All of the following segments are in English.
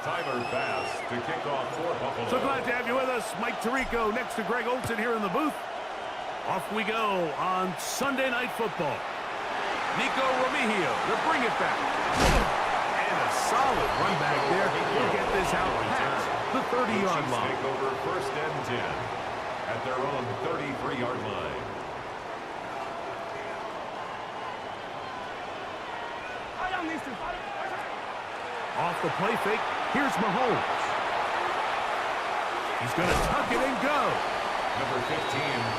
To kick off for Buffalo. So glad to have you with us. Mike Tirico next to Greg Olson here in the booth. Off we go on Sunday Night Football. Nico Remigio to bring it back. And a solid run back there. He'll get this out past the 30-yard line. Take over 1st and 10 at their own 33-yard line. Off the play fake, here's Mahomes. He's going to tuck it and go. Number 15,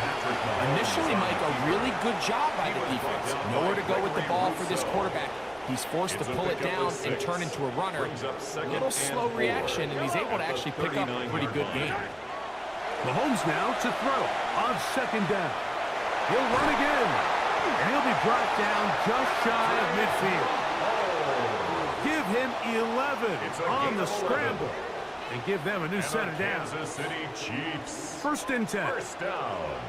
Patrick Mahomes. Initially, Mike, a really good job by the defense. Nowhere to go with the ball for this quarterback. He's forced to pull it down and turn into a runner. A little slow reaction, and he's able to actually pick up a pretty good game. Mahomes now to throw on 2nd down. He'll run again, and he'll be brought down just shy of midfield. Give him 11 on the scramble and give them a new set of downs. Kansas City Chiefs. 1st and 10. First down.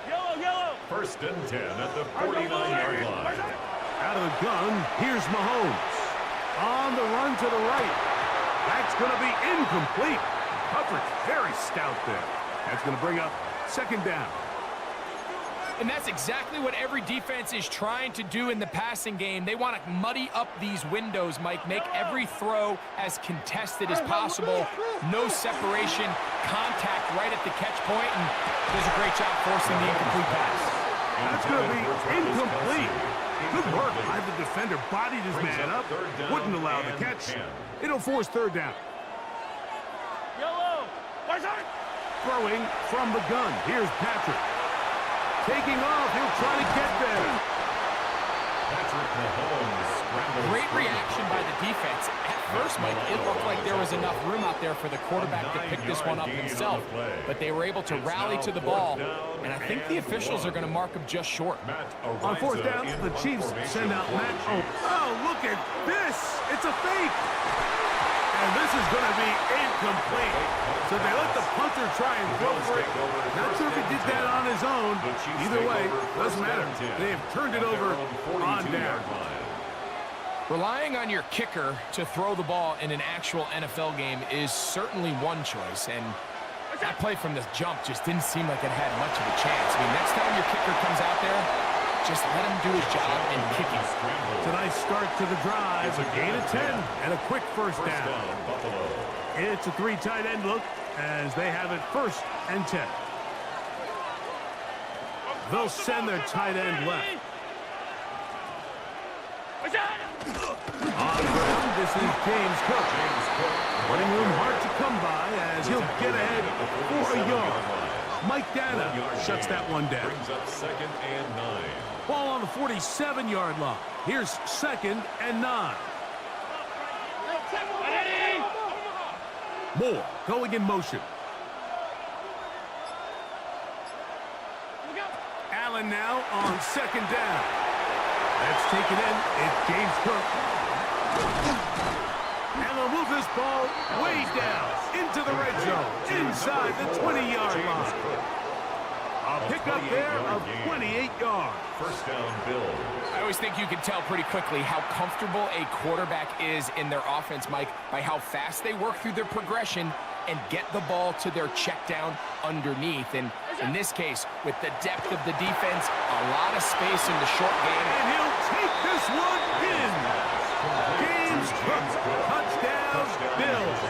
Yellow. 1st and 10 at the 49-yard line. Out of the gun, here's Mahomes. On the run to the right. That's going to be incomplete. Coverage very stout there. That's going to bring up 2nd down. And that's exactly what every defense is trying to do in the passing game. They want to muddy up these windows, Mike, make every throw as contested as possible. No separation, contact right at the catch point, and does a great job forcing the incomplete pass. That's going to be incomplete. Good work by the defender. Bodied his man up. Wouldn't allow the catch. It'll force 3rd down. Throwing from the gun. Here's Patrick. Taking off, he'll try to get there. Patrick Mahomes scrambles. Great reaction by the defense. At first, Mike, it looked like there was enough room out there for the quarterback to pick this one up himself. But they were able to rally to the ball, and I think the officials are going to mark him just short. On 4th down, the Chiefs send out Matt. Oh, look at this. It's a fake. And this is going to be incomplete. So they let the punter try and throw for it. Not sure if he did that on his own. Either way, doesn't matter. They have turned it over on down. Relying on your kicker to throw the ball in an actual NFL game is certainly one choice. And that play from the jump just didn't seem like it had much of a chance. I mean, next time your kicker comes out there, just let him do his job and kick him. It's a nice start to the drive. A gain of 10 and a quick 1st down. It's a 3 tight end look as they have it 1st and 10. They'll send their tight end left. On the ground, this is James Cook. Running room hard to come by as he'll get ahead for a yard. Mike Dana shuts that one down. Brings up 2nd and 9. Ball on the 47-yard line. Here's 2nd and 9. Moore going in motion. Allen now on 2nd down. That's taken in. It's James Cook. And they'll move this ball way down into the red zone, inside the 20-yard line. A pickup there of 28 yards. 1st down, Bill. I always think you can tell pretty quickly how comfortable a quarterback is in their offense, Mike, by how fast they work through their progression and get the ball to their check down underneath. And in this case, with the depth of the defense, a lot of space in the short game. And he'll take this one in. James Cook, touchdown, Bills.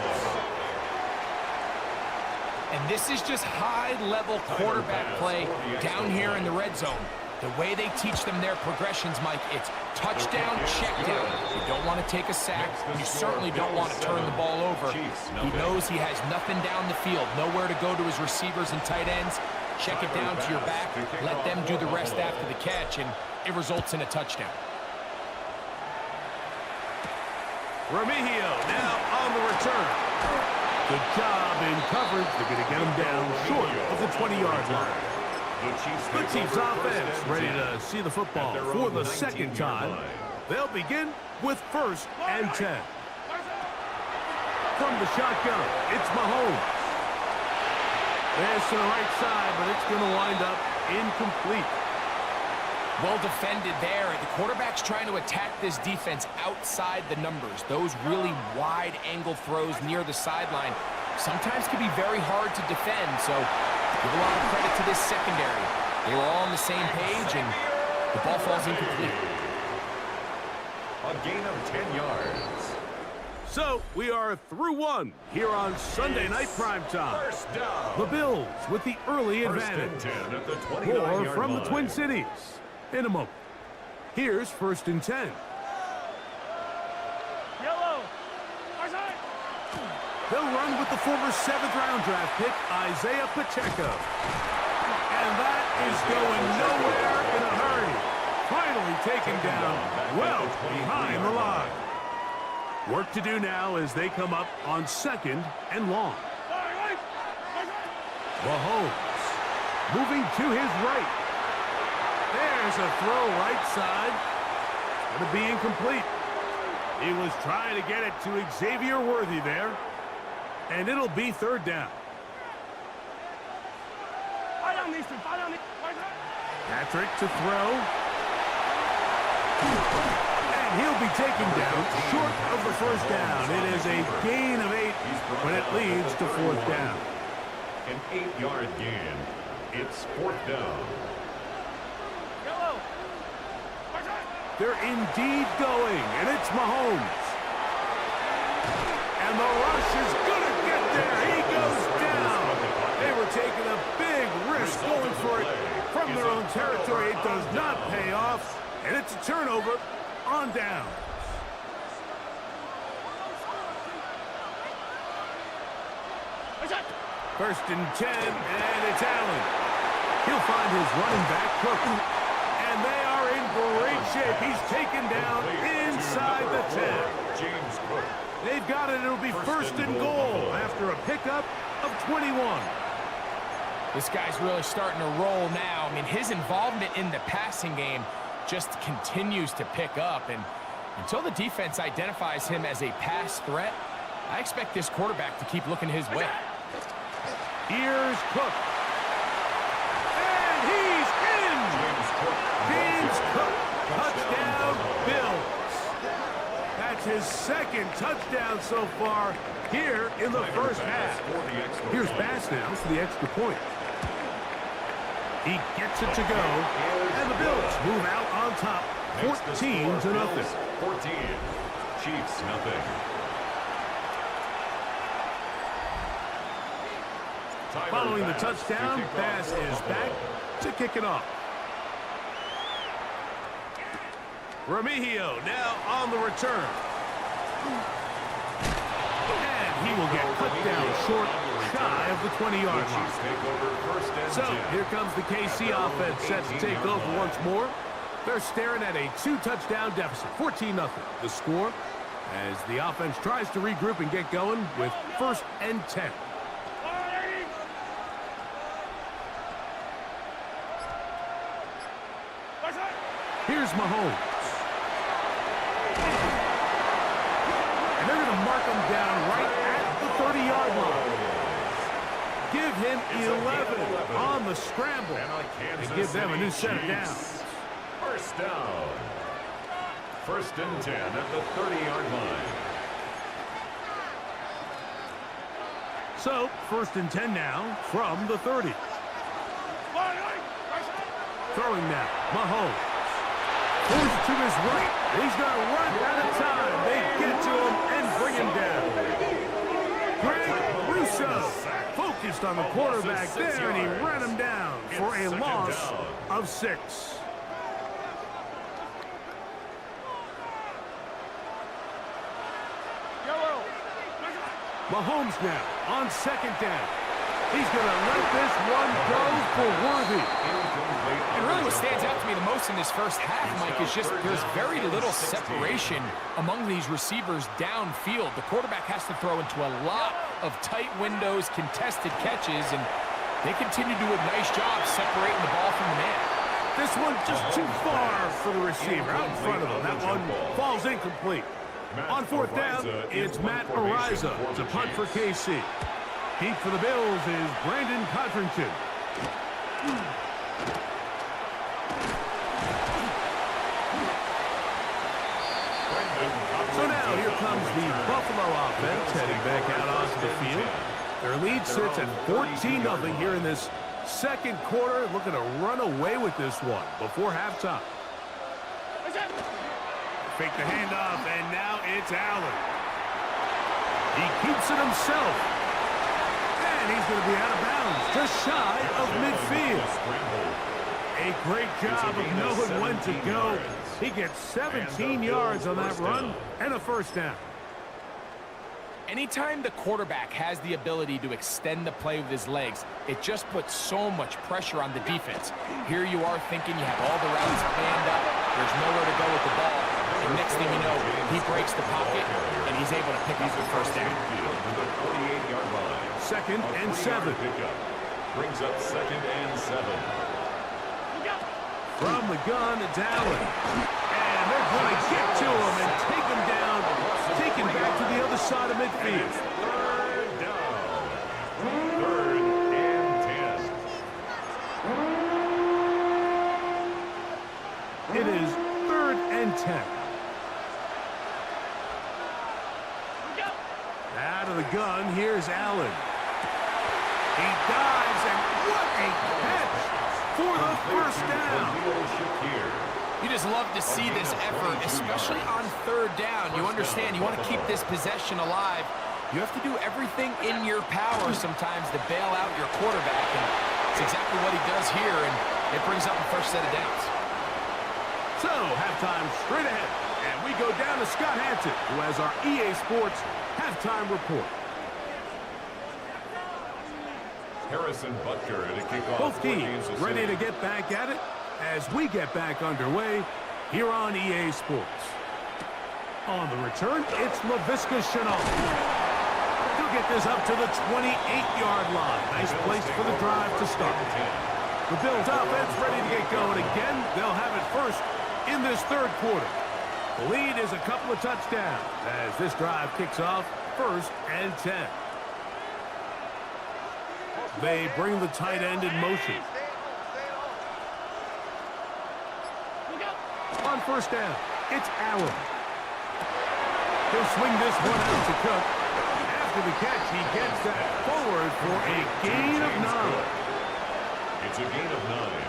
And this is just high-level quarterback play down here in the red zone. The way they teach them their progressions, Mike, it's touchdown, check down. You don't want to take a sack. You certainly don't want to turn the ball over. He knows he has nothing down the field, nowhere to go to his receivers and tight ends. Check it down to your back, let them do the rest after the catch, and it results in a touchdown. Remigio now on the return. Good job in coverage. They're going to get him down short of the 20-yard line. The Chiefs offense ready to see the football for the 2nd time. They'll begin with 1st and 10. From the shotgun, it's Mahomes. There's to the right side, but it's going to wind up incomplete. Well defended there. The quarterback's trying to attack this defense outside the numbers. Those really wide angle throws near the sideline sometimes can be very hard to defend, so give a lot of credit to this secondary. They were all on the same page, and the ball falls incomplete. A gain of 10 yards. So, we are through one here on Sunday Night Primetime. First down. The Bills with the early First advantage. and 10 at the More 29-yard from the line. Twin Cities. In a moment. Here's 1st and 10. Yellow. They'll run with the former 7th-round draft pick, Isaiah Pacheco. And that is going nowhere in a hurry. Finally taken down well behind the line. Work to do now as they come up on 2nd and long. Mahomes moving to his right. There's a throw right side. It's going to be incomplete. He was trying to get it to Xavier Worthy there. And it'll be 3rd down. Patrick to throw. And he'll be taken down short of the 1st down. It is a gain of 8, but it leads to 4th down. An 8-yard gain. It's 4th down. They're indeed going, and it's Mahomes. And the rush is going to get there. He goes down. They were taking a big risk going for it from their own territory. It does not pay off, and it's a turnover on down. First and 10, and it's Allen. He'll find his running back, Cook, and they are in great shape. He's taken down inside the 10. James Cook. They've got it. It'll be 1st and goal after a pickup of 21. This guy's really starting to roll now. I mean, his involvement in the passing game just continues to pick up, and until the defense identifies him as a pass threat, I expect this quarterback to keep looking his way. Here's Cook. And he's in! James Cook. Touchdown, Bills. That's his 2nd touchdown so far here in the 1st half. Here's Bass now for the extra point. He gets it to go, and the Bills move out on top, 14-0. 14. Chiefs, nothing. Following the touchdown, Bass is back to kick it off. Remigio now on the return. And he will get cut down short, shy of the 20-yard line. So here comes the KC offense set to take over once more. They're staring at a 2-touchdown deficit, 14-0. The score as the offense tries to regroup and get going with 1st and 10. Here's Mahomes. And they're going to mark him down right at the 30-yard line. Give him 11 on the scramble and give them a new set of downs. 1st down. 1st and 10 at the 30-yard line. So, 1st and 10 now from the 30. Throwing now, Mahomes. Forced to his right. He's going to run out of time. They get to him and bring him down. Greg Russo focused on the quarterback there, and he ran him down for a loss of 6. Mahomes now on 2nd down. He's going to let this one go for Worthy. And really what stands out to me the most in this 1st half, Mike, is just there's very little separation among these receivers downfield. The quarterback has to throw into a lot of tight windows, contested catches, and they continue to do a nice job separating the ball from the man. This one just too far for the receiver out in front of him. That one falls incomplete. On 4th down, it's Matt Ariza to punt for KC. Deep for the Bills is Brandon Codrington. So now here comes the Buffalo offense heading back out onto the field. Their lead sits at 14-0 here in this second quarter, looking to run away with this one before halftime. Fake the handoff, and now it's Allen. He keeps it himself. And he's going to be out of bounds, just shy of midfield. A great job of knowing when to go. He gets 17 yards on that run and a first down. Anytime the quarterback has the ability to extend the play with his legs, it just puts so much pressure on the defense. Here you are thinking you have all the routes planned up. There's nowhere to go with the ball. And next thing you know, he breaks the pocket, and he's able to pick up the first down. Second and 7. Brings up second and 7. From the gun, it's Allen. And they're going to get to him and take him down, take him back to the other side of midfield. Third down. Third and 10. It is third and 10. Out of the gun, here's Allen. He dives, and what a catch for the first down. You just love to see this effort, especially on third down. You understand, you want to keep this possession alive. You have to do everything in your power sometimes to bail out your quarterback, and it's exactly what he does here, and it brings up the first set of downs. So, halftime straight ahead, and we go down to Scott Hanson, who has our EA Sports halftime report. Harrison Butker to kick off. Both teams ready to get back at it as we get back underway here on EA Sports. On the return, it's Laviska Shenault. He'll get this up to the 28-yard line. Nice place for the drive to start. The Bills offense ready to get going again. They'll have it first in this third quarter. The lead is a couple of touchdowns as this drive kicks off first and 10. They bring the tight end in motion. On first down, it's Allen. He'll swing this one out to Cook. After the catch, he gets that forward for a gain of 9. It's a gain of 9.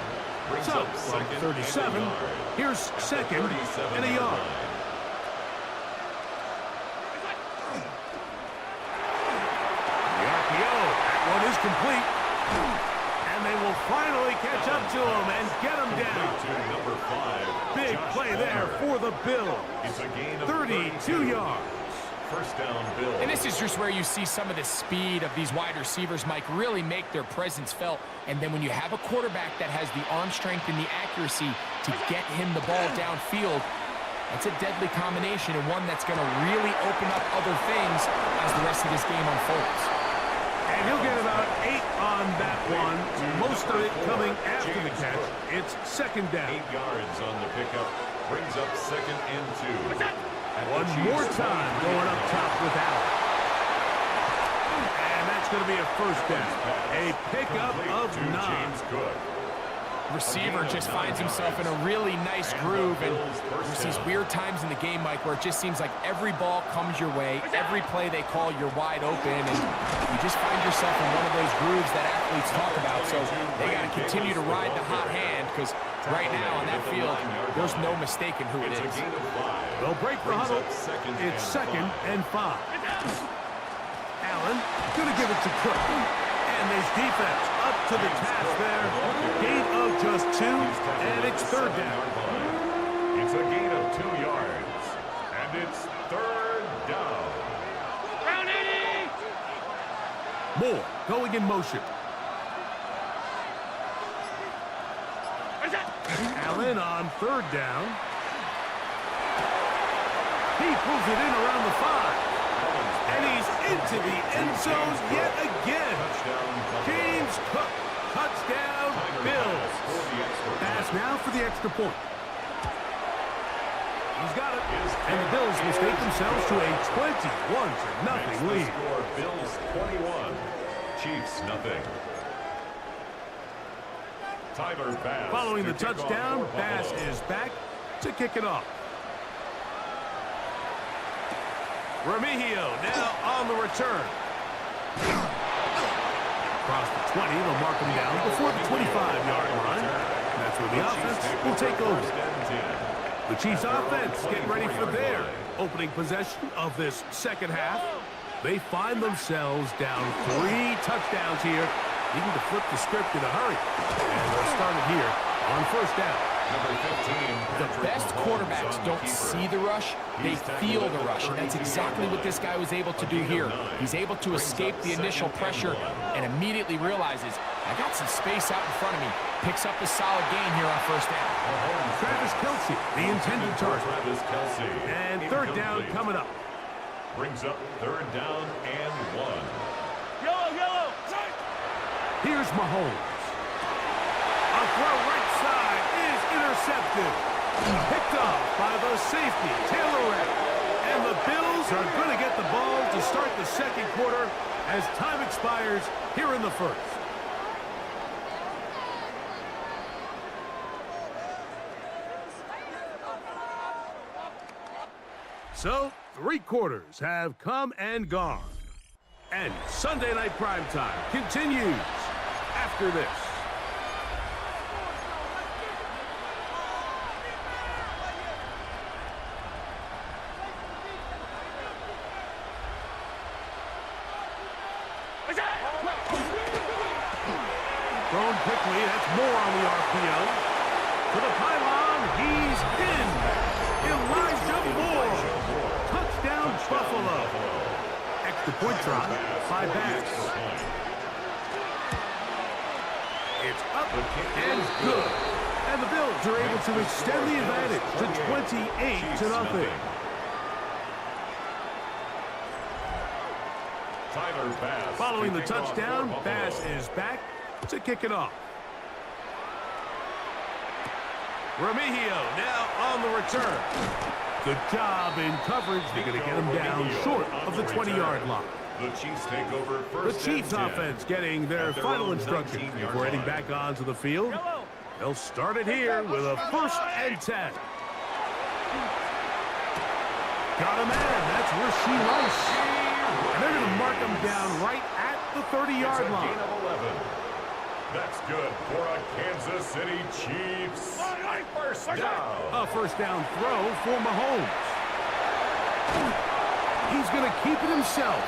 Brings So, up from second 37, and a yard. here's second and a yard. The RPO, that one is complete. And they will finally catch up to him and get him down. To number 5. Big play there for the Bills. It's a gain of 32 yards. First down, Bills. And this is just where you see some of the speed of these wide receivers, Mike, really make their presence felt. And then when you have a quarterback that has the arm strength and the accuracy to get him the ball downfield, that's a deadly combination and one that's going to really open up other things as the rest of this game unfolds. And he'll get about 8 on that one, most of it coming after the catch. It's second down. 8 yards on the pickup. Brings up second and 2. One more time going up top with Allen. And that's going to be a first down. A pickup of 9. Receiver just finds himself in a really nice groove, and there's these weird times in the game, Mike, where it just seems like every ball comes your way, every play they call, you're wide open, and you just find yourself in one of those grooves that athletes talk about. So they got to continue to ride the hot hand, because right now on that field, there's no mistaking who it is. They'll break the huddle. It's second and 5. Allen going to give it to Cook. And his defense up to the task there. Gain of just 2, and it's third down. It's a gain of 2 yards, and it's third down. Moore going in motion. Allen on third down. He pulls it in around the 5. And he's into the end zone yet again. James Cook, touchdown, Bills. Pass now for the extra point. He's got it. And the Bills mistake themselves to a 21-0 lead. Bills 21, Chiefs nothing. Tyler Bass. Following the touchdown, Bass is back to kick it off. Remigio now on the return. Across the 20, they'll mark him down before the 25-yard line. And that's where the offense will take over. The Chiefs offense getting ready for their opening possession of this second half. They find themselves down 3 touchdowns here, needing to flip the script in a hurry. And they'll start it here on first down. The best quarterbacks don't see the rush, they feel the rush, and that's exactly what this guy was able to do here. He's able to escape the initial pressure and immediately realizes, I got some space out in front of me. Picks up a solid gain here on first down. Travis Kelce, the intended target. And third down coming up. Brings up third down and 1. Yellow. Here's Mahomes. A throw right side is intercepted. Picked off by the safety, Taylor. And the Bills are going to get the ball to start the second quarter as time expires here in the first. So, 3 quarters have come and gone. And Sunday Night Primetime continues after this. Thrown quickly, that's more on the RPO. To the pylon, he's in. Elijah Moore. Touchdown, Buffalo. Extra point try by Bass. It's up and good. And the Bills are able to extend the advantage to 28-0. Following the touchdown, Bass is back to kick it off. Remigio now on the return. Good job in coverage. They're going to get him down short of the 20-yard line. The Chiefs take over first. The Chiefs offense getting their final instructions before heading back onto the field. They'll start it here with a 1st and 10. Got a man. That's Rasheed Rice. And they're going to mark him down right at the 30-yard line. That's good for a Kansas City Chiefs. First down. A first down throw for Mahomes. He's going to keep it himself.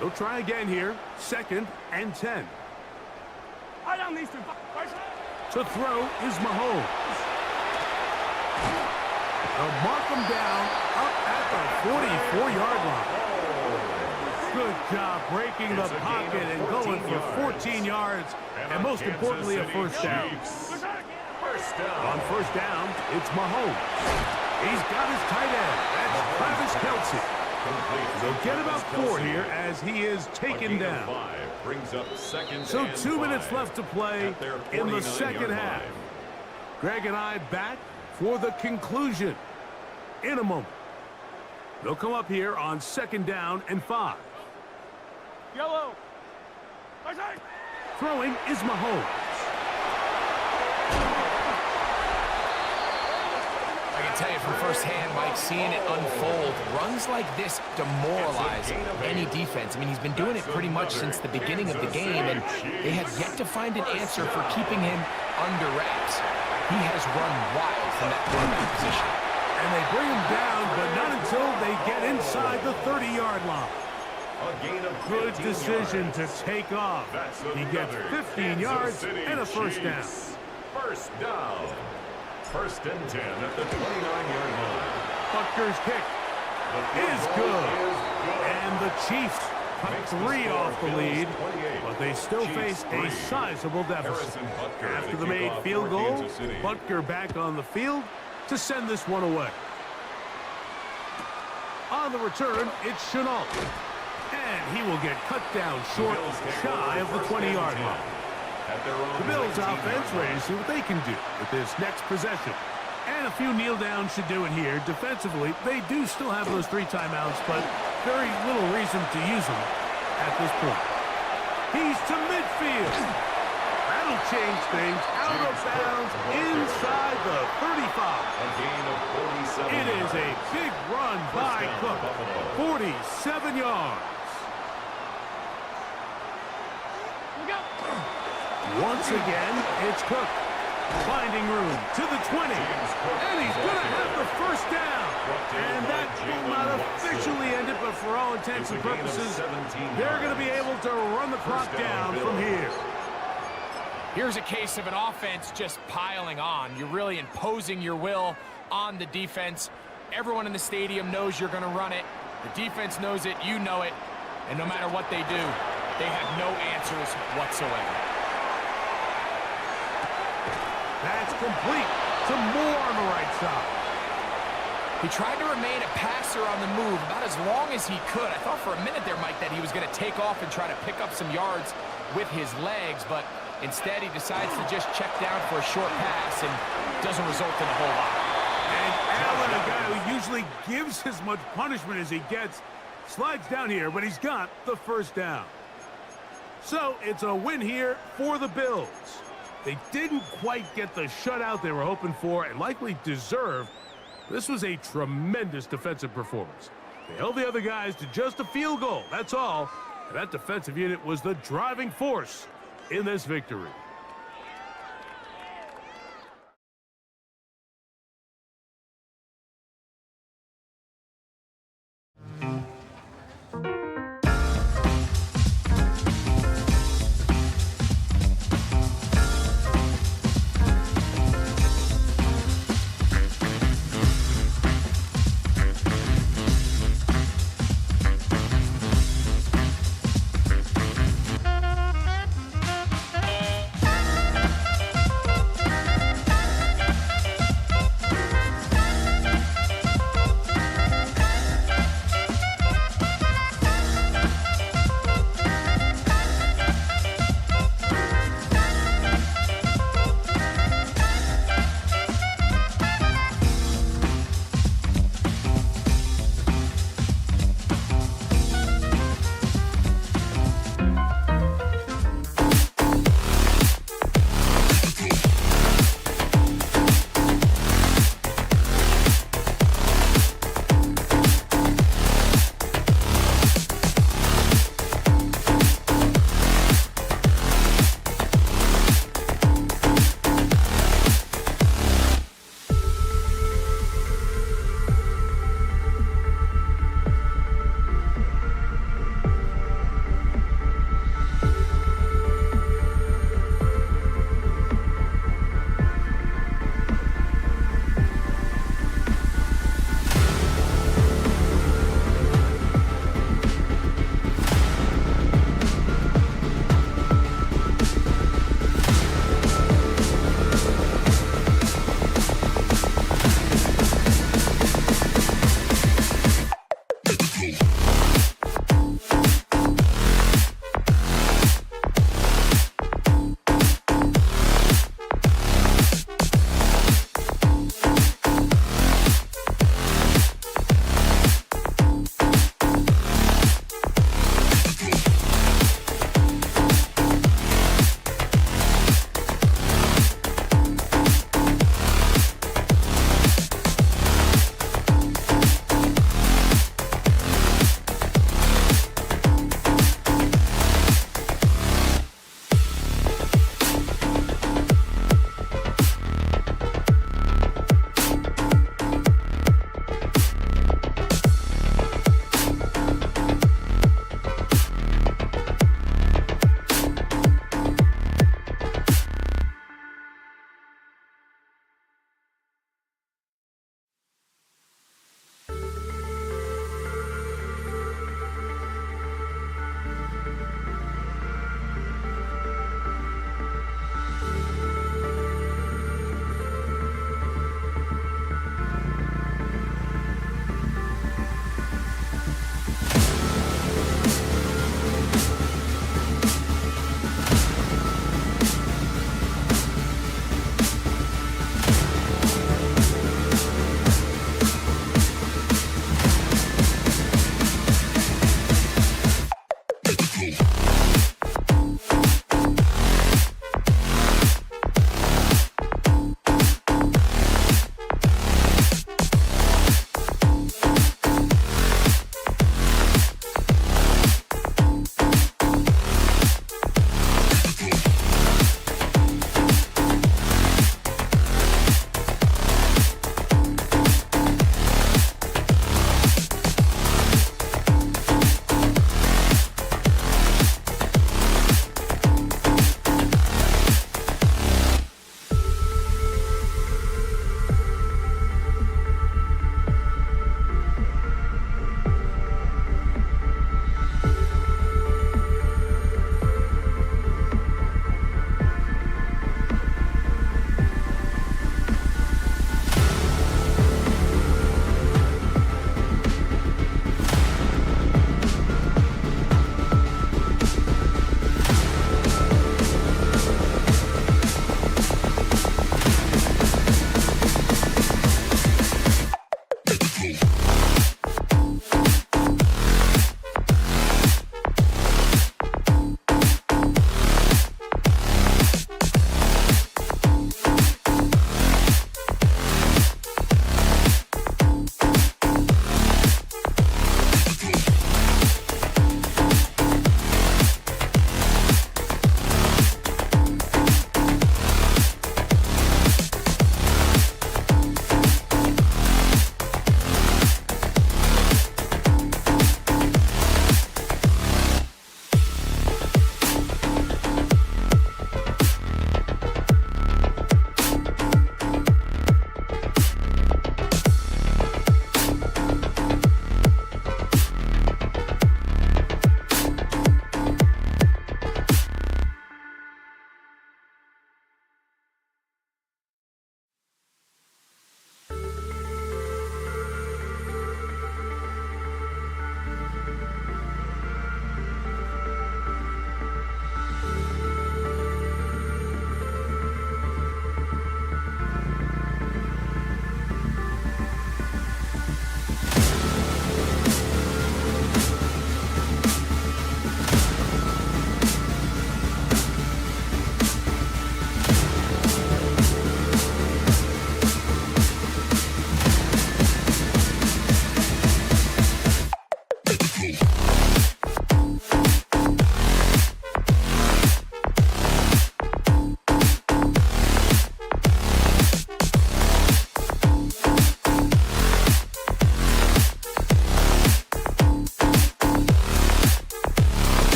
They'll try again here. 2nd and 10. To throw is Mahomes. They'll mark him down up at the 44-yard line. Good job breaking the pocket and going for 14 yards, and most importantly, a first down. On first down, it's Mahomes. He's got his tight end. That's Travis Kelce. They'll get about 4 here as he is taken down. So 2 minutes left to play in the second half. Greg and I back for the conclusion in a moment. They'll come up here on 2nd down and 5. Yellow. Throwing is Mahomes. I can tell you from firsthand, Mike, seeing it unfold, runs like this demoralize any defense. I mean, he's been doing it pretty much since the beginning of the game, and they have yet to find an answer for keeping him under wraps. He has run wild from that quarterback position. And they bring him down, but not until they get inside the 30-yard line. Good decision to take off. He gets 15 yards and a first down. First down. 1st and 10 at the 29-yard line. Butker's kick is good. And the Chiefs cut 3 off the lead, but they still face a sizable deficit. After the made field goal, Butker back on the field to send this one away. On the return, it's Chenault. And he will get cut down short, shy of the 20-yard line. The Bills offense ready to see what they can do with this next possession. And a few kneel downs should do it here. Defensively, they do still have those 3 timeouts, but very little reason to use them at this point. He's to midfield. That'll change things. Out out of bounds inside the 35. A gain of 47 It is a yards. big run by down, Cook. Buffalo. 47 yards. Once again, it's Cook. Finding room to the 20. And he's going to have the first down. And that will not officially end it, but for all intents and purposes, they're going to be able to run the clock down from here. Here's a case of an offense just piling on. You're really imposing your will on the defense. Everyone in the stadium knows you're going to run it. The defense knows it, you know it. And no matter what they do, they have no answers whatsoever. That's complete. Some more on the right side. He tried to remain a passer on the move about as long as he could. I thought for a minute there, Mike, that he was going to take off and try to pick up some yards with his legs, but instead he decides to just check down for a short pass and doesn't result in a whole lot. And Allen, a guy who usually gives as much punishment as he gets, slides down here, but he's got the first down. So it's a win here for the Bills. They didn't quite get the shutout they were hoping for and likely deserved. This was a tremendous defensive performance. They held the other guys to just a field goal, that's all. And that defensive unit was the driving force in this victory.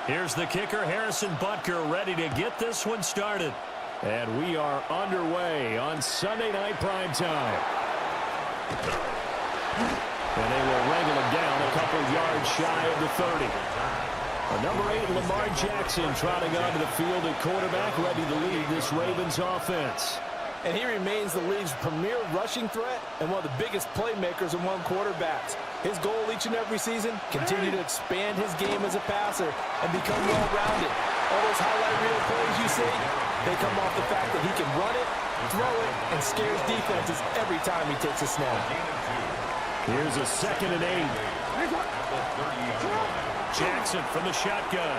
Here's the kicker, Harrison Butker, ready to get this one started. And we are underway on Sunday night primetime. And they will wrangle him down a couple yards shy of the 30. Number 8, Lamar Jackson, trotting onto the field at quarterback, ready to lead this Ravens offense. And he remains the league's premier rushing threat and one of the biggest playmakers among quarterbacks. His goal each and every season, continue to expand his game as a passer and become well-rounded. All those highlight reel plays you see, they come off the fact that he can run it, throw it, and scares defenses every time he takes a snap. Here's a 2nd and 8. Jackson from the shotgun.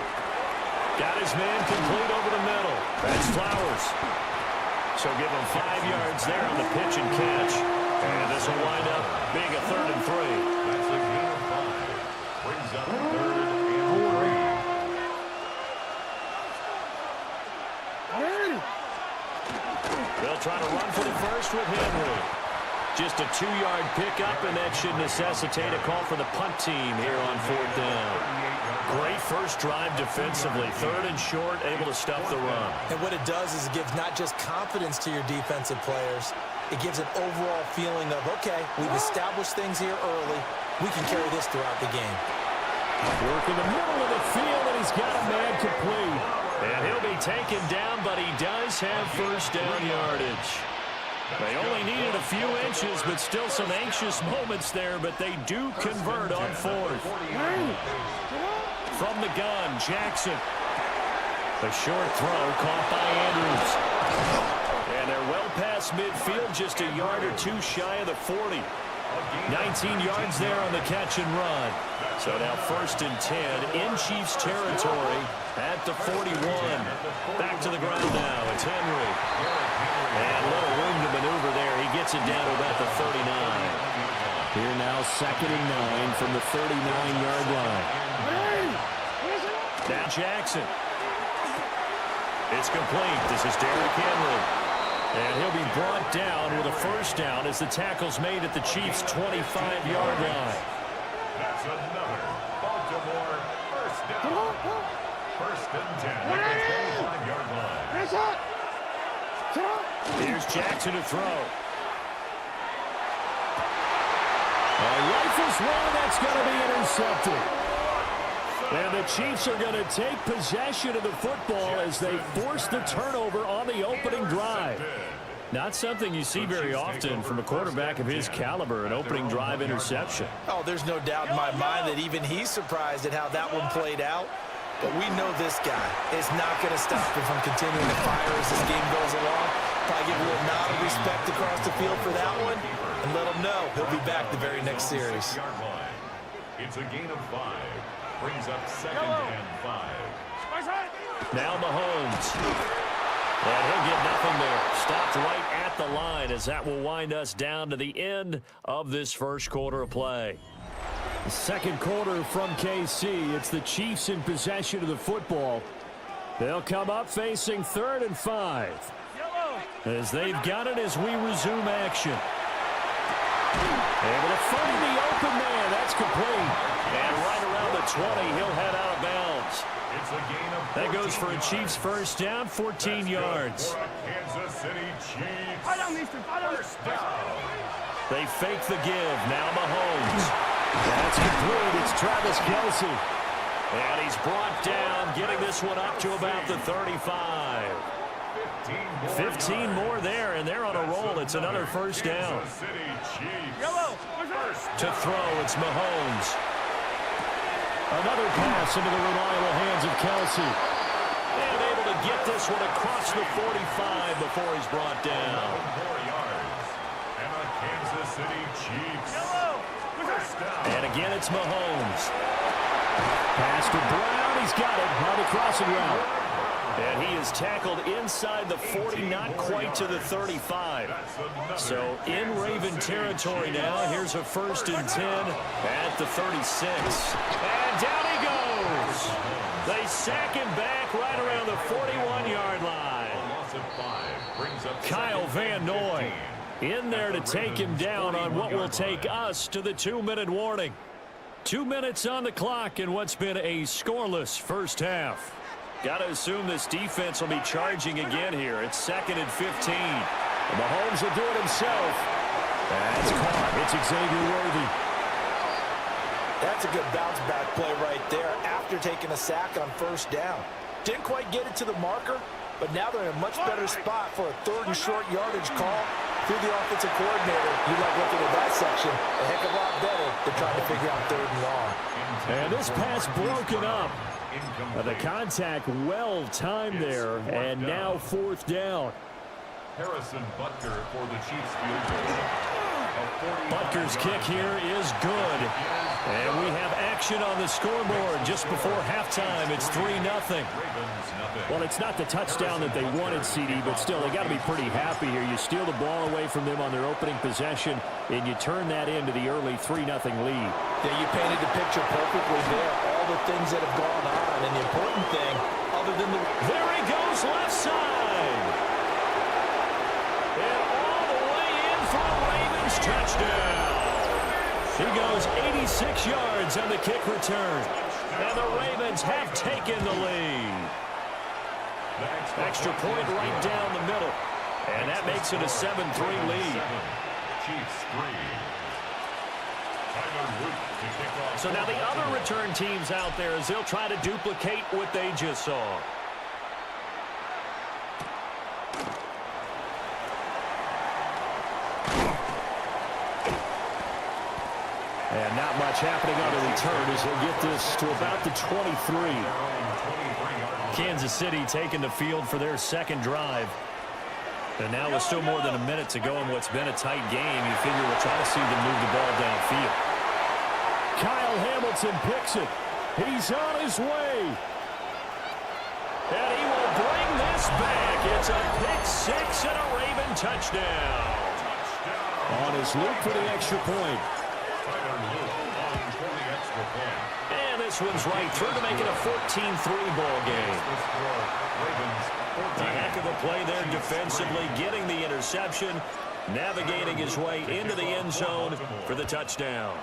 Got his man complete over the middle. That's Flowers. So give him 5 yards there on the pitch and catch. And this will wind up being a 3rd and 3. That's a gain of 5. Brings up 3rd and 3. They'll try to run for the first with Henry. Just a 2-yard pickup, and that should necessitate a call for the punt team here on 4th down. Great first drive defensively. 3rd and short, able to stop the run. And what it does is it gives not just confidence to your defensive players, it gives an overall feeling of, okay, we've established things here early. We can carry this throughout the game. Work in the middle of the field, and he's got a man complete. And he'll be taken down, but he does have first down yardage. They only needed a few inches, but still some anxious moments there, but they do convert on 4th. From the gun, Jackson. The short throw caught by Andrews. And they're well past midfield, just a yard or two shy of the 40. 19 yards there on the catch and run. So now 1st and 10 in Chiefs territory at the 41. Back to the ground now. It's Henry. And a little room to maneuver there. He gets it down to about the 39. Here now 2nd and 9 from the 39-yard line. Now Jackson. It's complete. This is Derrick Henry. And he'll be brought down with a first down as the tackle's made at the Chiefs' 25-yard line. That's another Baltimore first down. 1st and 10 at the 25-yard line. Here's Jackson to throw. Rifles one, that's going to be intercepted. And the Chiefs are going to take possession of the football as they force the turnover on the opening drive. Not something you see very often from a quarterback of his caliber, an opening drive interception. Oh, there's no doubt in my mind that even he's surprised at how that one played out. but we know this guy is not going to stop him from continuing to fire as this game goes along. Probably give a little nod of respect across the field for that one, and let him know he'll be back the very next series. It's a gain of 5. Brings up 2nd and 5. Now Mahomes. And he'll get nothing there. Stopped right at the line as that will wind us down to the end of this first quarter of play. The second quarter from KC. It's the Chiefs in possession of the football. They'll come up facing 3rd and 5. As they've got it as we resume action. Able to find the open man. That's complete. And right around the 20, he'll head out of bounds. It's a gain of 14. That goes for a Chiefs first down, 14 yards. Kansas City Chiefs. First down. They fake the give. Now Mahomes. That's complete. It's Travis Kelce. And he's brought down, getting this one up to about the 35. 15 more there, and they're on a roll. It's another first down. To throw, it's Mahomes. Another pass into the reliable hands of Kelce. And able to get this one across the 45 before he's brought down. 4 yards. And a Kansas City Chiefs. First down. And again, it's Mahomes. Pass to Brown. He's got it on the crossing route. And he is tackled inside the 40, not quite to the 35. So in Raven territory now. Here's a 1st and 10 at the 36. And down he goes. They sack him back right around the 41-yard line. Kyle Van Noy in there to take him down on what will take us to the 2-minute warning. 2 minutes on the clock in what's been a scoreless first half. Got to assume this defense will be charging again here. It's 2nd and 15. And Mahomes will do it himself. That's caught. It's Xavier Worthy. That's a good bounce-back play right there after taking a sack on first down. Didn't quite get it to the marker, but now they're in a much better spot for a 3rd and short yardage call through the offensive coordinator. You like looking at that section a heck of a lot better than trying to figure out 3rd and long. And this pass broken up. The contact well timed there, and now 4th down. Harrison Butker for the Chiefs field goal. Butker's kick here is good. And we have action on the scoreboard just before halftime. It's 3-0. Well, it's not the touchdown that they wanted, CD, but still, they got to be pretty happy here. You steal the ball away from them on their opening possession, and you turn that into the early 3-0 lead. Yeah, you painted the picture perfectly there. All the things that have gone on, and the important thing, other than the... There he goes, left side. And all the way in for a Ravens touchdown. He goes 86 yards on the kick return. And the Ravens have taken the lead. Extra point right down the middle. And that makes it a 7-3 lead. Chiefs 3. So now the other return teams out there as they'll try to duplicate what they just saw. And not much happening on the return as they'll get this to about the 23. Kansas City taking the field for their second drive. And now with still more than a minute to go in what's been a tight game, you figure we'll try to see them move the ball downfield. Kyle Hamilton picks it. He's on his way. And he will bring this back. It's a pick six and a Raven touchdown. On his loop for the extra point. And this one's right through to make it a 14-3 ball game. A heck of a play there defensively, getting the interception, navigating his way into the end zone for the touchdown.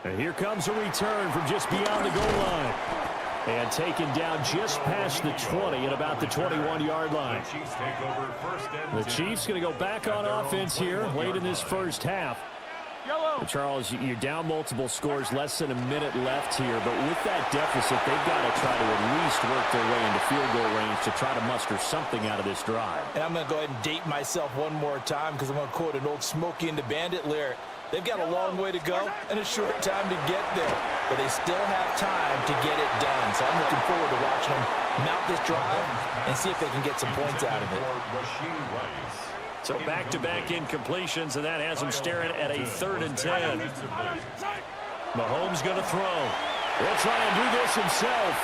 And here comes a return from just beyond the goal line. And taken down just past the 20 at about the 21-yard line. The Chiefs going to go back on offense here late in this first half. Charles, you're down multiple scores, less than a minute left here. But with that deficit, they've got to try to at least work their way into field goal range to try to muster something out of this drive. And I'm going to go ahead and date myself one more time because I'm going to quote an old Smokey and the Bandit lyric. They've got a long way to go and a short time to get there, but they still have time to get it done. So I'm looking forward to watching them mount this drive and see if they can get some points out of it. So back-to-back incompletions, and that has them staring at a 3rd and 10. Mahomes going to throw. He'll try and do this himself.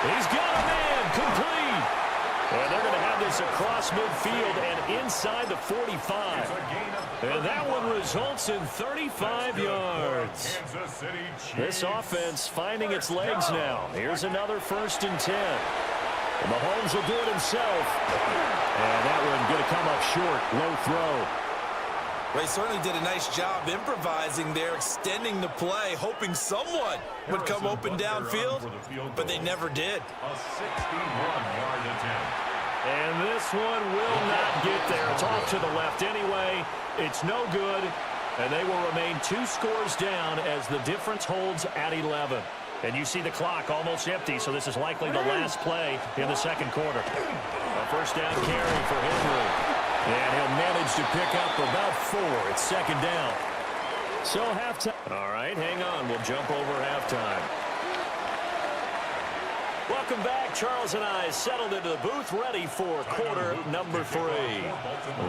He's got a man, complete. And they're going to have this across midfield and inside the 45. And that one results in 35 yards. This offense finding its legs now. Here's another 1st and 10. And Mahomes will do it himself. And that one going to come up short. Low throw. They certainly did a nice job improvising there, extending the play, hoping someone would come open downfield, but they never did. A 61-yard attempt. And this one will not get there. It's off to the left anyway. It's no good. And they will remain 2 scores down as the difference holds at 11. And you see the clock almost empty, so this is likely the last play in the 2nd quarter. A 1st down carry for Henry. And he'll manage to pick up about 4. It's 2nd down. So halftime. All right, hang on. We'll jump over halftime. Welcome back. Charles and I settled into the booth, ready for quarter number 3.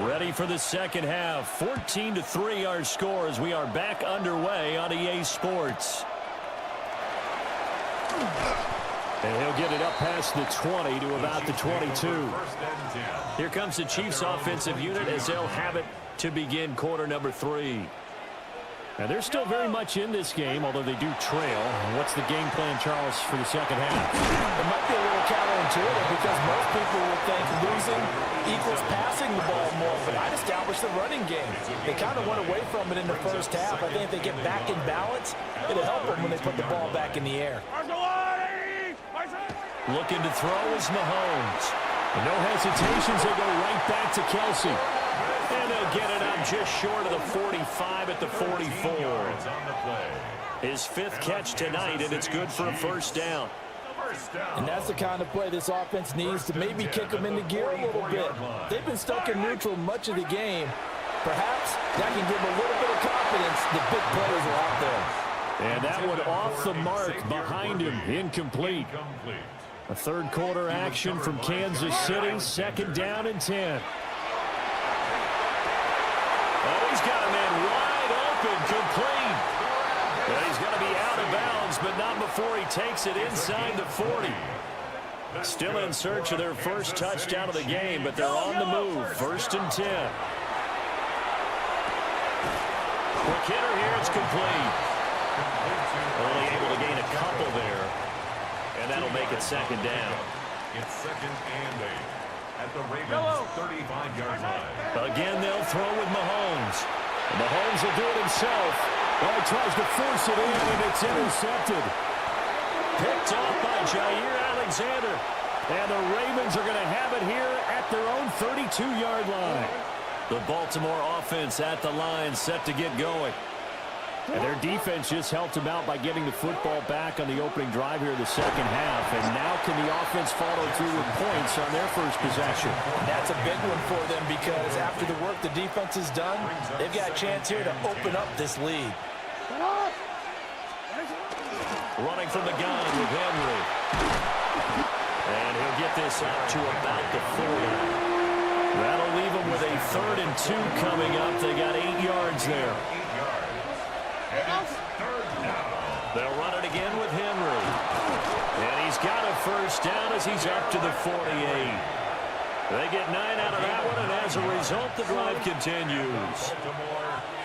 Ready for the 2nd half. 14-3 our score as we are back underway on EA Sports. And he'll get it up past the 20 to about the 22. Here comes the Chiefs offensive unit as they'll have it to begin quarter number 3. Now, they're still very much in this game, although they do trail. What's the game plan, Charles, for the 2nd half? It might be a little counterintuitive because most people would think losing equals passing the ball more, but I'd establish the running game. They kind of went away from it in the 1st half. I think if they get back in balance, it'll help them when they put the ball back in the air. Looking to throw is Mahomes. And no hesitations, they go right back to Kelsey. And they'll get it up just short of the 45 at the 44. His 5th catch tonight, and it's good for a 1st down. And that's the kind of play this offense needs to maybe kick them into gear a little bit. They've been stuck in neutral much of the game. Perhaps that can give them a little bit of confidence. The big plays are out there. And that one off the mark behind him, incomplete. A 3rd quarter action from Kansas City, 2nd down and 10. Oh, he's got a man wide open, complete. And he's going to be out of bounds, but not before he takes it inside the 40. Still in search of their 1st touchdown of the game, but they're on the move. 1st and 10. Quick hitter here, it's complete. Only able to gain a couple there. And that'll make it 2nd down. It's 2nd and 8 at the Ravens' 35-yard line. Again, they'll throw with Mahomes. And Mahomes will do it himself. Well, he tries to force it in, and it's intercepted. Picked off by Jair Alexander. And the Ravens are going to have it here at their own 32-yard line. The Baltimore offense at the line, set to get going. And their defense just helped them out by getting the football back on the opening drive here in the 2nd half. And now can the offense follow through with points on their 1st possession? That's a big one for them because after the work the defense has done, they've got a chance here to open up this lead. Running from the gun with Henry. And he'll get this out to about the 40. That'll leave them with a 3rd and 2 coming up. They got 8 yards there. They'll run it again with Henry. And he's got a 1st down as he's up to the 48. They get 9 out of that one, and as a result, the drive continues.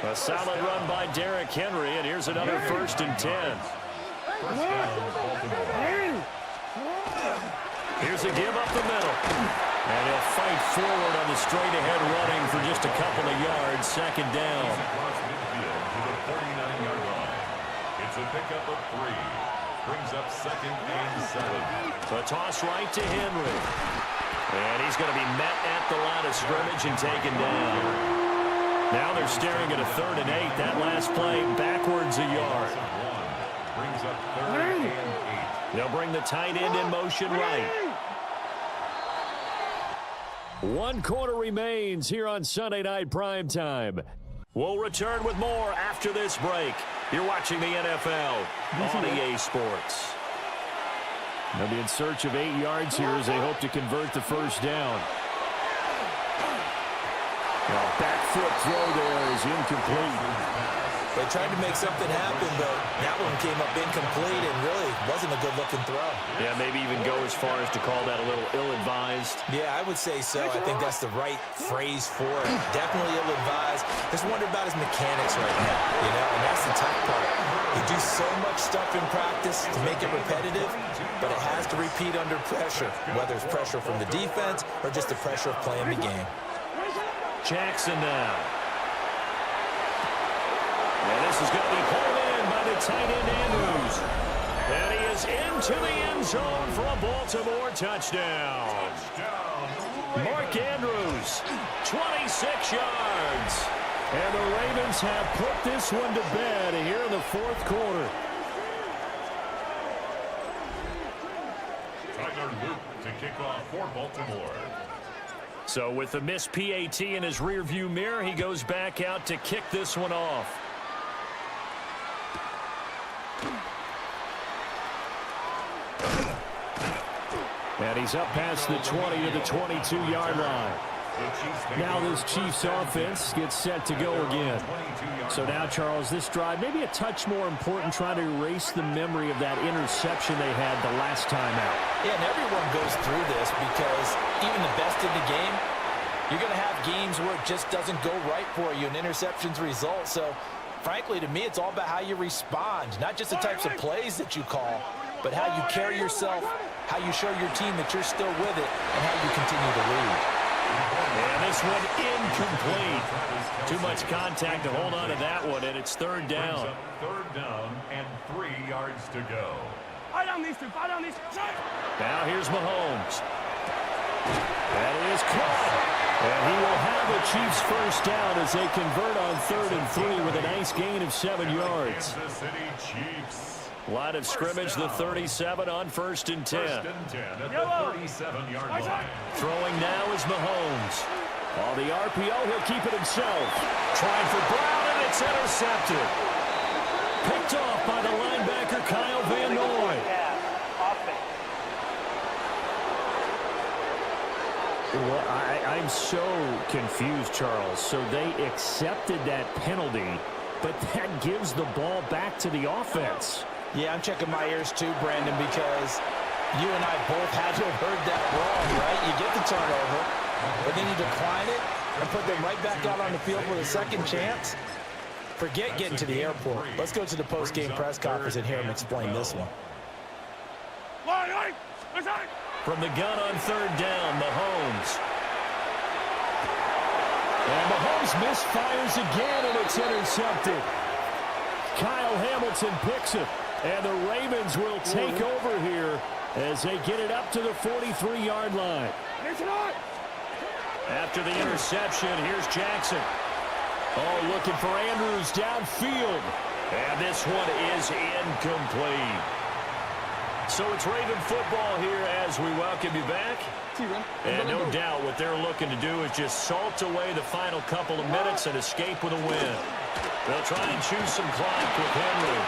A solid run by Derrick Henry, and here's another 1st and 10. Here's a give up the middle. And he'll fight forward on the straight-ahead running for just a couple of yards. 2nd down. It's a pickup of 3. Brings up 2nd and 7. So a toss right to Henry. And he's going to be met at the line of scrimmage and taken down. Now they're staring at a 3rd and 8. That last play backwards a yard. Brings up 3rd and 8. They'll bring the tight end in motion right. 1 quarter remains here on Sunday Night Primetime. We'll return with more after this break. You're watching the NFL on EA Sports. They'll be in search of 8 yards here as they hope to convert the first down. Now, back foot throw there is incomplete. They tried to make something happen, but that one came up incomplete and really wasn't a good-looking throw. Yeah, maybe even go as far as to call that a little ill-advised. Yeah, I would say so. I think that's the right phrase for it. Definitely ill-advised. Just wonder about his mechanics right now, and that's the tough part. They do so much stuff in practice to make it repetitive, but it has to repeat under pressure, whether it's pressure from the defense or just the pressure of playing the game. Jackson now. And this is going to be pulled in by the tight end Andrews. And he is into the end zone for a Baltimore touchdown. Mark Andrews, 26 yards. And the Ravens have put this one to bed here in the fourth quarter. Tyler Luke to kick off for Baltimore. So with the missed PAT in his rearview mirror, he goes back out to kick this one off. And he's up past the 20 to the 22-yard line. Now this Chiefs offense gets set to go again. So now, Charles, this drive maybe a touch more important, trying to erase the memory of that interception they had the last time out. Yeah, and everyone goes through this because even the best in the game, you're going to have games where it just doesn't go right for you, and interceptions result. So, frankly, to me, it's all about how you respond, not just the types of plays that you call, but how you carry yourself, how you show your team that you're still with it, and how you continue to lead. And this one incomplete. Too much contact to hold on to that one, and it's third down. Third down and 3 yards to go. Now here's Mahomes. That is caught. And he will have the Chiefs first down as they convert on 3rd and 3 with a nice gain of 7 yards. Kansas City Chiefs. Line of scrimmage, the 37 on 1st and 10. First and 10 at the 37-yard line. Throwing now is Mahomes. On the RPO, he'll keep it himself. Trying for Brown, and it's intercepted. Picked off by the linebacker, Kyle Van Noy. Well, I'm so confused, Charles. So they accepted that penalty, but that gives the ball back to the offense. Yeah, I'm checking my ears too, Brandon, because you and I both had to have heard that wrong, right? You get the turnover, but then you decline it and put them right back out on the field with a second chance. Forget getting to the airport. Let's go to the post-game press conference and hear him explain this one. From the gun on 3rd down, Mahomes. And Mahomes misfires again, and it's intercepted. Kyle Hamilton picks it, and the Ravens will take over here as they get it up to the 43-yard line. After the interception, here's Jackson. Oh, looking for Andrews downfield. And this one is incomplete. So it's Raven football here as we welcome you back. And no doubt what they're looking to do is just salt away the final couple of minutes and escape with a win. They'll try and choose some clock with Henry.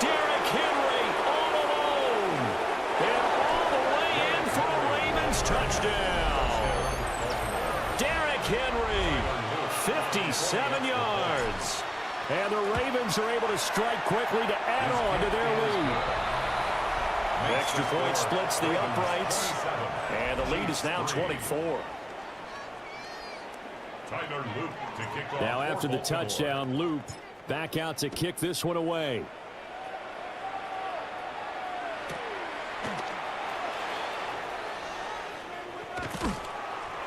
Derrick Henry all alone. And all the way in for a Ravens touchdown. Derrick Henry, 57 yards. And the Ravens are able to strike quickly to add on to their lead. The extra point splits the uprights. And the lead is now 24. Tyler Luke to kick off. Now after the touchdown, Loop back out to kick this one away.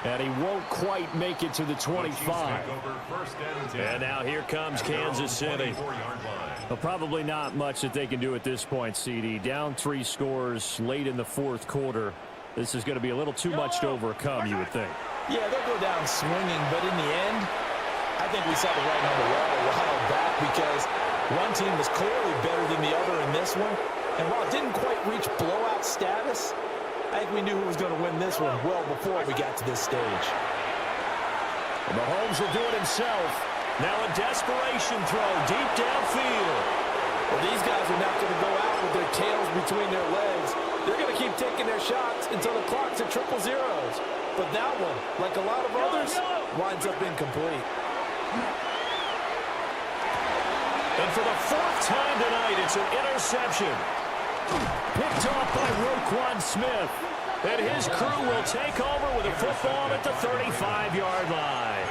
And he won't quite make it to the 25. And now here comes Kansas City. Well, probably not much that they can do at this point, CD. Down 3 scores late in the fourth quarter. This is going to be a little too much to overcome, you would think. Yeah, they'll go down swinging, but in the end, I think we saw the writing on the wall a while back because one team was clearly better than the other in this one. And while it didn't quite reach blowout status, I think we knew who was going to win this one well before we got to this stage. And Mahomes will do it himself. Now a desperation throw deep downfield. Well, these guys are not going to go out with their tails between their legs. They're going to keep taking their shots until the clock's at triple zeros. But that one, like a lot of others, winds up incomplete. And for the fourth time tonight, it's an interception. Picked off by Roquan Smith. And his crew will take over with a football at the 35-yard line.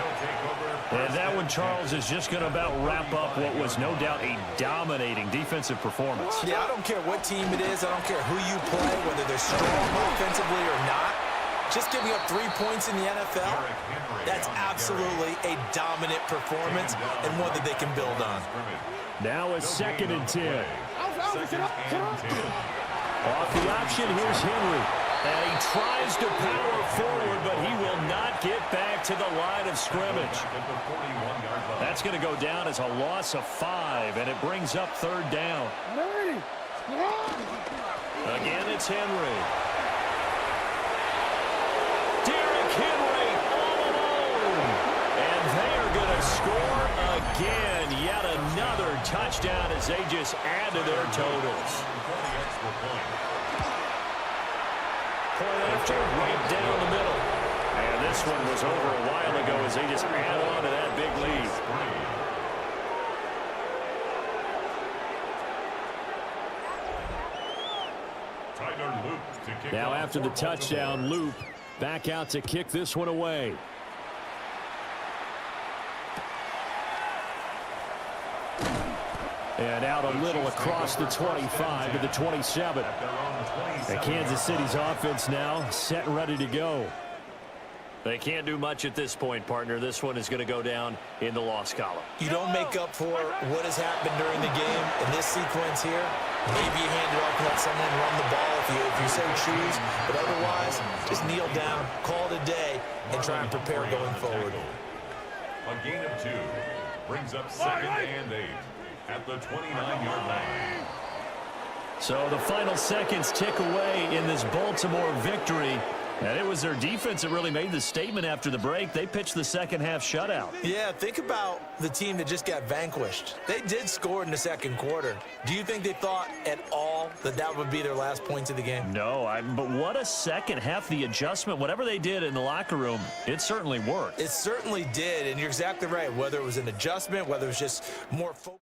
And that one, Charles, is just going to about wrap up what was no doubt a dominating defensive performance. Yeah, I don't care what team it is. I don't care who you play, whether they're strong offensively or not. Just giving up 3 points in the NFL, that's absolutely a dominant performance and one that they can build on. Now a 2nd and 10. Off the option, here's Henry. And he tries to power forward, but he will not get back to the line of scrimmage. That's going to go down as a loss of 5, and it brings up 3rd down. Again, it's Henry. Derrick Henry all alone. And they are going to score again. Yet another touchdown as they just add to their totals. Point after, right down the middle. And this one was over a while ago as they just add on to that big lead. Now after the touchdown, Loop back out to kick this one away. And out a little across the 25 to the 27. And Kansas City's offense now set and ready to go. They can't do much at this point, partner. This one is going to go down in the loss column. You don't make up for what has happened during the game in this sequence here. Maybe you hand it off and let someone run the ball if you so choose. But otherwise, just kneel down, call it a day, and try and prepare going forward. A gain of 2 brings up 2nd and 8 at the 29-yard line. So the final seconds tick away in this Baltimore victory. And it was their defense that really made the statement after the break. They pitched the second half shutout. Yeah, think about the team that just got vanquished. They did score in the second quarter. Do you think they thought at all that that would be their last points of the game? No, but what a second half. The adjustment, whatever they did in the locker room, it certainly worked. It certainly did, and you're exactly right. Whether it was an adjustment, whether it was just more focus.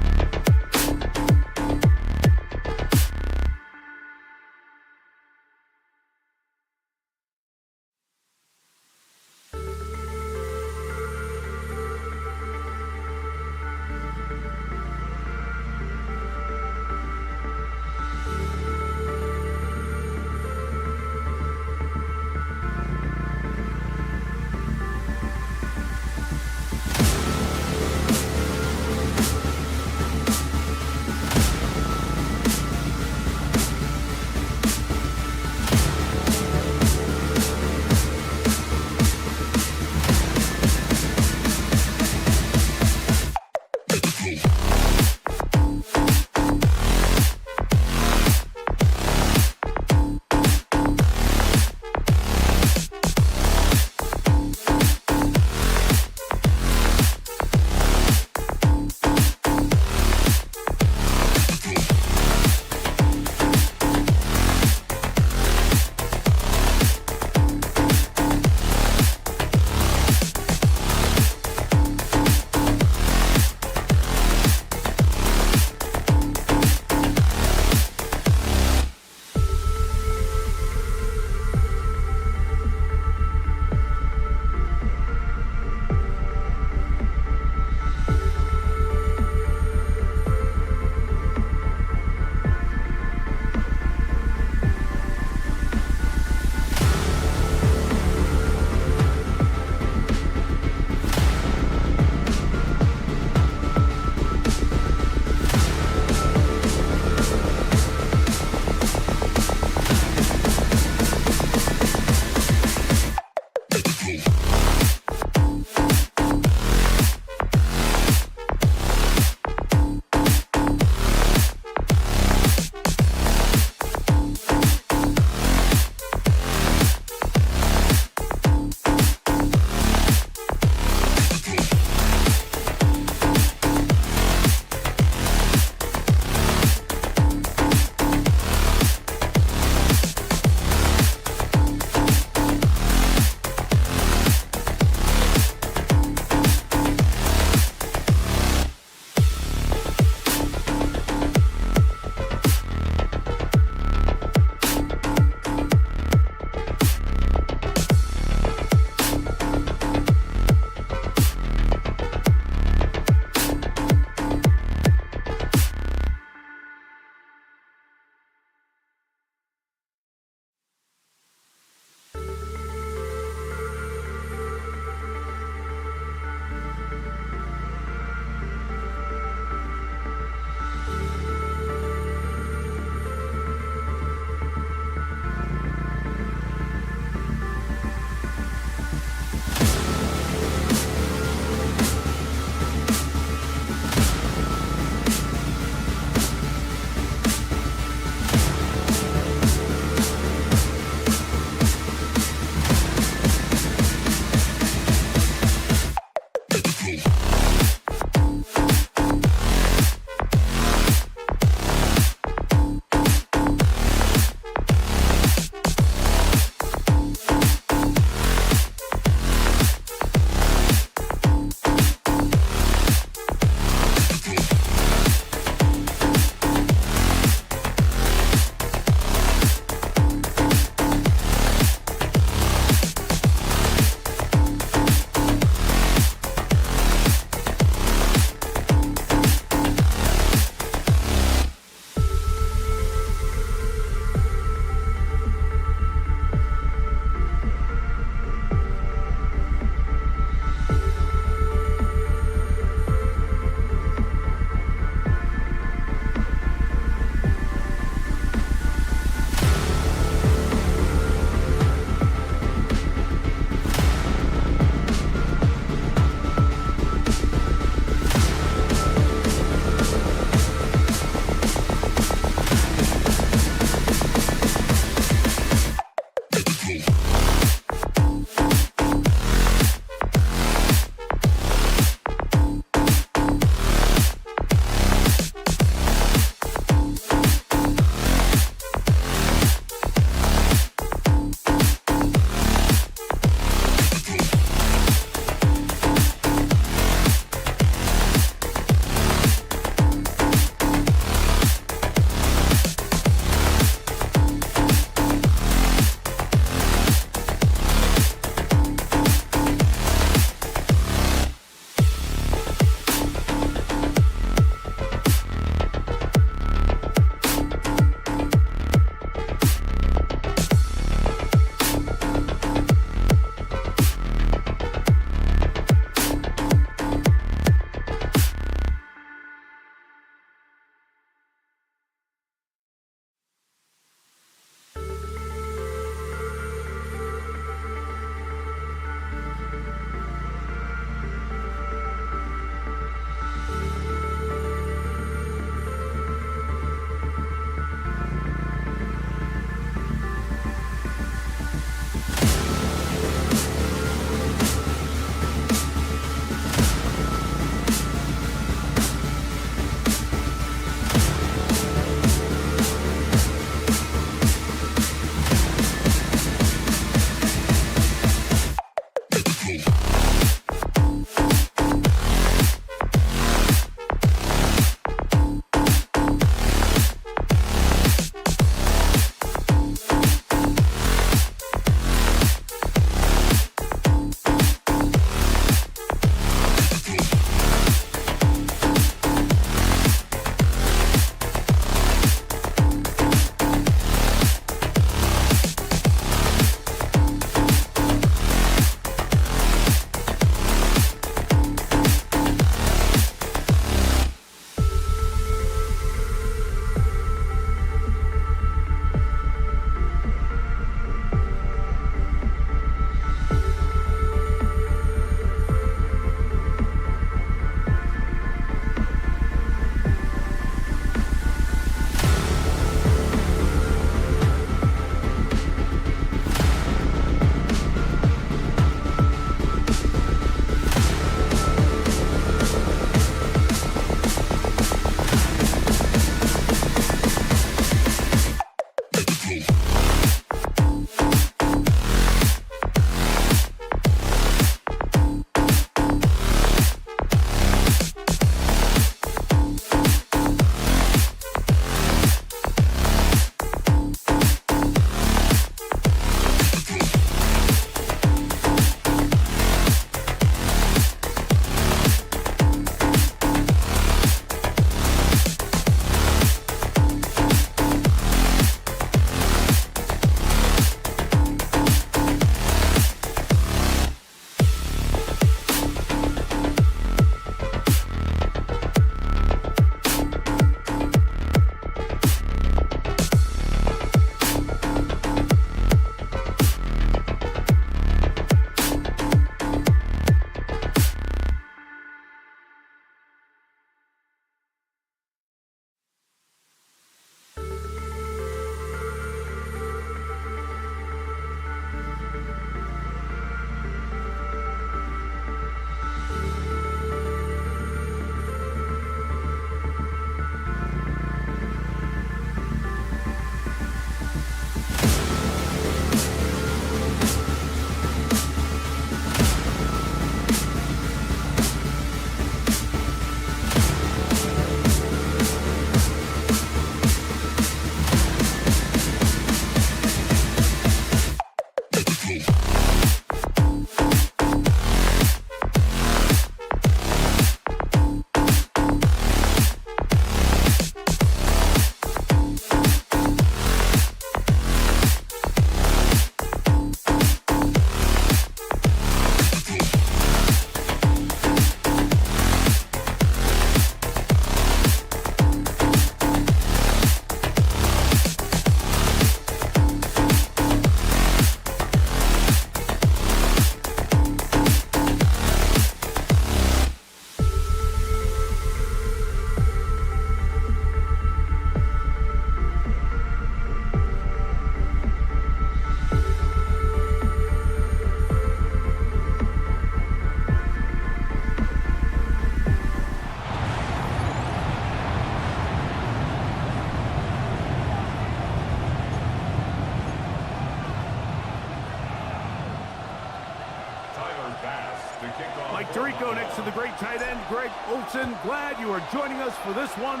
Rico next to the great tight end, Greg Olsen. Glad you are joining us for this one.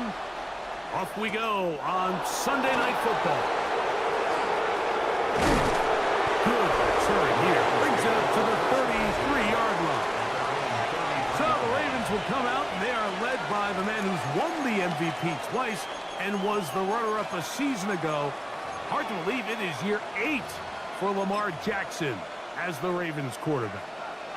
Off we go on Sunday Night Football. Good return here. Brings it up to the 33-yard line. So the Ravens will come out, and they are led by the man who's won the MVP twice and was the runner-up a season ago. Hard to believe it is year 8 for Lamar Jackson as the Ravens quarterback.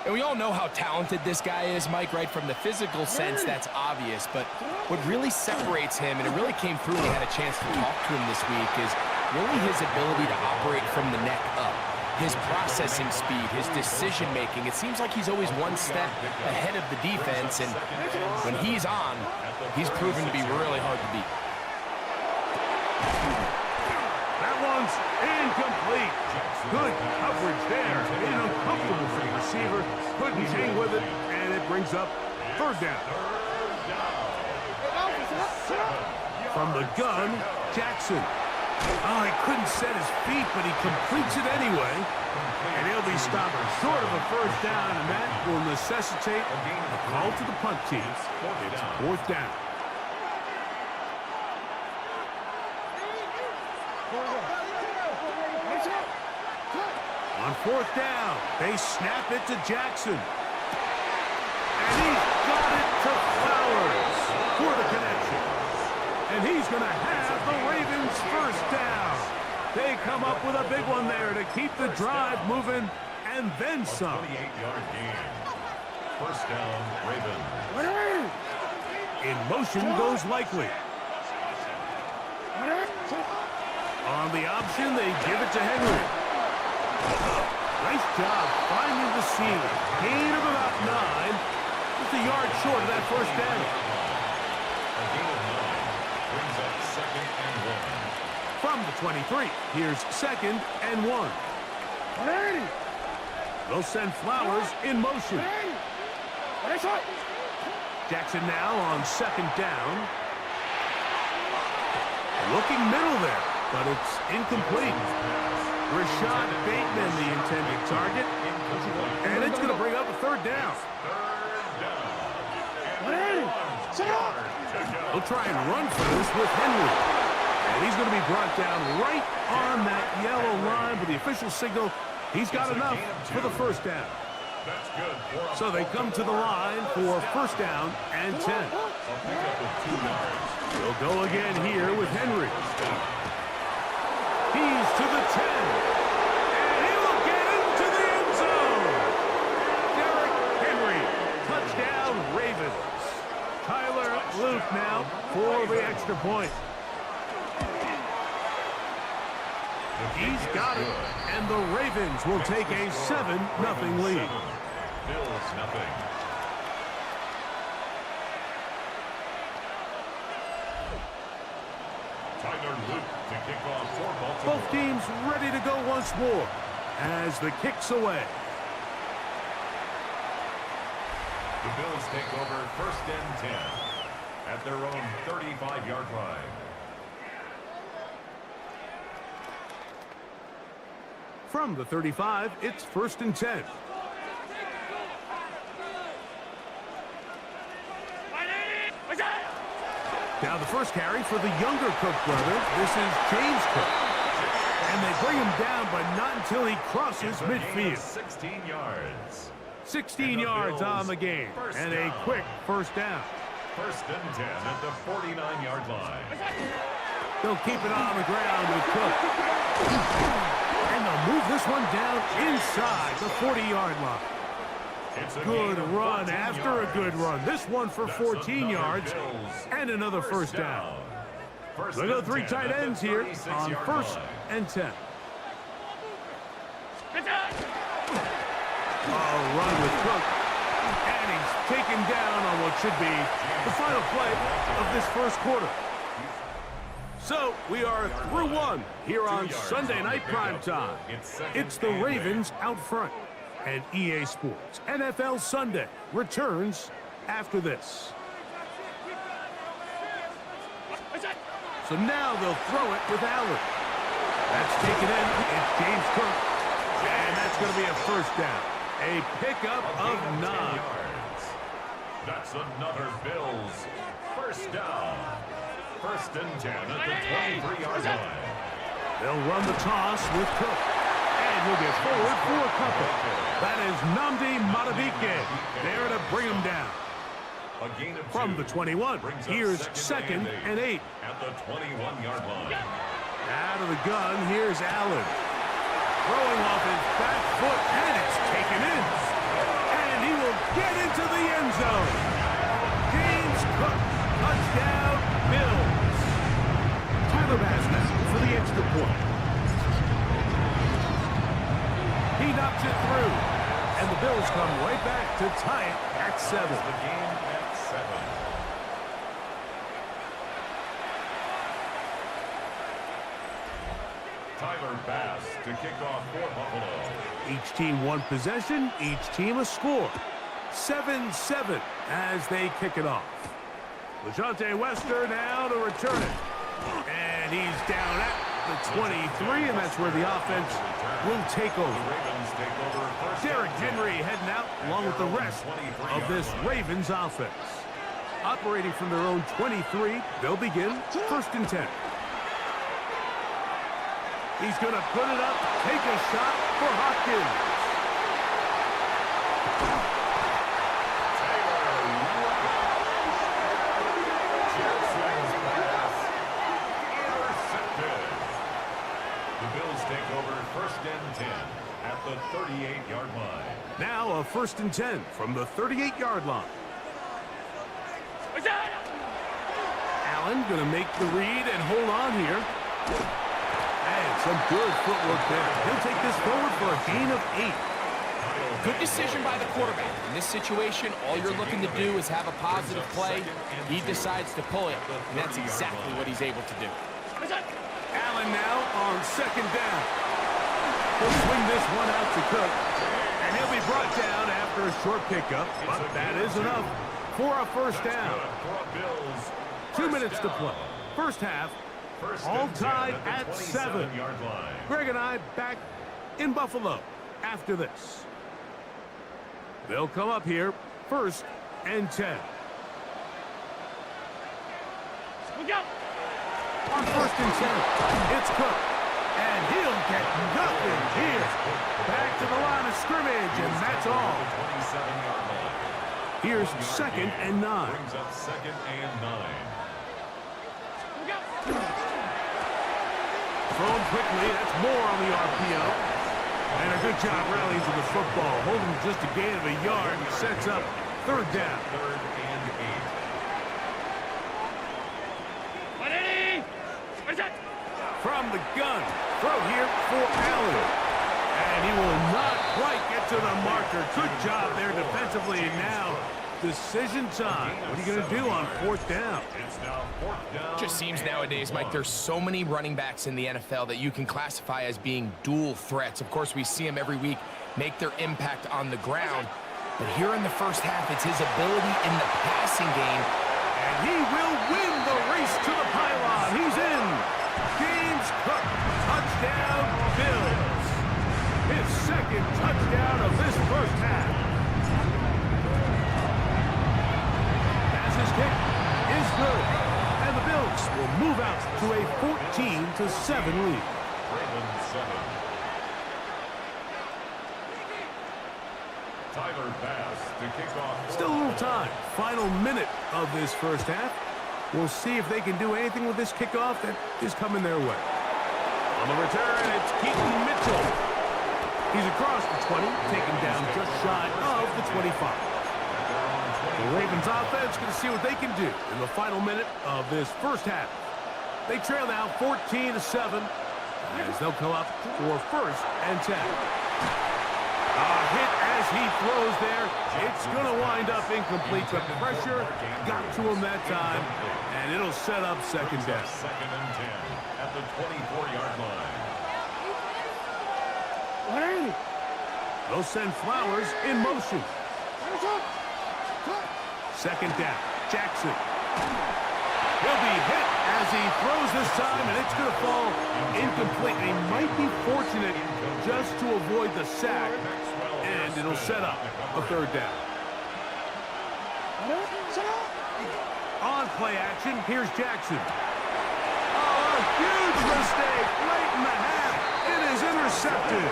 And we all know how talented this guy is, Mike, right? From the physical sense, that's obvious. But what really separates him, and it really came through when we had a chance to talk to him this week, is really his ability to operate from the neck up. His processing speed, his decision-making. It seems like he's always one step ahead of the defense. And when he's on, he's proven to be really hard to beat. That one's incomplete. Good coverage there. Made it uncomfortable for the receiver. Couldn't hang with it, and it brings up third down. From the gun, Jackson. Oh, he couldn't set his feet, but he completes it anyway. And he'll be stopped short of a first down, and that will necessitate a call to the punt team. It's fourth down. On fourth down, they snap it to Jackson. And he's got it to Flowers for the connection. And he's going to have the Ravens first down. They come up with a big one there to keep the drive moving and then some. 28-yard gain. First down, Ravens. In motion goes Likely. On the option, they give it to Henry. Nice job finding the seam. Gain of about 9. Just a yard short of that first down. A gain of 9 brings up second and 1. From the 23, here's second and 1. They'll send Flowers in motion. Jackson now on second down. Looking middle there, but it's incomplete. Rashad Bateman, the intended target. And it's going to bring up a third down. They'll try and run for this with Henry. And he's going to be brought down right on that yellow line, but the official signal, he's got enough for the first down. So they come to the line for first down and 10. They'll go again here with Henry. He's to the 10. And he will get into the end zone. Derrick Henry. Touchdown, Ravens. Tyler Luke now for the extra point. He's got it. And the Ravens will take a 7-0 lead. Bills nothing. Tyler Luke to kick off for Baltimore. Both teams ready to go once more as the kick's away. The Bills take over first and 10 at their own 35-yard line. From the 35, it's first and 10. Now the first carry for the younger Cook brother. This is James Cook. And they bring him down, but not until he crosses midfield. 16 yards. 16 yards on the game. And a quick first down. First and 10 at the 49-yard line. They'll keep it on the ground with Cook. And they'll move this one down inside the 40-yard line. Good run after a good run. This one for 14 yards and another first down. They go 3 tight ends here on first and 10. A run with Cook. And he's taken down on what should be the final play of this first quarter. So we are through one here on Sunday Night Primetime. It's the Ravens out front. And EA Sports NFL Sunday returns after this. So now they'll throw it with Allen. That's taken in. It's James Cook. And that's going to be a first down. A pickup of 9. That's another Bills first down. First and 10 at the 23-yard line. They'll run the toss with Cook. And he'll get forward for a couple. That is Nnamdi Madubuike there to bring him down. A gain of 2. From the 21, here's second and 8. At the 21-yard line. Out of the gun, here's Allen. Throwing off his back foot, and it's taken in. And he will get into the end zone. James Cook, touchdown, Bills. Tyler Bass now for the extra point. He knocks it through. And the Bills come right back to tie it at 7. The game at 7. Tyler Bass to kick off for Buffalo. Each team one possession, each team a score. 7-7 as they kick it off. LaJohntay Wester now to return it. And he's down at the 23, and that's where the offense will take over. Derrick Henry heading out along with the rest of this Ravens offense. Operating from their own 23, they'll begin first and 10. He's going to put it up, take a shot for Hopkins. The Bills take over first and 10 at the 38-yard line. Now a first and 10 from the 38-yard line. Allen going to make the read and hold on here. And some good footwork there. He'll take this forward for a gain of 8. Good decision by the quarterback. In this situation, all you're looking to do is have a positive play. He decides to pull it, and that's exactly what he's able to do. Allen now on second down. He'll swing this one out to Cook, and he'll be brought down after a short pickup, but that is enough for a first down. 2 minutes to play. First half, all tied at 7. Greg and I back in Buffalo after this. They'll come up here first and 10. On first and 10, it's Cook, and he'll get nothing here. Back to the line of scrimmage, and that's all. Here's second and 9. Brings up second and 9. Thrown quickly, that's more on the RPO. And a good job rallying to the football. Holding just a gain of a yard, sets up third down. Third and 8. From the gun, throw here for Allen. And he will not quite get to the marker. Good job there defensively. And now, decision time. What are you going to do on fourth down? It's now fourth down. Just seems nowadays, Mike, there's so many running backs in the NFL that you can classify as being dual threats. Of course, we see them every week make their impact on the ground. But here in the first half, it's his ability in the passing game. And he will win the race to the pylon. He's in. James Cook, touchdown, Bills. His second touchdown of this first half. His kick is good, and the Bills will move out to a 14-7 lead. Ravens 7. Tyler Bass to kick off. Still a little time. Final minute of this first half. We'll see if they can do anything with this kickoff that is coming their way. On the return, it's Keaton Mitchell. He's across the 20, taken down just shy of the 25. The Ravens offense going to see what they can do in the final minute of this first half. They trail now 14-7 as they'll come up for first and 10. A hit as he throws there. It's going to wind up incomplete, but pressure got to him that time, and it'll set up second down. Second and 10 at the 24-yard line. They'll send Flowers in motion. Second down, Jackson. He'll be hit as he throws this time, and it's going to fall incomplete. He might be fortunate just to avoid the sack, and it'll set up a third down. On play action, here's Jackson. Oh, a huge mistake late in the half. It is intercepted.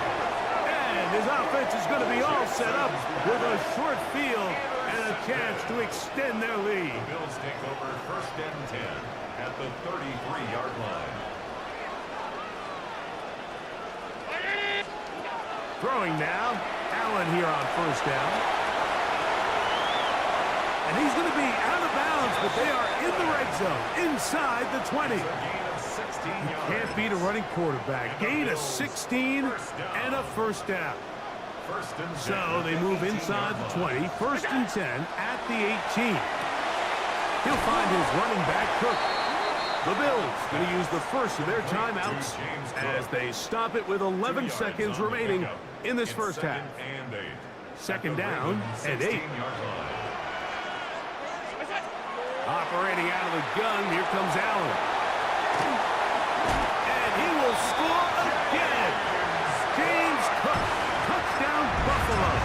And his offense is going to be all set up with a short field and a chance to extend their lead. The Bills take over 1st and 10 at the 33-yard line. Throwing now. Allen here on 1st down. And he's going to be out of bounds, but they are in the red zone, inside the 20. You can't beat a running quarterback. Gain of 16 and a 1st down. So they move inside the 20, 1st and 10 at the 18. He'll find his running back, Cook. The Bills going to use the first of their timeouts as they stop it with 11 seconds remaining in this first half. 2nd down and 8. Operating out of the gun, here comes Allen. And he will score again. James Cook, touchdown Buffalo.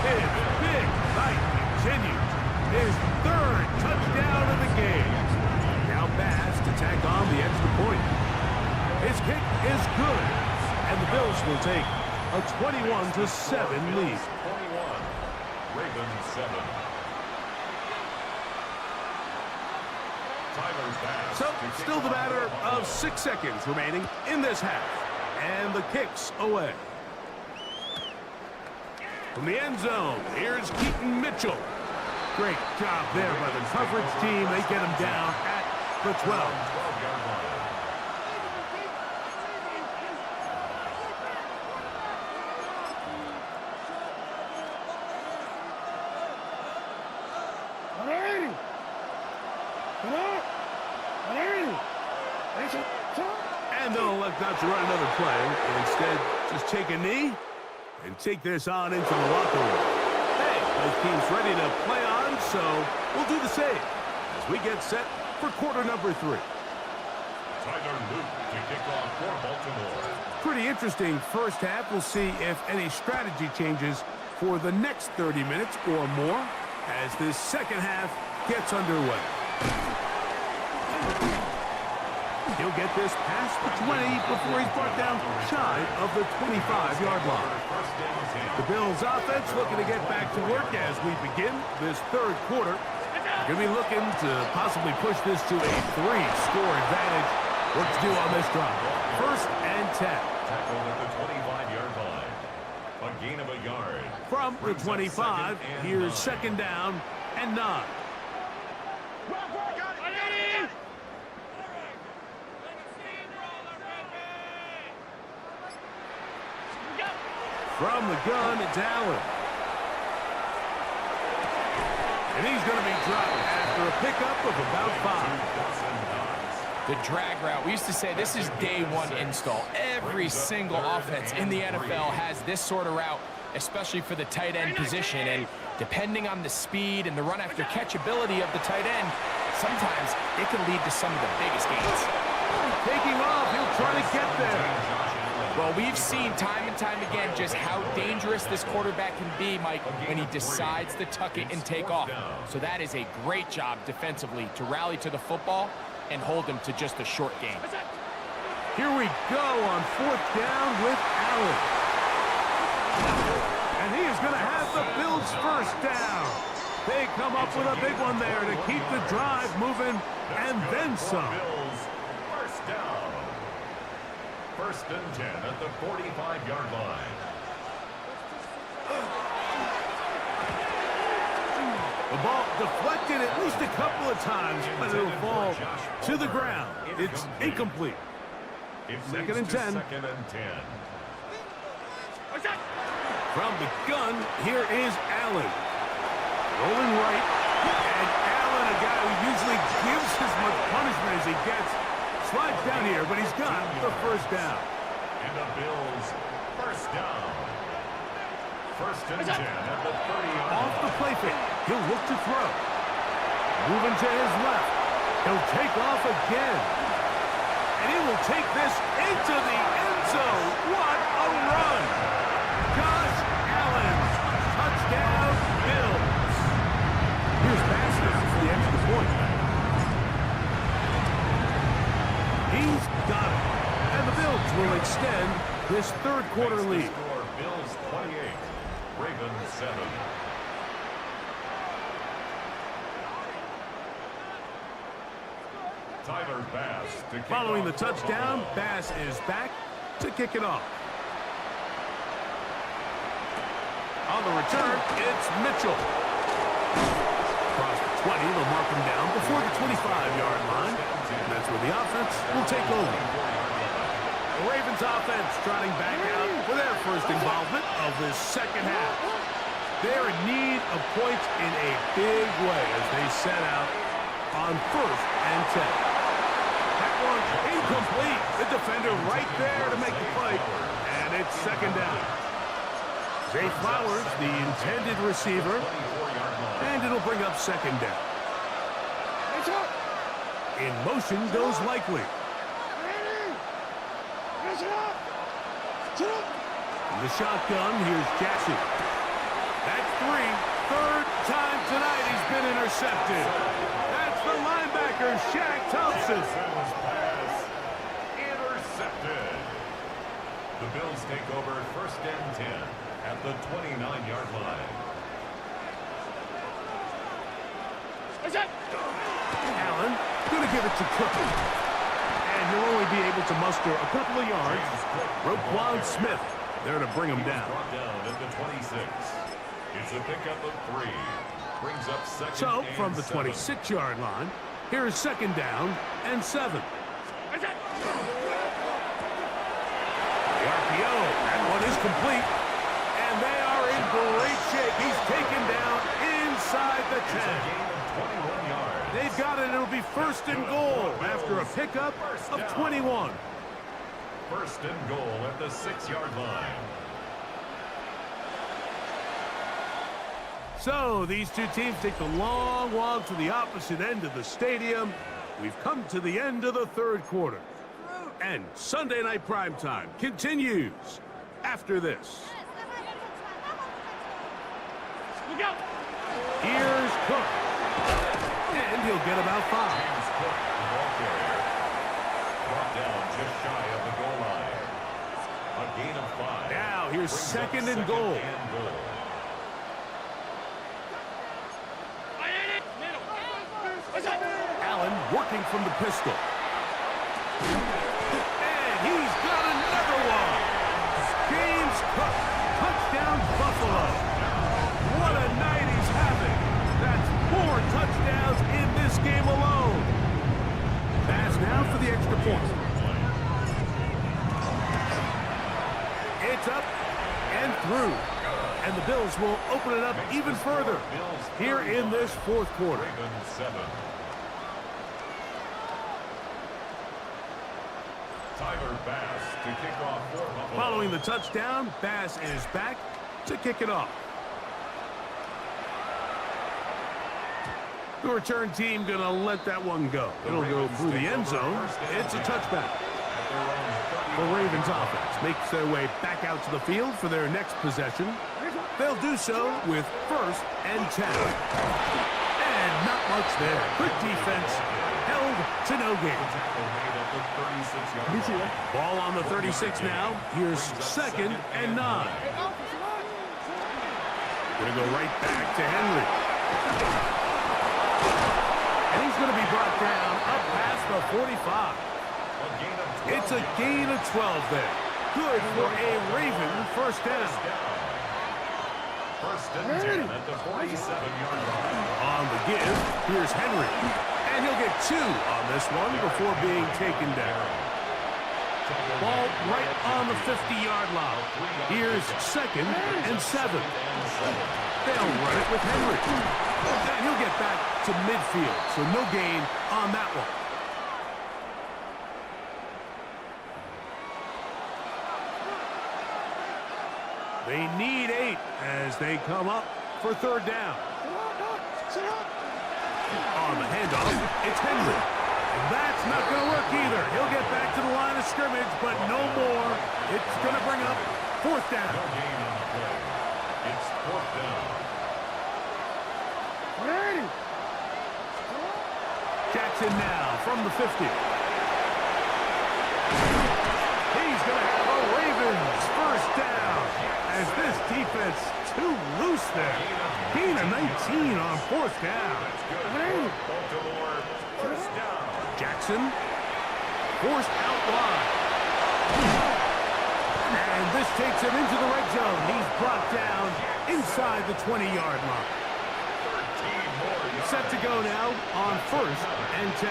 His big night continues. His 3rd touchdown of the game. Now Bass to tack on the extra point. His kick is good. And the Bills will take a 21-7 lead. 21. Ravens 7. So, still the matter of 6 seconds remaining in this half. And the kick's away. From the end zone, here's Keaton Mitchell. Great job there by the coverage team. They get him down at the 12. And they'll elect not to run another play. Instead, just take a knee and take this on into the locker room. Hey, both teams ready to play on, so we'll do the same as we get set for quarter number 3. Tyler Luke to kick off for Baltimore. Pretty interesting first half. We'll see if any strategy changes for the next 30 minutes or more as this second half gets underway. He'll get this past the 20 before he's brought down shy of the 25-yard line. The Bills offense looking to get back to work as we begin this 3rd quarter. Going to be looking to possibly push this to a 3-score advantage. What to do on this drive? 1st and 10. Tackled at the 25-yard line. A gain of a yard. From the 25, here's 2nd down and 9. From the gun, it's Allen. And he's going to be dropped after a pickup of about 5. The drag route. We used to say this is day 1 install. Every single offense in the NFL has this sort of route, especially for the tight end position. And depending on the speed and the run after catch ability of the tight end, sometimes it can lead to some of the biggest gains. Taking off, he'll try to get there. Well, we've seen time and time again just how dangerous this quarterback can be, Mike, when he decides to tuck it and take off. So that is a great job defensively to rally to the football and hold him to just a short game. Here we go on 4th down with Allen. And he is going to have the Bills' 1st down. They come up with a big one there to keep the drive moving and then some. 1st down. 1st and 10 at the 45-yard line. The ball deflected at least a couple of times, but it'll fall to the ground. It's incomplete. 2nd and 10. 2nd and 10. From the gun, here is Allen. Rolling right. And Allen, a guy who usually gives as much punishment as he gets, slides down here, but he's got the 1st down. And the Bills' 1st down. 1st and 10 at the 30-yard line. Off the play fake. He'll look to throw. Moving to his left. He'll take off again. And he will take this into the end zone. What a run. Josh Allen. Touchdown, Bills. Here's He's got it. And the Bills will extend this third quarter lead. Score, Bills 28, Ravens 7. Tyler Bass to kick Following the off touchdown, Bass is back to kick it off. On the return, it's Mitchell. Across the 20, they'll mark him down before the 25-yard line. And that's where the offense will take over. The Ravens offense trotting back out for their first involvement of this second half. They're in need of points in a big way as they set out on 1st and 10. That one incomplete. The defender right there to make the play. And it's second down. Zay Flowers, the intended receiver, and it'll bring up second down. In motion goes Likely. In the shotgun, here's Jackson. That's 3. Third time tonight he's been intercepted. That's the linebacker, Shaq Thompson. Pass intercepted. The Bills take over 1st and 10 at the 29-yard line. Allen going to give it to Cook. And he'll only be able to muster a couple of yards. Roquan Smith there to bring him down. Brought down at the 26. It's a pickup of 3. Brings up second So and from the 7. 26-yard line, here is second down and 7. The RPO, that one is complete. And they are in great shape. He's taken down inside the 10. Gain of 21 yards. They've got it. It'll be 1st and goal after a pickup of 21. 1st and goal at the 6-yard line. So these two teams take the long walk to the opposite end of the stadium. We've come to the end of the third quarter. And Sunday Night Primetime continues after this. Here's Cook. And he'll get about 5. James Cook, the ball carrier. Brought down just shy of the goal line. A gain of 5. Now here's Brings up second and goal. and goal. Allen working from the pistol. And he's got another one. James Cook, touchdown Buffalo. What a night he's having. That's 4 touchdowns in this game alone. Pass now for the extra point. It's up and through. And the Bills will open it up even further here in this fourth quarter. Ravens 7. Tyler Bass to kick off for Buffalo. Following the touchdown, Bass is back to kick it off. The return team going to let that one go. It'll go through the end zone. It's a touchback. The Ravens offense makes their way back out to the field for their next possession. They'll do so with 1st and 10. And not much there. Good defense. Held to no gain. Ball on the 36 now. Here's 2nd and 9. Going to go right back to Henry. And he's going to be brought down up past the 45. It's a gain of 12 there. Good for a Raven 1st down. 1st and 10 at the 47-yard line. On the give, here's Henry. And he'll get 2 on this one before being taken down. Ball right on the 50-yard line. Here's 2nd and 7. They'll run it with Henry. And he'll get back to midfield, so no gain on that one. They need 8 as they come up for 3rd down. On the handoff, it's Henry. And that's not going to work either. He'll get back to the line of scrimmage, but no more. It's going to bring up 4th down. No gain on the play. It's 4th down. Jackson now from the 50. defense too loose there. Gain of 19 on fourth down. Baltimore, first down. Jackson forced out wide. And this takes him into the red zone. He's brought down inside the 20-yard line. Set to go now on first and 10.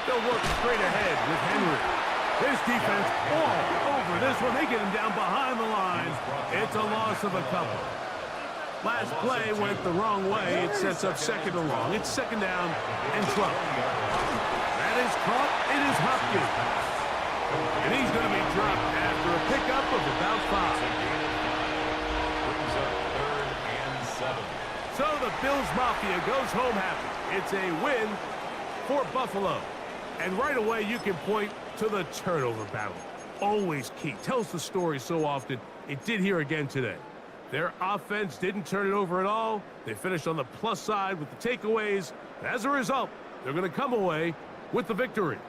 They'll work straight ahead with Henry. This defense all over this one. They get him down behind the line. It's a loss of a couple. Last play went the wrong way. It sets up second and long. It's second down and 12. That is caught. It is Hopkins. And he's going to be dropped after a pickup of about 5. Brings up third and 7. So the Bills Mafia goes home happy. It's a win for Buffalo. And right away you can point to the turnover battle. Always key. Tells the story so often. It did here again today. Their offense didn't turn it over at all. They finished on the plus side with the takeaways. And as a result, they're going to come away with the victory.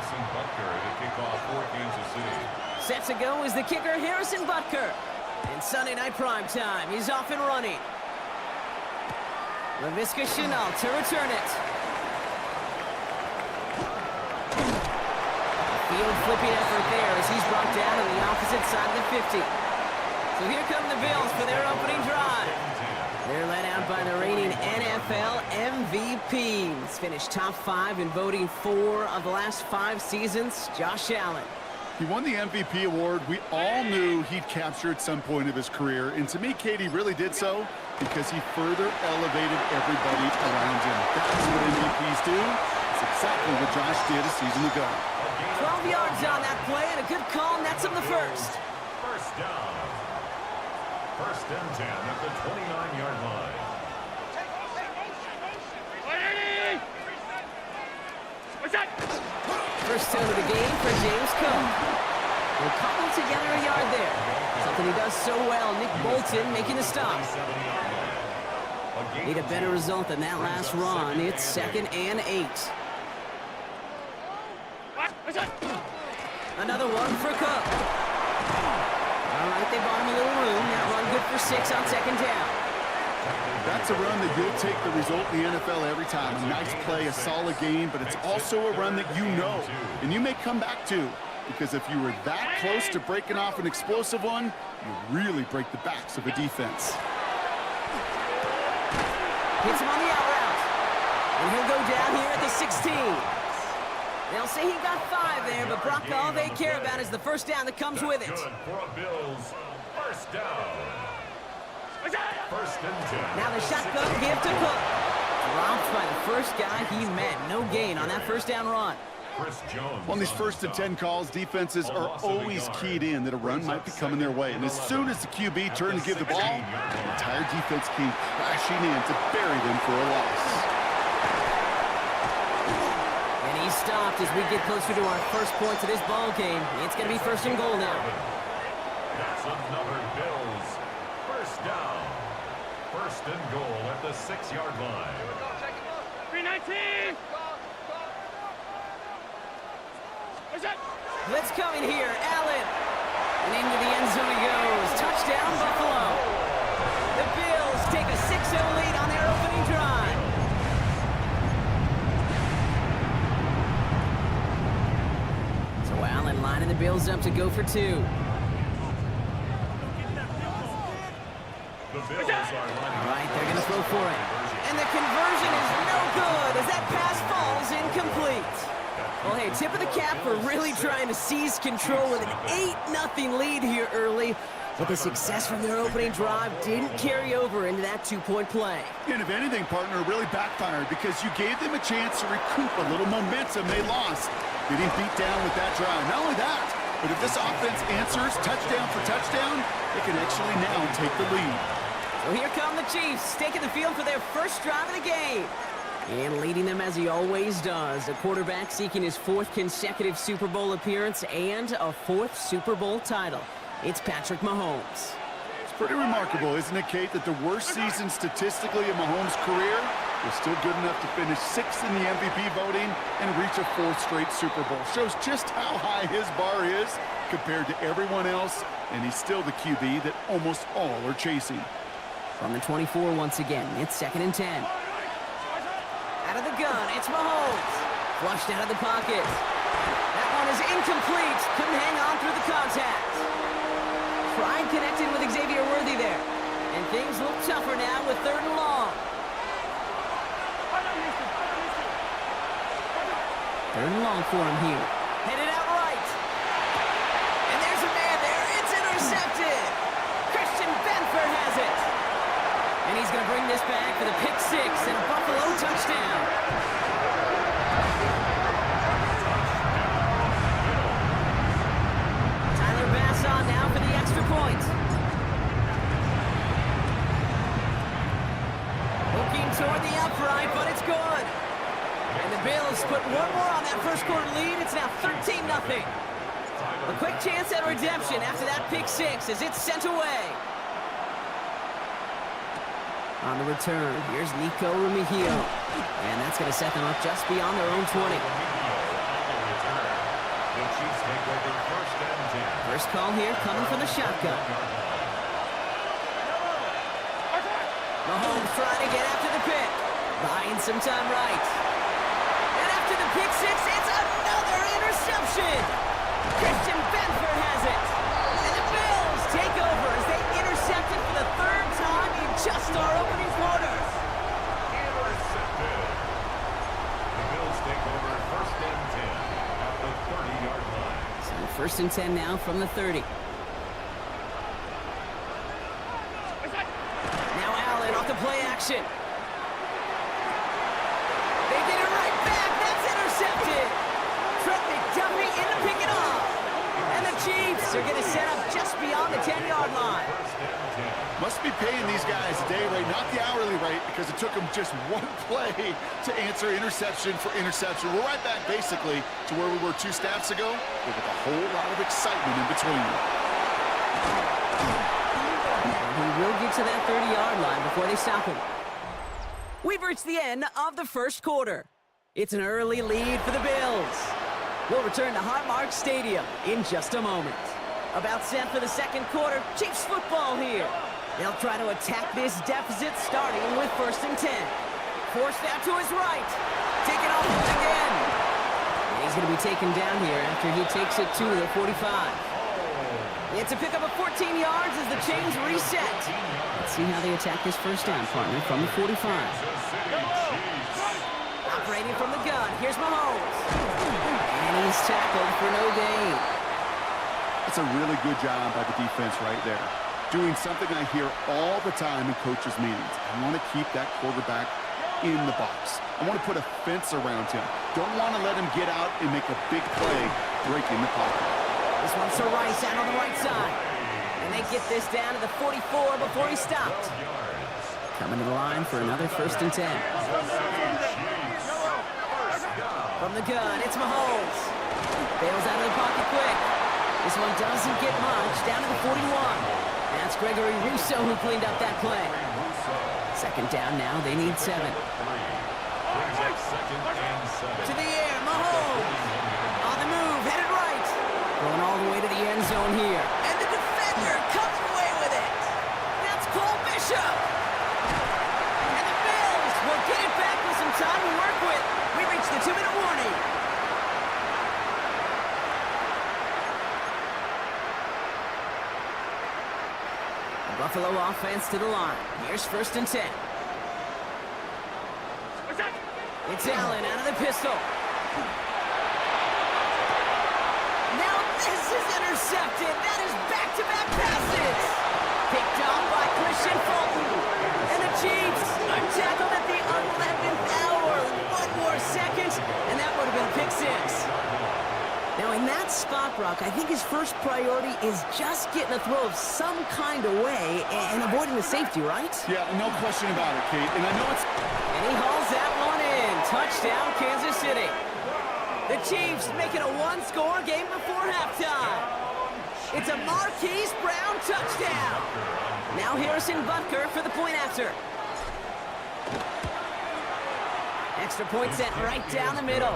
Harrison Butker to kick off for Kansas City. Set to go is the kicker, Harrison Butker. In Sunday night prime time, he's off and running. Laviska Shenault to return it. A field flipping effort there as he's brought down on the opposite side of the 50. So here come the Bills for their opening drive. They're led out by the reigning NFL MVPs. Finished top 5 in voting 4 of the last 5 seasons, Josh Allen. He won the MVP award. We all knew he'd capture at some point of his career. And to me, Katie really did so because he further elevated everybody around him. That's what MVPs do. It's exactly what Josh did a season ago. 12 yards on that play and a good call nets him the first. First down. First and 10 at the 29-yard line. First down of the game for James Cook. We'll cobble together a yard there. Something he does so well. Nick Bolton making the stop. Need a better result than that last run. It's 2nd and 8. Another one for Cook. All right, they bought him a little room. That run good for 6 on 2nd down. That's a run that you'll take the result in the NFL every time. A nice play, a solid game, but it's also a run that you know and you may come back to. Because if you were that close to breaking off an explosive one, you really break the backs of a defense. Hits him on the out route. And he'll go down here at the 16. They'll say he got 5 there, but Brock, all they care about is the first down that comes with it. Good for a Bills first down. First and 10. Now the shotgun give to Cook. Dropped by the first guy he met. No gain on that first down run. Chris Jones On these first and 10 calls, defenses are always keyed in that a run might be coming their way. And as soon as the QB turns to give the ball, the entire defense came crashing in to bury them for a loss. And he's stopped as we get closer to our first points of this ball game. It's going to be 1st and goal now. That's another Bills first down. First and goal at the 6-yard line. 319. Blitz coming here. Allen. And into the end zone he goes. Touchdown, Buffalo. The Bills take a 6-0 lead on their opening drive. So Allen lining the Bills up to go for 2. The Bills are lining Right, they're going to throw for it. And the conversion is no good as that pass falls incomplete. Well, hey, tip of the cap for really trying to seize control with an 8-0 lead here early. But the success from their opening drive didn't carry over into that 2-point play. And if anything, partner, it really backfired because you gave them a chance to recoup a little momentum they lost. Getting beat down with that drive. Not only that, but if this offense answers touchdown for touchdown, they can actually now take the lead. So here come the Chiefs, taking the field for their first drive of the game. And leading them as he always does, the quarterback seeking his 4th consecutive Super Bowl appearance and a 4th Super Bowl title. It's Patrick Mahomes. It's pretty remarkable, isn't it, Kate, that the worst season statistically in Mahomes' career was still good enough to finish 6th in the MVP voting and reach a 4th straight Super Bowl. Shows just how high his bar is compared to everyone else, and he's still the QB that almost all are chasing. From the 24 once again, it's 2nd and 10. Out of the gun, it's Mahomes. Flushed out of the pocket. That one is incomplete. Couldn't hang on through the contact. Tried connecting with Xavier Worthy there. And things look tougher now with 3rd and long. 3rd and long for him here. Headed out right. And there's a man there. It's intercepted. Christian Benford has it. And he's going to bring this back for the pick 6 and a Buffalo touchdown. Tyler Bass on now for the extra point. Looking toward the upright, but it's good. And the Bills put one more on that first quarter lead. It's now 13-0. A quick chance at redemption after that pick 6 as it's sent away. On the return, here's Nico Remigio. And that's going to set them up just beyond their own 20. Chiefs take over first and 10. First call here coming from the shotgun. Mahomes trying to get after the pick. Buying some time right. And after the pick six, it's another interception. Christian Benford has it. And the Bills take over as they intercept it for the third time in just our opening quarter. Intercepted. The Bills take over first and 10 at the 30-yard line. So first and 10 now from the 30. Now Allen off the play action. They get it right back. That's intercepted. Trent McDuffie in to pick it off. And the Chiefs are going to set up just beyond the 10-yard line. Must be paying these guys a day rate, not the hourly rate, because it took them just one play to answer interception for interception. We're right back, basically, to where we were 2 snaps ago, but with a whole lot of excitement in between. He will get to that 30-yard line before they stop him. We've reached the end of the first quarter. It's an early lead for the Bills. We'll return to Highmark Stadium in just a moment. About set for the second quarter, Chiefs football here. They'll try to attack this deficit starting with first and 10. Forced out to his right. Taken off again. And he's going to be taken down here after he takes it to the 45. It's a pickup of 14 yards as the chains reset. Let's see how they attack this first down, partner, from the 45. Operating from the gun, here's Mahomes. And he's tackled for no gain. That's a really good job by the defense right there. Doing something I hear all the time in coaches' meetings. I want to keep that quarterback in the box. I want to put a fence around him. Don't want to let him get out and make a big play breaking the pocket. This one's to Rice out on the right side. And they get this down to the 44 before he stopped. Coming to the line for another first and 10. From the gun, it's Mahomes. Bails out of the pocket quick. This one doesn't get much, down to the 41. That's Gregory Rousseau who cleaned up that play. Second down now, they need 7. To the air, Mahomes. On the move, headed right. Going all the way to the end zone here. And the defender comes away with it. That's Cole Bishop. And the Bills will get it back with some time to work with. We reach the 2-minute warning. Buffalo offense to the line. Here's first and 10. It's Allen out of the pistol. Now this is intercepted. That is back-to-back passes. Picked off by Christian Fulton. And the Chiefs are tackled at the 11th hour. 1 more second, and that would have been a pick 6. Now, in that spot, Brock, I think his first priority is just getting a throw of some kind of way and avoiding the safety, right? Yeah, no question about it, Kate. And I know it's... And he hauls that one in. Touchdown, Kansas City. The Chiefs make it a 1-score game before halftime. It's a Marquise Brown touchdown. Now Harrison Butker for the point after. Extra point set right down the middle.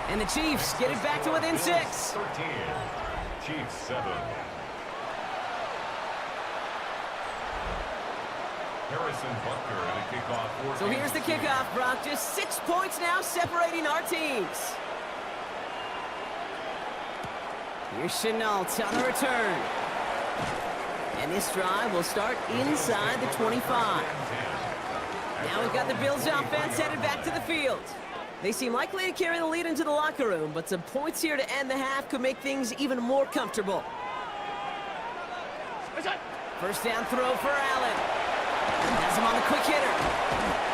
And the Chiefs get it back to within 6. 13. Chiefs 7. Harrison Butker at a kickoff. So here's the kickoff, Brock. Just 6 points now separating our teams. Here's Chenault on the return. And this drive will start inside the 25. Now we've got the Bills offense headed back to the field. They seem likely to carry the lead into the locker room, but some points here to end the half could make things even more comfortable. First down throw for Allen. Has him on the quick hitter.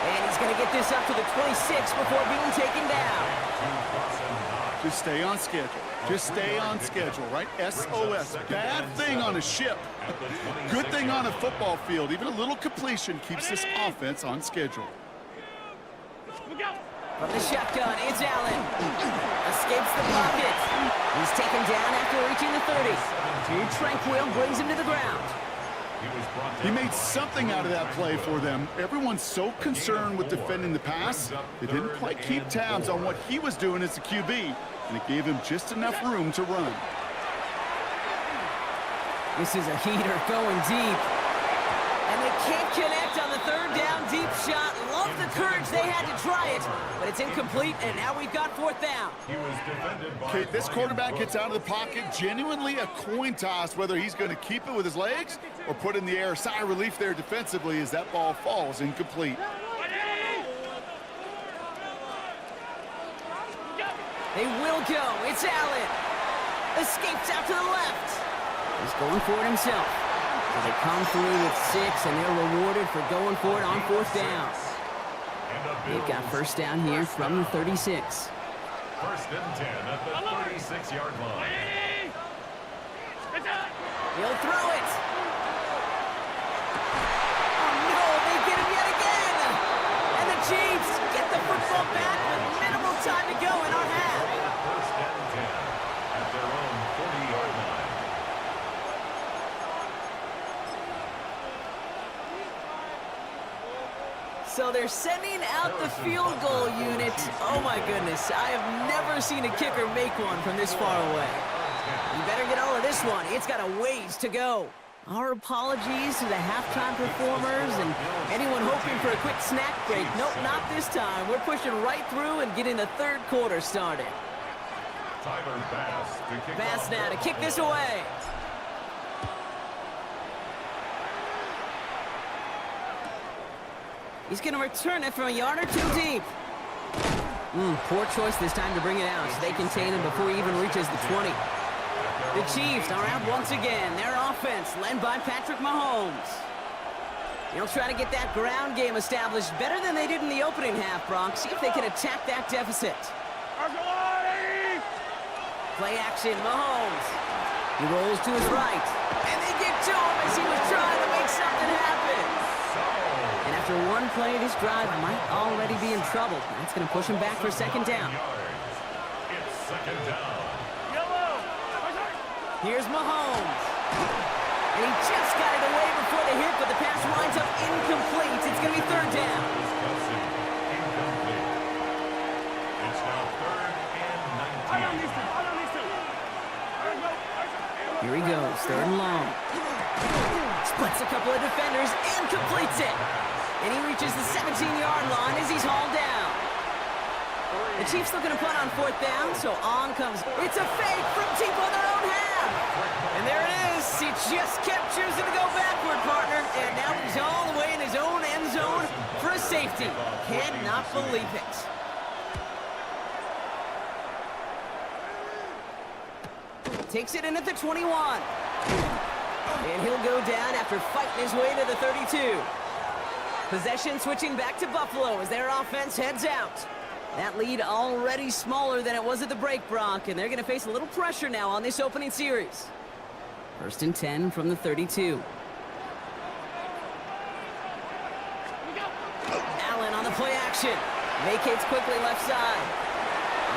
And he's going to get this up to the 26 before being taken down. Just stay on schedule. Just stay on schedule, right? SOS. Bad thing on a ship. Good thing on a football field. Even a little completion keeps this offense on schedule. From the shotgun, it's Allen. Escapes the pocket. He's taken down after reaching the 30. Too tranquil, brings him to the ground. He made something out of that play for them. Everyone's so concerned with defending the pass, they didn't quite keep tabs on what he was doing as a QB, and it gave him just enough room to run. This is a heater going deep. And they can't connect on the third down deep shot. Love the courage they had to try it, but it's incomplete, and now we've got fourth down. Okay, this quarterback gets out of the pocket, genuinely a coin toss whether he's going to keep it with his legs or put in the air. Sigh of relief there defensively as that ball falls incomplete. They will go. It's Allen. Escapes out to the left. He's going for it himself. So they come through with 6, and they're rewarded for going for it on fourth down. They've got first down here from the 36. First and 10 at the 36-yard line. He'll throw it. Oh, no, they get him yet again. And the Chiefs get the football back with minimal time to go in our half. First and 10 at their own 40-yard line. So they're sending out the field goal unit. Oh, my goodness. I have never seen a kicker make one from this far away. You better get all of this one. It's got a ways to go. Our apologies to the halftime performers and anyone hoping for a quick snack break. Nope, not this time. We're pushing right through and getting the third quarter started. Bass now to kick this away. He's going to return it from a yard or two deep. Poor choice this time to bring it out. So they contain him before he even reaches the 20. The Chiefs are out once again. Their offense led by Patrick Mahomes. They'll try to get that ground game established better than they did in the opening half, Bronx. See if they can attack that deficit. Play action, Mahomes. He rolls to his right. And they get to him as he was trying to make something happen. And after one play, this drive might already be in trouble. That's going to push him back for second down. It's second down. Here's Mahomes. And he just got it away before the hit, but the pass winds up incomplete. It's going to be third down. Incomplete. It's now third and 19. Here he goes, third and long. Splits a couple of defenders and completes it. And he reaches the 17-yard line as he's hauled down. The Chiefs looking to punt on fourth down, so on comes. It's a fake from deep on their own half. And there it is. He just kept choosing to go backward, partner. And now he's all the way in his own end zone for a safety. Cannot believe it. Takes it in at the 21. And he'll go down after fighting his way to the 32. Possession switching back to Buffalo as their offense heads out. That lead already smaller than it was at the break, Brock, and they're going to face a little pressure now on this opening series. First and 10 from the 32. Allen on the play action. Vacates quickly left side.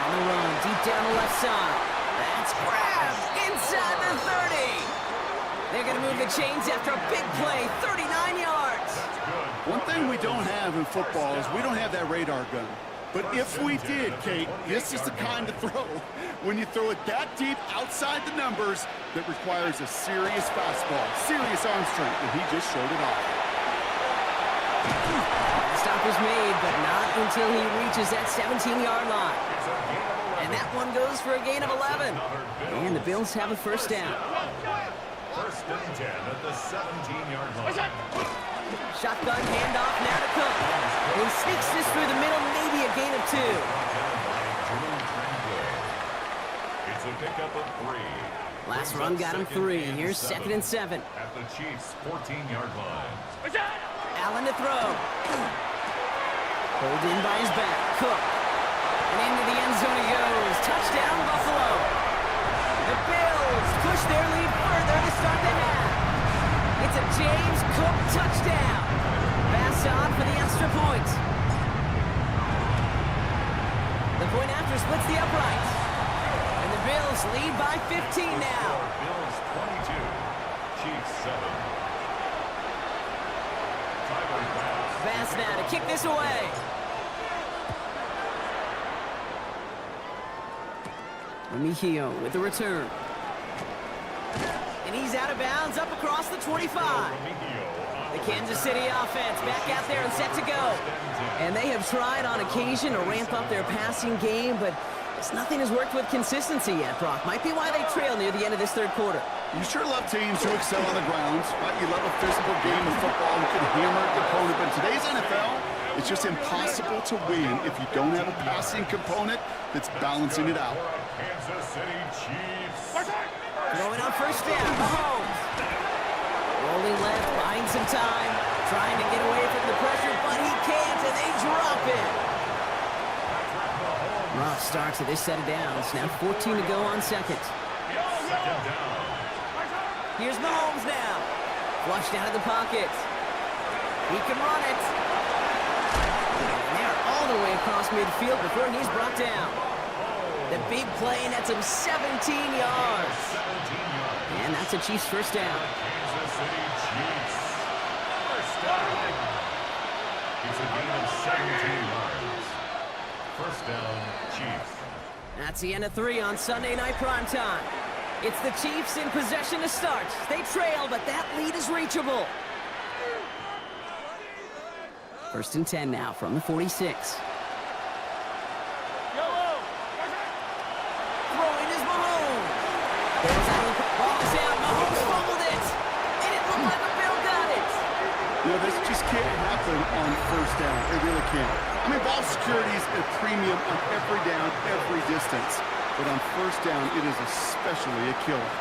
On the run, deep down the left side. That's grabbed inside the 30. They're going to move the chains after a big play, 39 yards. One thing we don't have in football is we don't have that radar gun. But if we did, Kate, this is the kind of throw when you throw it that deep outside the numbers that requires a serious fastball, serious arm strength, and he just showed it off. The stop is made, but not until he reaches that 17-yard line. And that one goes for a gain of 11. And the Bills have a first down. First and 10 at the 17-yard line. Shotgun handoff now to Cook. He sneaks this through the middle, maybe a gain of 2. It's a pickup of 3. Last run got him 3. Here's second and 7. At the Chiefs' 14-yard line. Allen to throw. Pulled in by his back. Cook. And into the end zone he goes. Touchdown, Buffalo. The Bills push their lead further to start the half. It's a James Cook touchdown. Pass on for the extra point. The point after splits the uprights. And the Bills lead by 15 now. Bills 22, Chiefs 7. Pass now to kick this away. Remigio with the return. And he's out of bounds up across the 25. The Kansas City offense back out there and set to go. And they have tried on occasion to ramp up their passing game, but nothing has worked with consistency yet, Brock. Might be why they trail near the end of this third quarter. You sure love teams who excel on the ground, right? You love a physical game of football who can hammer the opponent, but in today's NFL, it's just impossible to win if you don't have a passing component that's balancing it out. Kansas City Chiefs. Throwing on first down, Mahomes. Rolling left, buying some time, trying to get away from the pressure, but he can't, and they drop it. Rough start to this set of downs. Now 14 to go on second. Second down. Here's Mahomes now. Flushed out of the pocket. He can run it. And they're all the way across midfield before he's brought down. The big play nets him 17 yards. And that's a Chiefs first down. Kansas City Chiefs. First down. It's a gain of 17 yards. First down, Chiefs. That's the end of 3 on Sunday Night Primetime. It's the Chiefs in possession to start. They trail, but that lead is reachable. First and 10 now from the 46. Throwing is Mahomes. Ball's out. Mahomes fumbled it. And it looked like a Bill got it. You know, this just can't happen on first down. It really can't. I mean, ball security is a premium on every down, every distance. But on first down, it is especially a killer.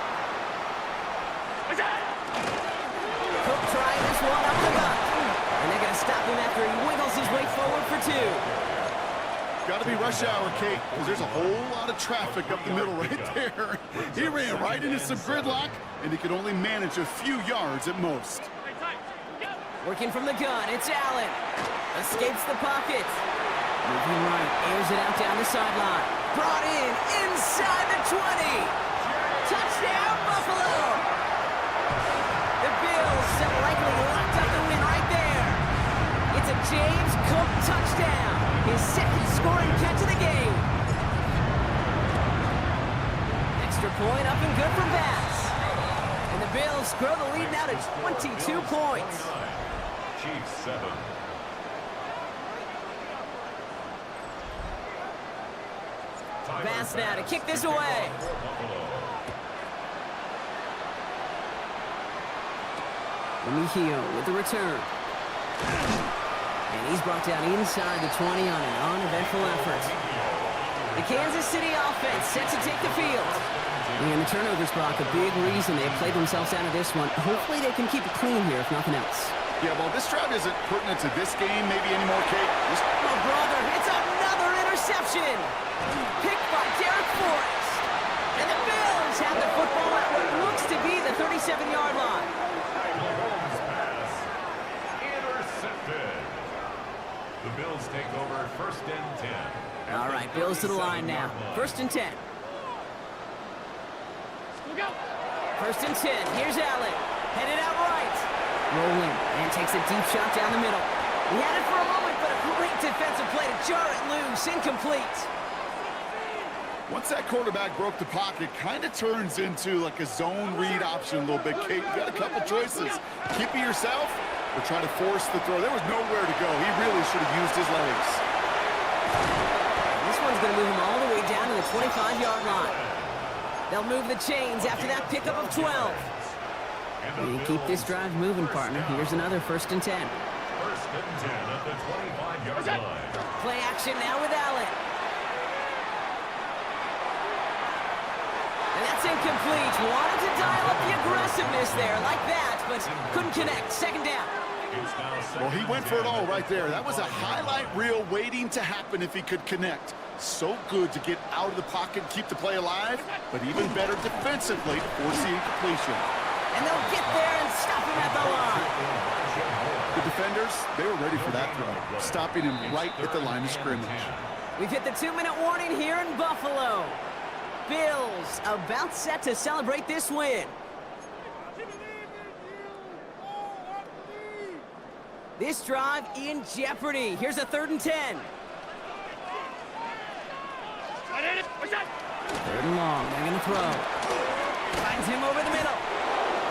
Cook trying this one up the gut. And they're going to stop him after he wiggles his way forward for 2. Got to be rush hour, Kate, because there's a whole lot of traffic up the middle right there. He ran right into some gridlock, and he could only manage a few yards at most. Working from the gun, it's Allen. Escapes the pocket. Moving right, airs it out down the sideline. Brought in inside the 20. Touchdown, Buffalo. The Bills have likely locked up the win right there. It's a James Cook touchdown. His second scoring catch of the game. Extra point up and good from Bass. And the Bills grow the lead now to 22 points. Chiefs 7. Bass now to kick this away. Remigio with the return. And he's brought down inside the 20 on an uneventful effort. The Kansas City offense set to take the field. And the turnovers, Brock, a big reason they played themselves out of this one. Hopefully they can keep it clean here, if nothing else. Yeah, well, this drive isn't pertinent to this game maybe anymore, Kate. Oh, brother, it's another interception. Picked by Derek Forrest. And the Bills have the football at what looks to be the 37-yard line. Mahomes pass. Intercepted. The Bills take over first and 10. All right, Bills to the line now. First and 10. First and 10. Here's Allen. Headed out right. Rolling and takes a deep shot down the middle. He had it for a moment, but a great defensive play to jar it loose. Incomplete. Once that quarterback broke the pocket, kind of turns into like a zone read option a little bit, Kate. You got a couple choices. Keep it yourself or try to force the throw. There was nowhere to go. He really should have used his legs. This one's going to move him all the way down to the 25-yard line. They'll move the chains after that pickup of 12. And keep this drive moving, partner. Here's another first and 10. First and 10 at the 25-yard line. Play action now with Allen. And that's incomplete. Wanted to dial up the aggressiveness there like that, but couldn't connect. Second down. Well, he went for it all right there. That was a highlight reel waiting to happen if he could connect. So good to get out of the pocket and keep the play alive, but even better defensively to force the incompletion. And they'll get there and stop him at the line. The defenders, they were ready for that throw, stopping him right at the line of scrimmage. We've hit the 2-minute warning here in Buffalo. Bills about set to celebrate this win. This drive in jeopardy. Here's a 3rd and 10. 3rd and long. They're going to throw. Finds him over the middle.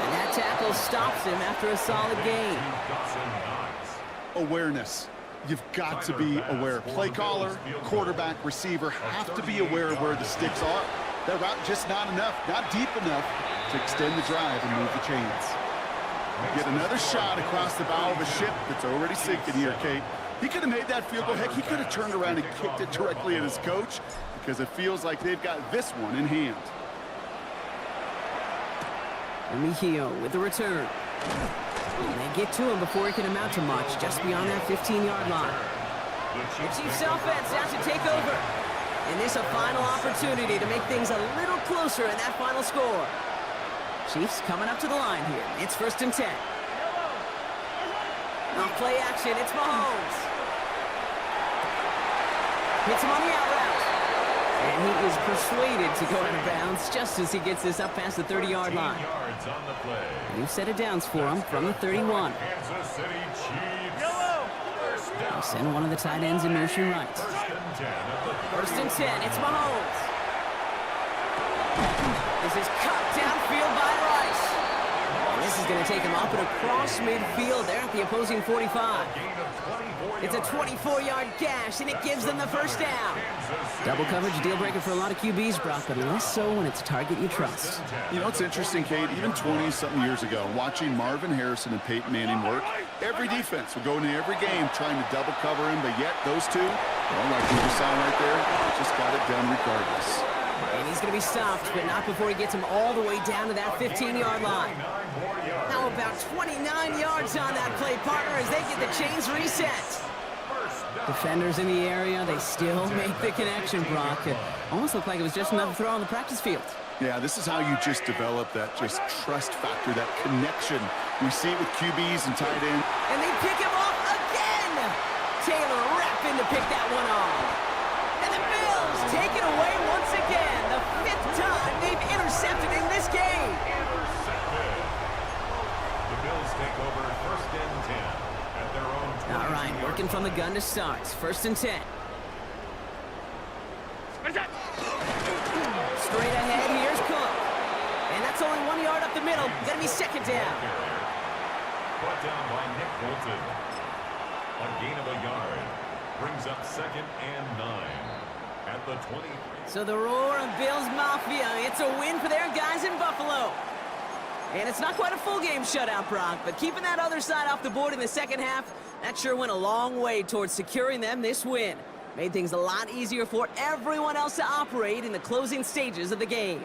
And that tackle stops him after a solid gain. Awareness. You've got to be aware. Play caller, quarterback, receiver have to be aware of where the sticks are. That route just not enough, not deep enough to extend the drive and move the chains. Get another shot across the bow of a ship that's already sinking here, Kate. He could have made that field goal. Heck, he could have turned around and kicked it directly at his coach because it feels like they've got this one in hand. Mejio with the return. And they get to him before he can amount to much, just beyond that 15-yard line. The Chiefs offense out to take over. And this a final opportunity to make things a little closer in that final score. Chiefs coming up to the line here. It's 1st and 10. Off play action, it's Mahomes. Hits him on the out route. And he is persuaded to go out of bounds just as he gets this up past the 30-yard line. New set of downs for him from the 31. They'll send one of the tight ends in motion right. 1st and 10, it's Mahomes. This is cut downfield by Rice. And this is going to take him up and across midfield there at the opposing 45. It's a 24-yard gash, and it gives them the 1st down. Double coverage, deal breaker for a lot of QBs, Brock, but less so when it's a target you trust. You know, it's interesting, Kate, even 20-something years ago, watching Marvin Harrison and Peyton Manning work, every defense would go into every game trying to double cover him, but yet those two, well, like we just saw right there, just got it done regardless. And he's going to be stopped, but not before he gets him all the way down to that 15-yard line. How about 29 yards on that play, partner, as they get the chains reset? Defenders in the area, they still make the connection, Brock. It almost looked like it was just another throw on the practice field. Yeah, this is how you just develop that just trust factor, that connection. We see it with QBs and tight end. And they pick him off again! Taylor rapping to pick that one off. And the Bills take it away once again. The 5th time they've intercepted in this game. The Bills take over 1st and 10 at their own 20. All right, working from the gun to start. 1st and 10. Straight ahead, here's Cook. And that's only 1 yard up the middle. Gonna be 2nd down. Brought down by Nick Bolton. A gain of a yard. Brings up 2nd and 9 at the 20. So the roar of Bills Mafia, it's a win for their guys in Buffalo. And it's not quite a full game shutout, Brock, but keeping that other side off the board in the 2nd half, that sure went a long way towards securing them this win. Made things a lot easier for everyone else to operate in the closing stages of the game.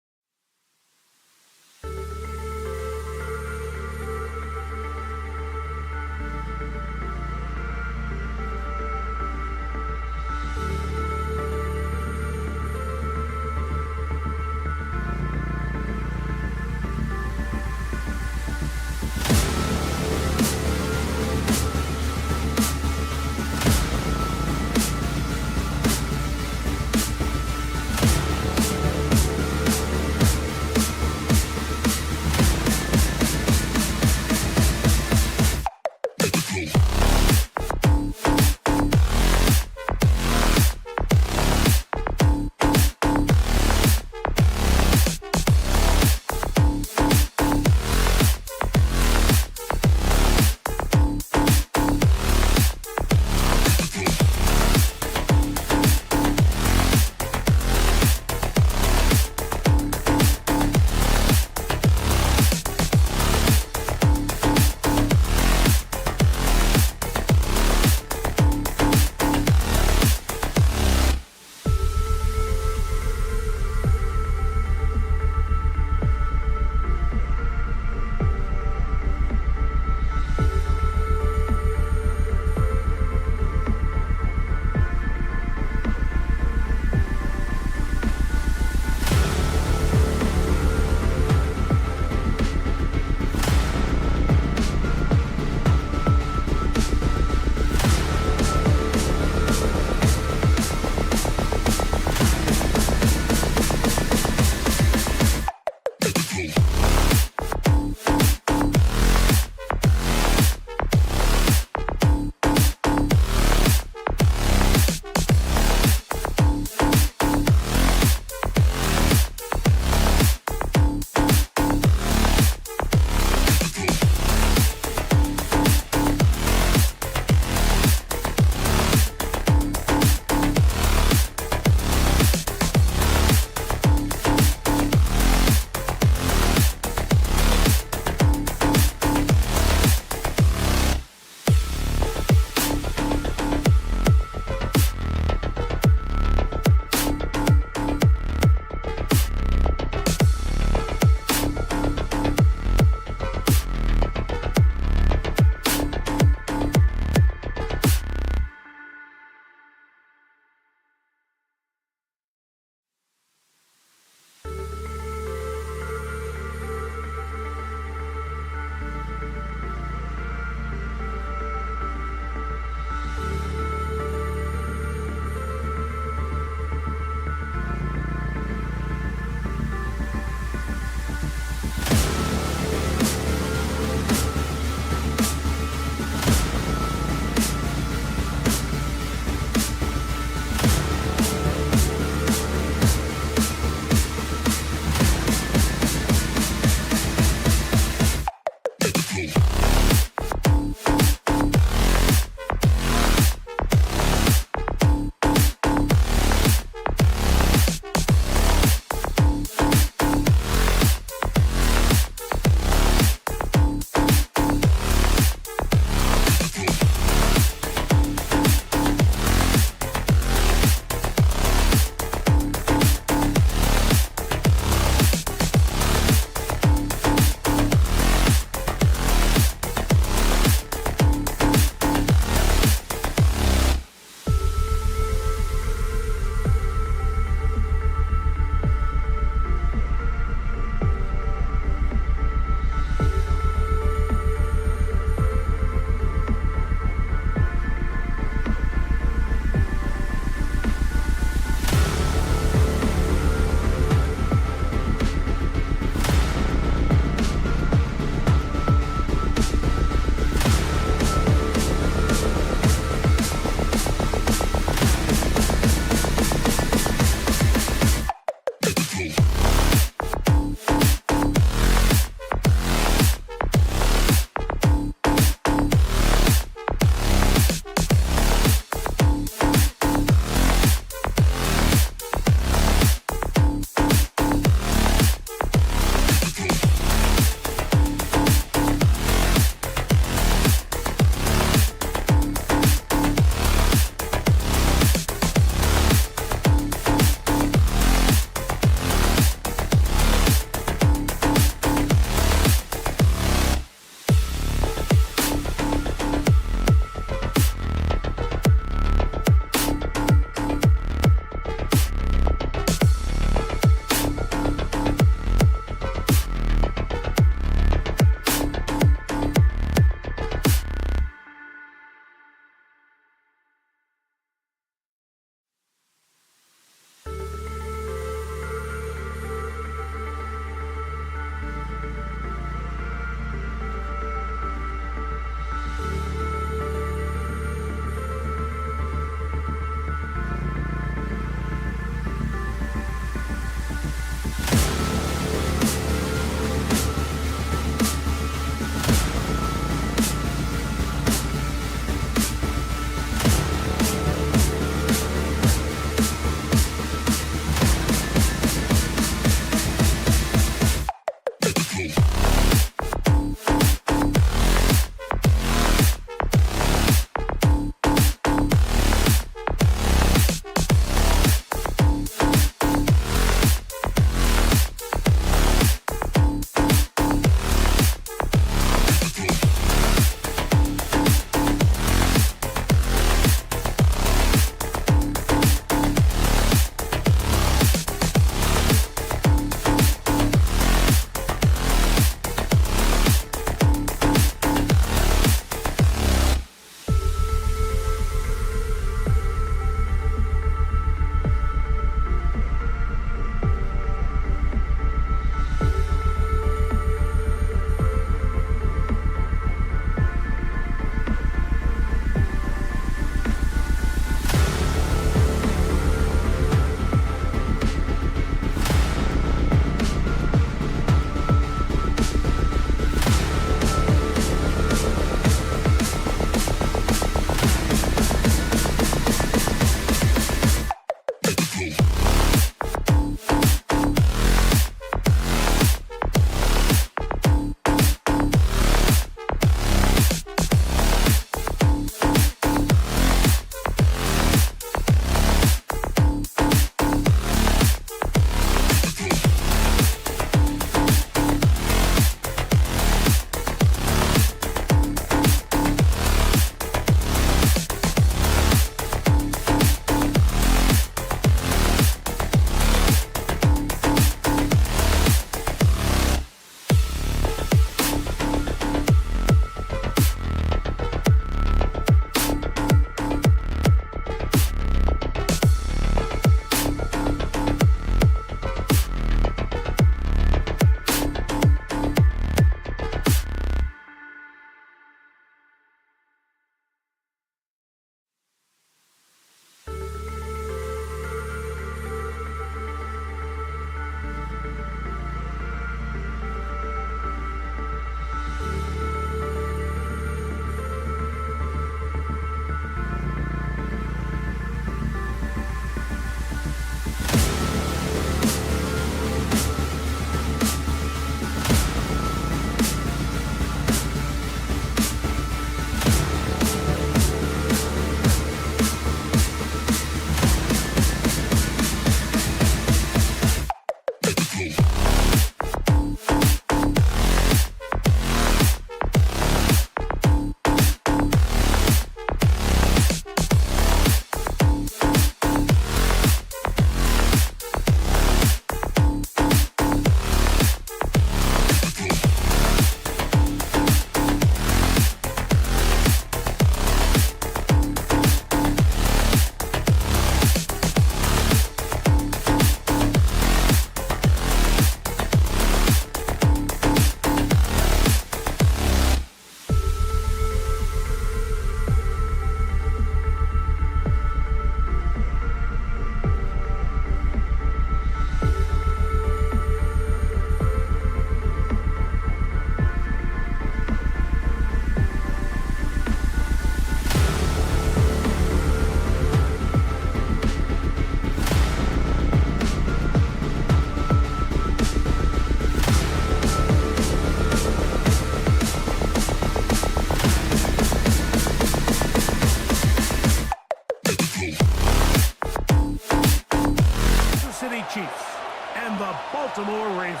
Baltimore Ravens.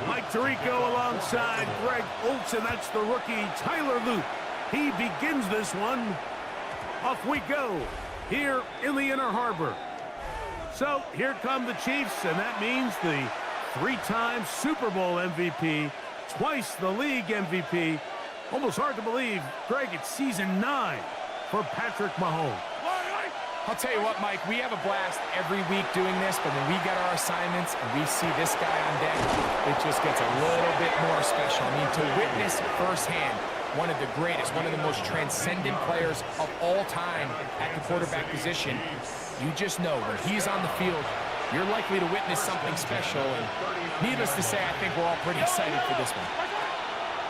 Mike Tirico alongside Greg Olsen. That's the rookie Tyler Luke. He begins this one. Off we go here in the Inner Harbor. So here come the Chiefs, and that means the three-time Super Bowl MVP, twice the league MVP. Almost hard to believe, Greg, it's season 9 for Patrick Mahomes. I'll tell you what, Mike, we have a blast every week doing this, but when we get our assignments and we see this guy on deck, it just gets a little bit more special. I mean, to witness firsthand one of the greatest, one of the most transcendent players of all time at the quarterback position, you just know when he's on the field, you're likely to witness something special. And needless to say, I think we're all pretty excited for this one.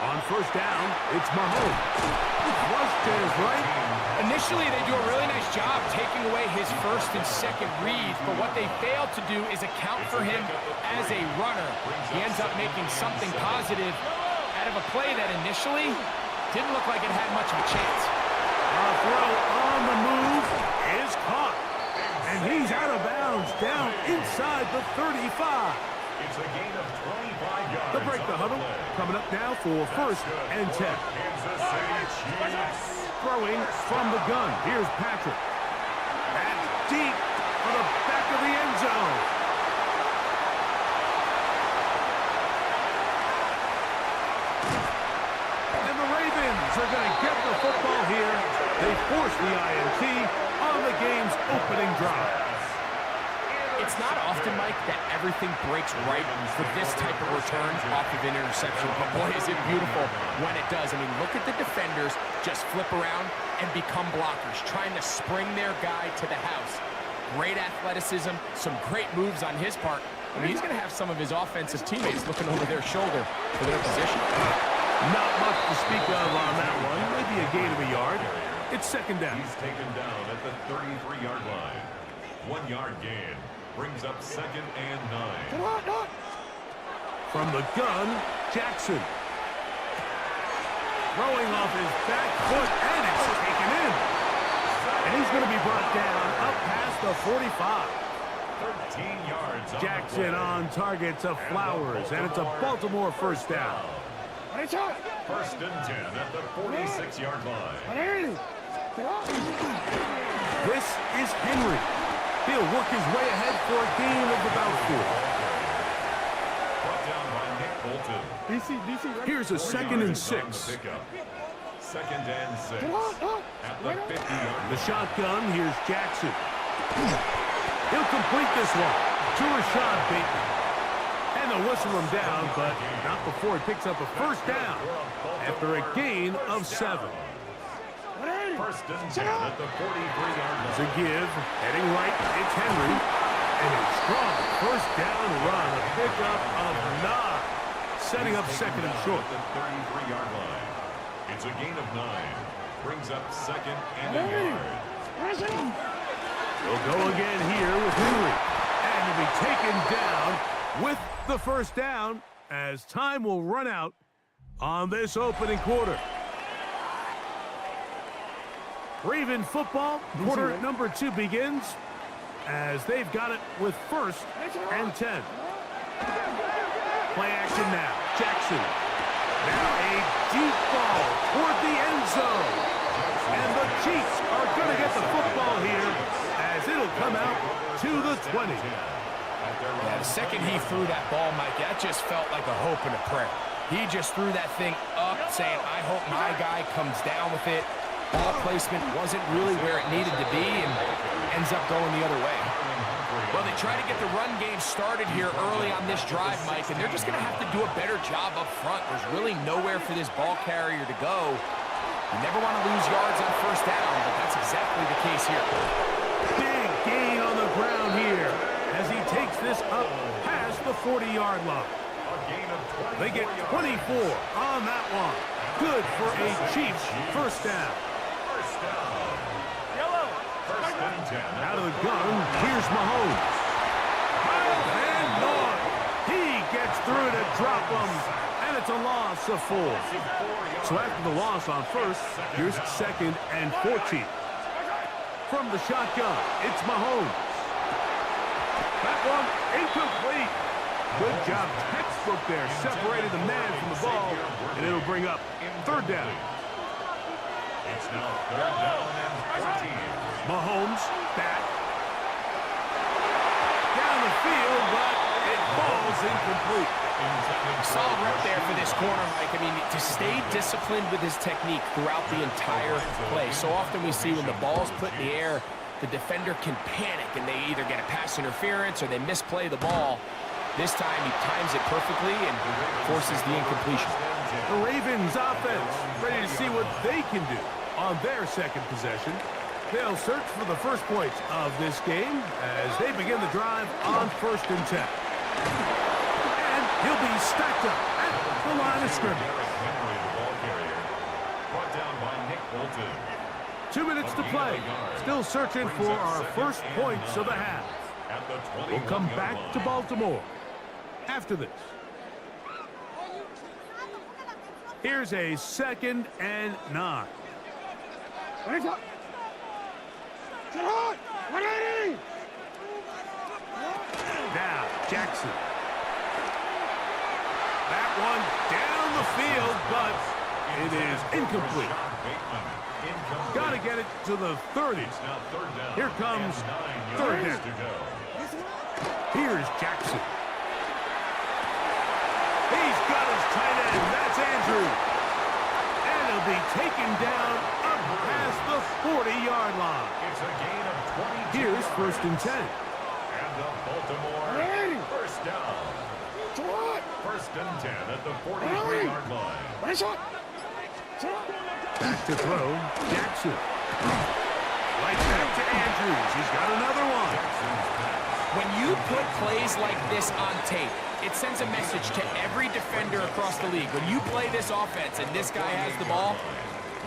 On first down, it's Mahomes. Flush to his right. Initially, they do a really nice job taking away his first and second reads, but what they fail to do is account for him as a runner. He ends up making something positive out of a play that initially didn't look like it had much of a chance. A throw on the move is caught. And he's out of bounds down inside the 35. It's a gain of 25 yards. They'll break the huddle. Coming up now for first and 10. Kansas City Chiefs. Throwing from the gun. Here's Patrick. That's deep for the back of the end zone. And the Ravens are going to get the football here. They force the INT on the game's opening drive. It's not often, Mike, that everything breaks right for this type of return off of an interception. But boy, is it beautiful when it does. I mean, look at the defenders just flip around and become blockers, trying to spring their guy to the house. Great athleticism, some great moves on his part. I mean, he's going to have some of his offensive teammates looking over their shoulder for their position. Not much to speak of on that one. Maybe a gain of a yard. It's second down. He's taken down at the 33-yard line. 1 yard gain. Brings up second and 9. From the gun, Jackson. Throwing off his back foot, and it's taken in. And he's going to be brought down up past the 45. 13 yards. Jackson on target to Flowers, and it's a Baltimore first down. First and 10 at the 46-yard line. This is Henry. He'll work his way ahead for a gain of about 4. Brought down by Nick Bolton. Here's a second and 6. Second and 6 at the 50-yard. The shotgun, here's Jackson. He'll complete this one to Rashad Bateman. And they'll whistle him down, but not before he picks up a first down after a gain of 7. First and 10 at the 43-yard line. It's a give, heading right, it's Henry. And a strong first down run, a pickup of 9. Setting up second and short. At the 33-yard line. It's a gain of 9. Brings up second and a yard. He'll go again here with Henry. And he'll be taken down with the first down as time will run out on this opening quarter. Raven football, quarter number 2 begins as they've got it with first and 10. Play action now. Jackson. Now a deep ball toward the end zone. And the Chiefs are going to get the football here as it'll come out to the 20. Yeah, the second he threw that ball, Mike, that just felt like a hope and a prayer. He just threw that thing up saying, I hope my guy comes down with it. Ball placement wasn't really where it needed to be and ends up going the other way. Well, they try to get the run game started here early on this drive, Mike, and they're just going to have to do a better job up front. There's really nowhere for this ball carrier to go. You never want to lose yards on first down, but that's exactly the case here. Big gain on the ground here as he takes this up past the 40-yard line. They get 24 on that one. Good for a Chiefs first down. Out of the gun, here's Mahomes. And Lord, he gets through to drop him, and it's a loss of 4. So after the loss on first, here's second and 14. from the shotgun. It's Mahomes. That one incomplete. Good job, textbook there, separated the man from the ball, and it'll bring up third down. It's now third down and 14. Mahomes back. Down the field, but it falls incomplete. Solid rep there for this corner, Mike. I mean, to stay disciplined with his technique throughout the entire play. So often we see when the ball's put in the air, the defender can panic, and they either get a pass interference or they misplay the ball. This time he times it perfectly and forces the incompletion. The Ravens offense ready to see what they can do on their second possession. They'll search for the first points of this game as they begin the drive on 1st and 10. And he'll be stacked up at the line of scrimmage. Henry, the ball carrier, brought down by Nick Bolton. 2 minutes to play. Still searching for our first points of the half. We'll come back to Baltimore after this. Here's a 2nd and 9. Now, Jackson. That one down the field, but it is incomplete. Got to get it to the 30. Here comes third down. Here's Jackson. He's got his tight end. That's Andrew. And he'll be taken down up past the 40-yard line. It's a gain of 22. Here's 1st and 10. And the Baltimore first down. 1st and 10 at the 43-yard line. Back to throw, Jackson. Right back to Andrews. He's got another one. When you put plays like this on tape, it sends a message to every defender across the league. When you play this offense and this guy has the ball,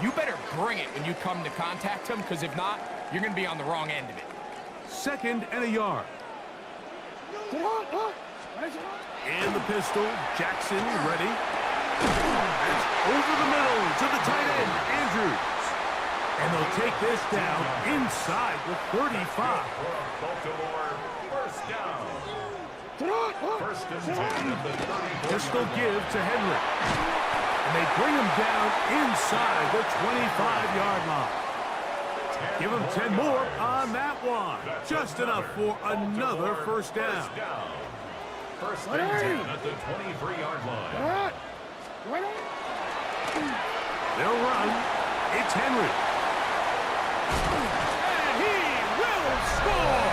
you better bring it when you come to contact him, because if not, you're going to be on the wrong end of it. 2nd and a yard. And the pistol, Jackson ready. That's over the middle to the tight end, Andrews. And they'll take this down inside the 35. Baltimore first down. 1st and 10 at the 34. Pistol give to Henry. And they bring him down inside the 25-yard line. Give him 10 more on that one. Just enough for another first down. 1st and 10 at the 23-yard line. They'll run. It's Henry. And he will score!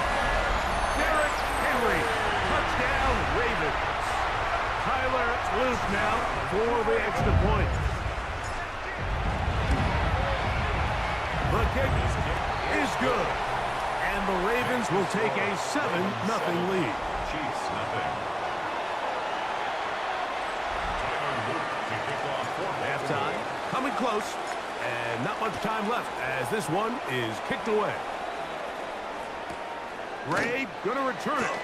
Derrick Henry. Touchdown, Ravens. Tyler loose now for the extra point. The kick is good. And the Ravens will take a 7-0 lead. Chiefs, nothing. Halftime coming close, and not much time left as this one is kicked away. Ray gonna return it.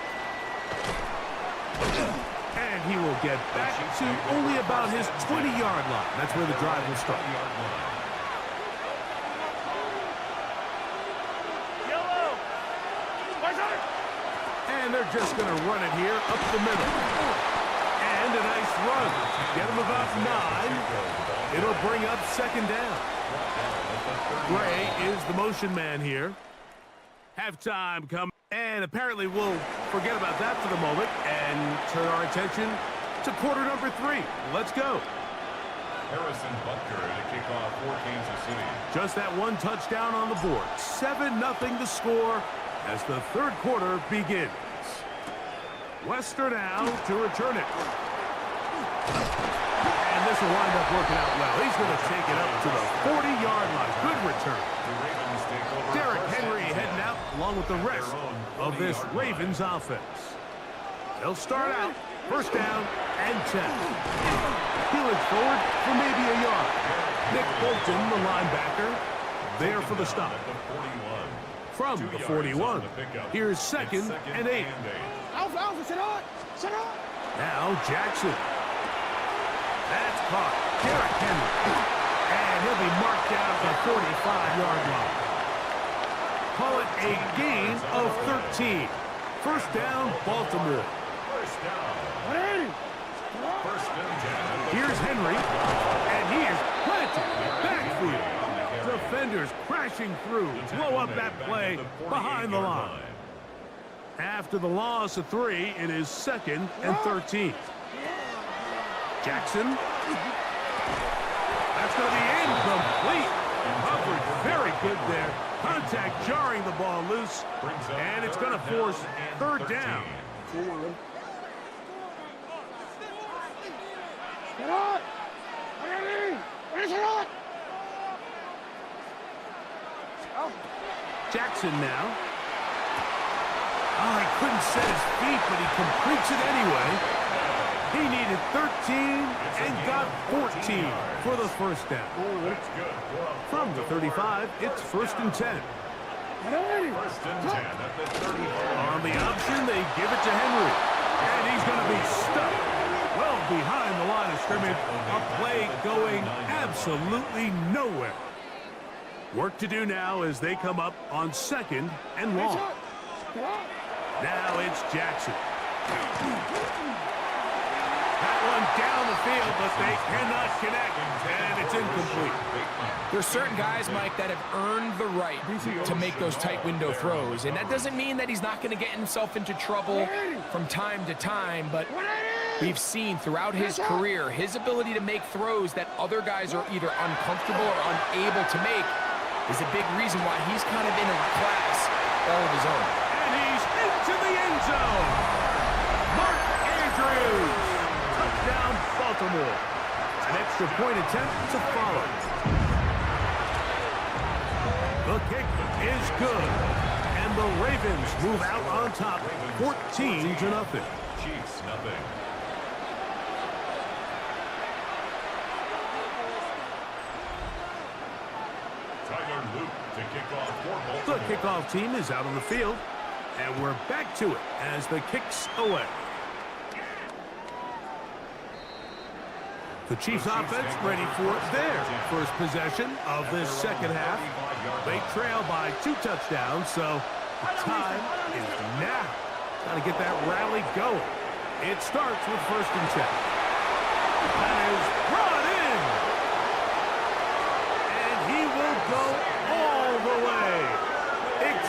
And he will get back to only about his 20-yard line. That's where the drive will start. And they're just going to run it here up the middle. And a nice run. Get him about 9. It'll bring up 2nd down. Gray is the motion man here. Halftime coming. And apparently we'll forget about that for the moment and turn our attention to quarter number 3. Let's go. Harrison Butker to kick off for Kansas City. Just that one touchdown on the board. 7-0 the score as the third quarter begins. Wester now to return it. And this will wind up working out well. He's going to take it up to the 40-yard line. Good return. Derrick Henry heading out along with the rest of this Ravens offense. They'll start out first down and 10. He looks forward for maybe a yard. Nick Bolton, the linebacker, there for the stop. From the 41, here's 2nd and 8. Now Jackson. That's caught. Derrick Henry. And he'll be marked down at the 45-yard line. call it a gain of 13. First down, Baltimore. First down. First and 10. Here's Henry, and he is planted backfield. Defenders crashing through, blow up that play behind the line. After the loss of 3, it is 2nd and 13. Jackson. That's going to be incomplete. Coverage very good there. Contact jarring the ball loose, and it's going to force 3rd down. Jackson now. Oh, he couldn't set his feet, but he completes it anyway. He needed 13 and got 14 for the first down. From the 35, it's 1st and 10. First and 10 at the 35. On the option, they give it to Henry. And he's going to be stuck well behind the line of scrimmage. A play going absolutely nowhere. Work to do now as they come up on 2nd and long. Now it's Jackson. That one down the field, but they cannot connect, and it's incomplete. There's certain guys, Mike, that have earned the right to make those tight window throws, and that doesn't mean that he's not going to get himself into trouble from time to time, but we've seen throughout his career his ability to make throws that other guys are either uncomfortable or unable to make is a big reason why he's kind of in a class all of his own. And he's into the end zone. Mark Andrews. Touchdown, Baltimore. An extra point attempt to follow. The kick is good. And the Ravens move out on top, 14-0. Chiefs, nothing. The kickoff team is out on the field, and we're back to it as the kick's away. The Chiefs offense ready for their first possession of this second half. They trail by 2 touchdowns, so the time is now. Got to get that rally going. It starts with 1st and 10. That is brought in. And he will go all the way.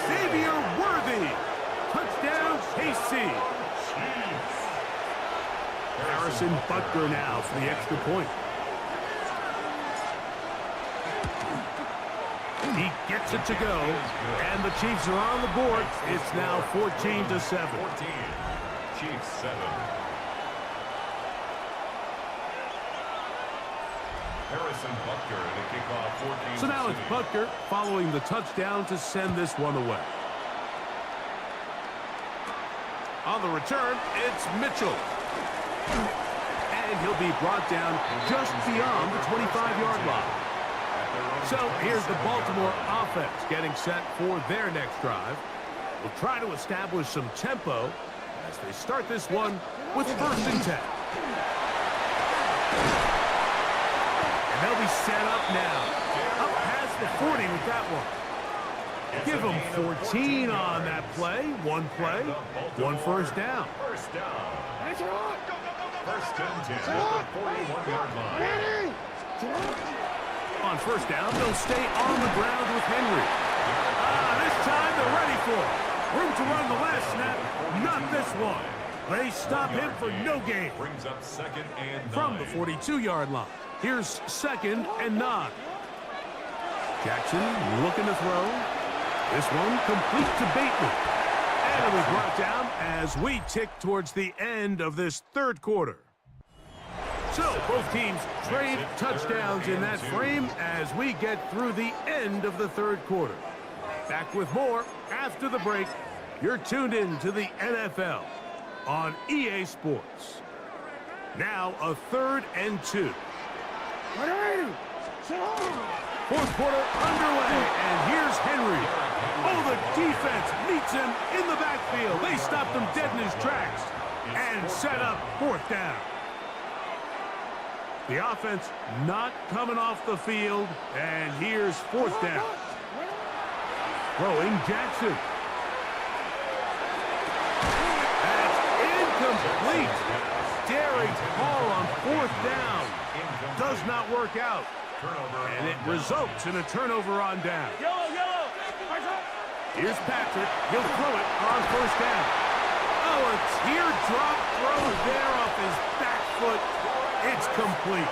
Xavier Worthy. Touchdown, KC. Harrison Butker now for the extra point. He gets it to go, and the Chiefs are on the board. It's now 14-7. 14. Chiefs 7. Harrison Butker to kick off 14. So now it's Butker following the touchdown to send this one away. On the return, it's Mitchell. And he'll be brought down just beyond the 25-yard line. So here's the Baltimore offense getting set for their next drive. We'll try to establish some tempo as they start this one with 1st and 10. And they'll be set up now. Up past the 40 with that one. Give them 14 on that play. One play, 1 first down. First down. First and 10 at the 41-yard line. On 1st down, they'll stay on the ground with Henry. This time they're ready for it. Room to run the last snap, not this one. They stop him for no gain. Brings up 2nd and 9. From the 42-yard line, here's 2nd and 9. Jackson looking to throw. This one complete to Bateman. And it was brought down as we tick towards the end of this 3rd quarter. So both teams trade touchdowns in that frame as we get through the end of the 3rd quarter. Back with more after the break. You're tuned in to the NFL on EA Sports. Now a 3rd and 2. 4th quarter underway, and here's Henry. Oh, the defense meets him in the backfield. They stopped him dead in his tracks and set up 4th down. The offense not coming off the field, and here's 4th down. Throwing Jackson. That's incomplete. Daring call on 4th down. Does not work out. And it results in a turnover on down. Here's Patrick. He'll throw it on 1st down. Oh, a teardrop throw there off his back foot. It's complete.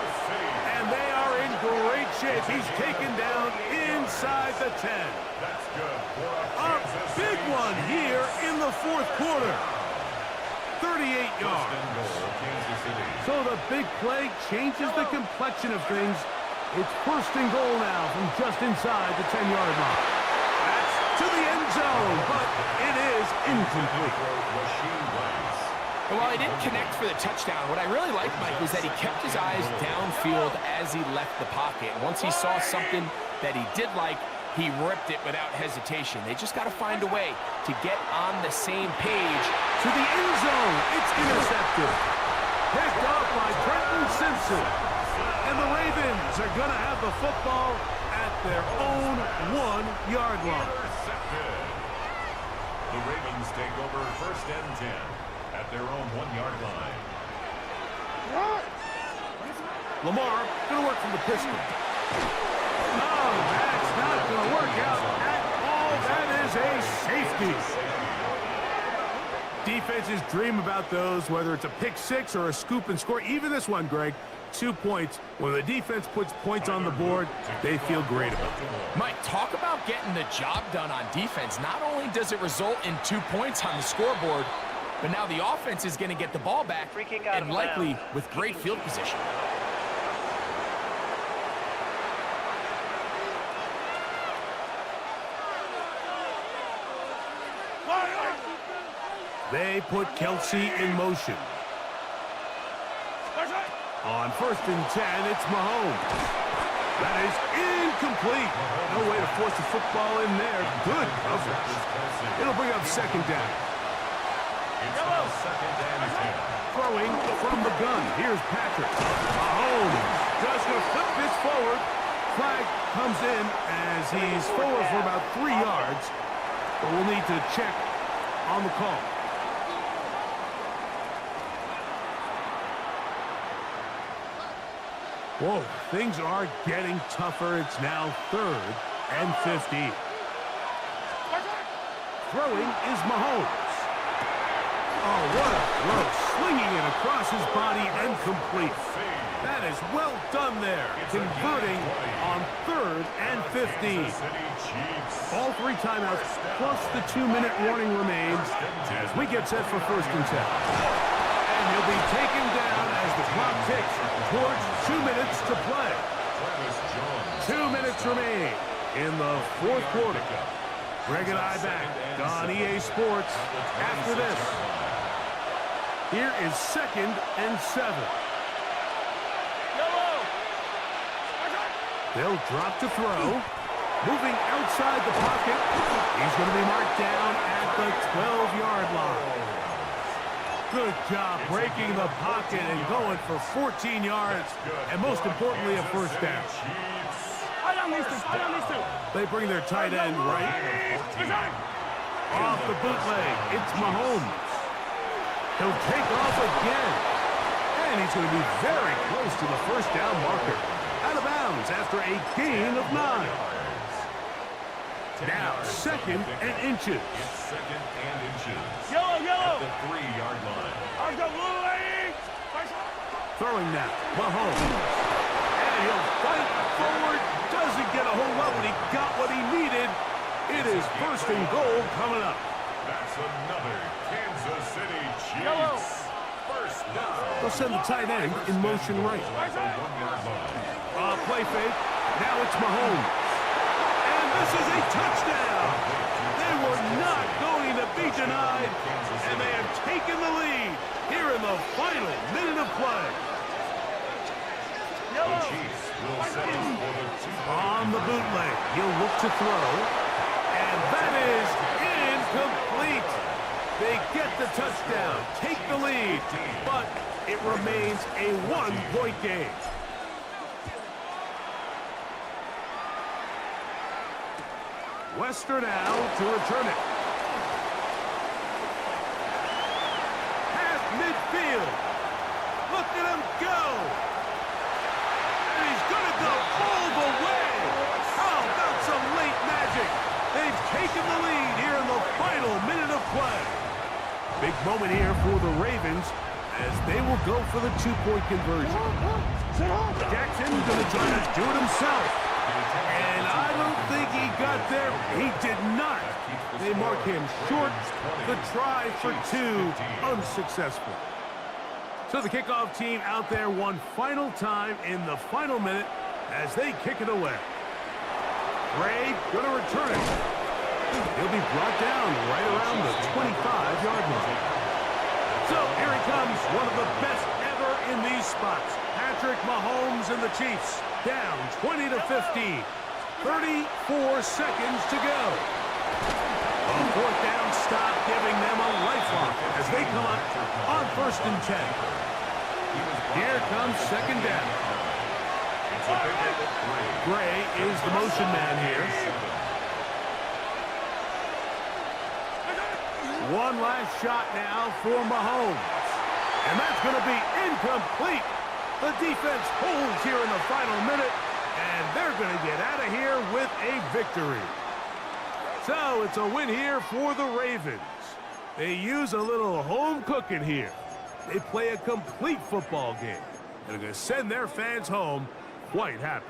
And they are in great shape. He's taken down inside the 10. A big one here in the 4th quarter. 38 yards. So the big play changes the complexion of things. It's 1st and goal now from just inside the 10-yard line. That's to the end zone, but it is incomplete. And while he didn't connect for the touchdown, what I really liked, Mike, was that he kept his eyes downfield as he left the pocket. Once he saw something that he did like, he ripped it without hesitation. They just got to find a way to get on the same page. To the end zone, it's intercepted. Picked off by Trenton Simpson. And the Ravens are going to have the football at their own 1-yard line. The Ravens take over 1st and 10 at their own 1-yard line. Lamar going to work from the pistol. Oh, that's not going to work out at all. That is a safety. Defenses dream about those, whether it's a pick 6 or a scoop and score. Even this one, Greg, 2 points. When the defense puts points on the board, they feel great about it. Mike, talk about getting the job done on defense. Not only does it result in 2 points on the scoreboard, but now the offense is going to get the ball back, and likely with great field position. They put Kelsey in motion. On 1st and 10, it's Mahomes. That is incomplete. No way to force the football in there. Good coverage. It'll bring up 2nd down. It's now 2nd and 10. Throwing from the gun. Here's Patrick. Mahomes just going to flip this forward. Flag comes in as he's forward for about 3 yards. But we'll need to check on the call. Whoa, things are getting tougher. It's now 3rd and 15. Throwing is Mahomes. Oh, what a throw. Slinging it across his body and complete. That is well done there. Converting on 3rd and 15. All 3 timeouts plus the 2-minute warning remains as we get set for 1st and 10. And he'll be taken down as the clock ticks towards 2 minutes to play. 2 minutes remain in the 4th quarter. Greg and I back on EA Sports after this. Here is 2nd and 7. They'll drop to throw. Moving outside the pocket. He's going to be marked down at the 12-yard line. Good job breaking the pocket and going for 14 yards. And most importantly, a 1st down. They bring their tight end right. Off the bootleg, it's Mahomes. He'll take off again. And he's going to be very close to the 1st down marker. Out of bounds after a gain of 9. Now 2nd and inches. It's 2nd and inches. Yellow. At the 3-yard line. Throwing now, Mahomes. And he'll fight forward. Doesn't get a whole lot, but he got what he needed. It is 1st and goal coming up. That's another Kansas City Chiefs. 1st down. They'll send the tight end in motion right. Play fake. Now it's Mahomes. And this is a touchdown. They were not going to be denied. And they have taken the lead here in the final minute of play. The Chiefs will set us for the 2. On the bootleg, he'll look to throw. And that is incomplete. They get the touchdown, take the lead, but it remains a 1-point game. Wester now to return it. Past midfield. Look at him go. And he's going to go all the way. How about some late magic? They've taken the lead here in the final minute of play. Big moment here for the Ravens as they will go for the two-point conversion. Jackson going to try to do it himself. And I don't think he got there. He did not. They mark him short. The try for two, unsuccessful. So the kickoff team out there one final time in the final minute as they kick it away. Gray going to return it. He'll be brought down right around the 25-yard line. So here he comes, one of the best ever in these spots. Patrick Mahomes and the Chiefs down 20-15. 34 seconds to go. A fourth down stop giving them a lifeline as they come up on 1st and 10. Here comes 2nd down. Gray is the motion man here. One last shot now for Mahomes. And that's going to be incomplete. The defense holds here in the final minute, and they're going to get out of here with a victory. So it's a win here for the Ravens. They use a little home cooking here. They play a complete football game. They're going to send their fans home quite happy.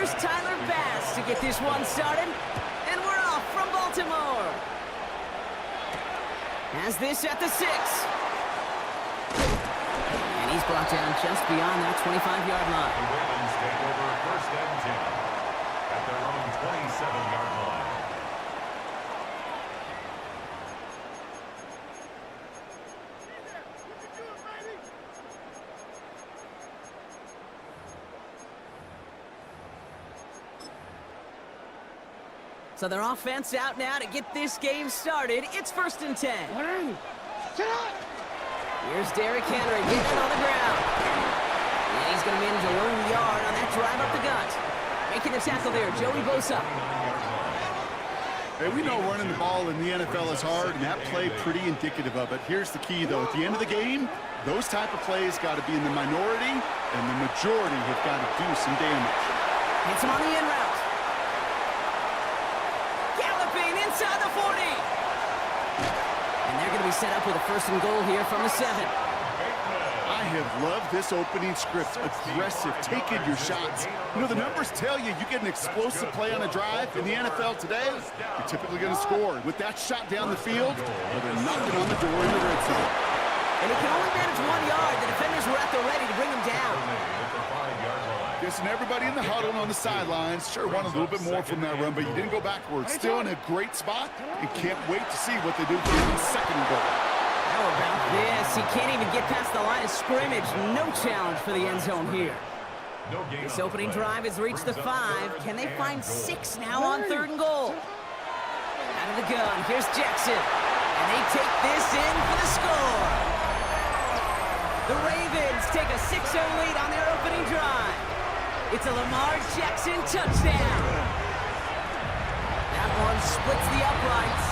Here's Tyler Bass to get this one started. And we're off from Baltimore. Has this at the 6. And he's brought down just beyond that 25-yard line. The Ravens take over 1st and 10 at their own 27-yard line. So their offense out now to get this game started. It's 1st and 10. Here's Derrick Henry getting it on the ground. And he's going to manage a lone yard on that drive up the gut. Making the tackle there, Joey Bosa. Hey, we know running the ball in the NFL is hard, and that play pretty indicative of it. Here's the key, though. At the end of the game, those type of plays got to be in the minority, and the majority have got to do some damage. Hits him on the in route. Galloping inside the 40. And they're going to be set up with a 1st and goal here from the 7. I have loved this opening script. Aggressive, taking your shots. You know, the numbers tell you get an explosive play on a drive. In the NFL today, you're typically going to score. With that shot down the field, well, they're knocking on the door in the red zone. And he can only manage 1 yard. The defenders were at the ready to bring him down. Guessing everybody in the huddle on the sidelines sure wanted a little bit more from that run, but you didn't go backwards. Still in a great spot, and can't wait to see what they do for the 2nd and goal. How about this? He can't even get past the line of scrimmage. No challenge for the end zone here. This opening drive has reached the 5. Can they find 6 now on 3rd and goal? Out of the gun, here's Jackson. And they take this in for the score. The Ravens take a 6-0 lead on their opening drive. It's a Lamar Jackson touchdown. That one splits the uprights.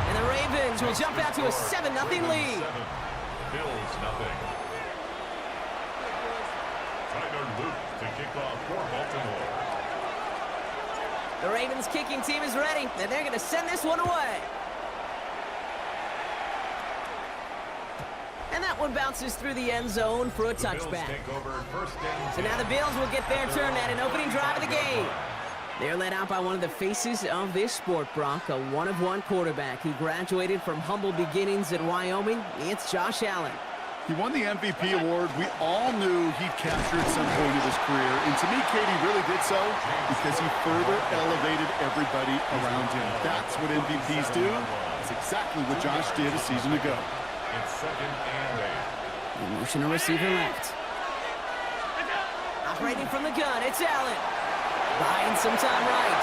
And the Ravens will jump out to a 7-0 lead. Bills nothing. Tyler Luke to kick off for Baltimore. The Ravens kicking team is ready, and they're going to send this one away. And that one bounces through the end zone for a touchback. So now the Bills will get their turn at an opening drive of the game. They're led out by one of the faces of this sport, Brock, a one-of-one quarterback who graduated from humble beginnings at Wyoming. It's Josh Allen. He won the MVP award. We all knew he'd capture at some point of his career. And to me, Katie really did so because he further elevated everybody around him. That's what MVPs do. It's exactly what Josh did a season ago. It's 2nd and 8. Motion a receiver left. Operating from the gun, it's Allen. Buying some time right.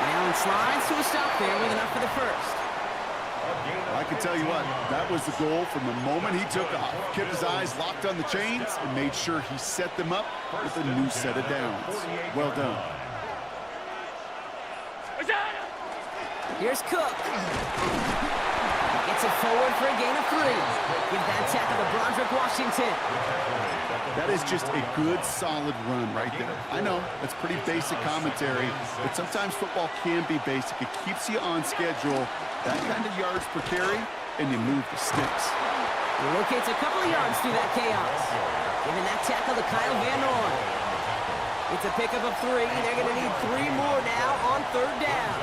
Allen slides to a stop there with enough for the 1st. I can tell you what, that was the goal from the moment he took off. Kept his eyes locked on the chains and made sure he set them up with a new set of downs. Well done. Here's Cook. Gets it forward for a gain of 3. Give that tackle to Broderick Washington. That is just a good, solid run right there. I know, that's pretty basic commentary, but sometimes football can be basic. It keeps you on schedule, that kind of yards per carry, and you move the sticks. He locates a couple of yards through that chaos. Giving that tackle to Kyle Van Noy. It's a pickup of 3. They're going to need 3 more now on 3rd down.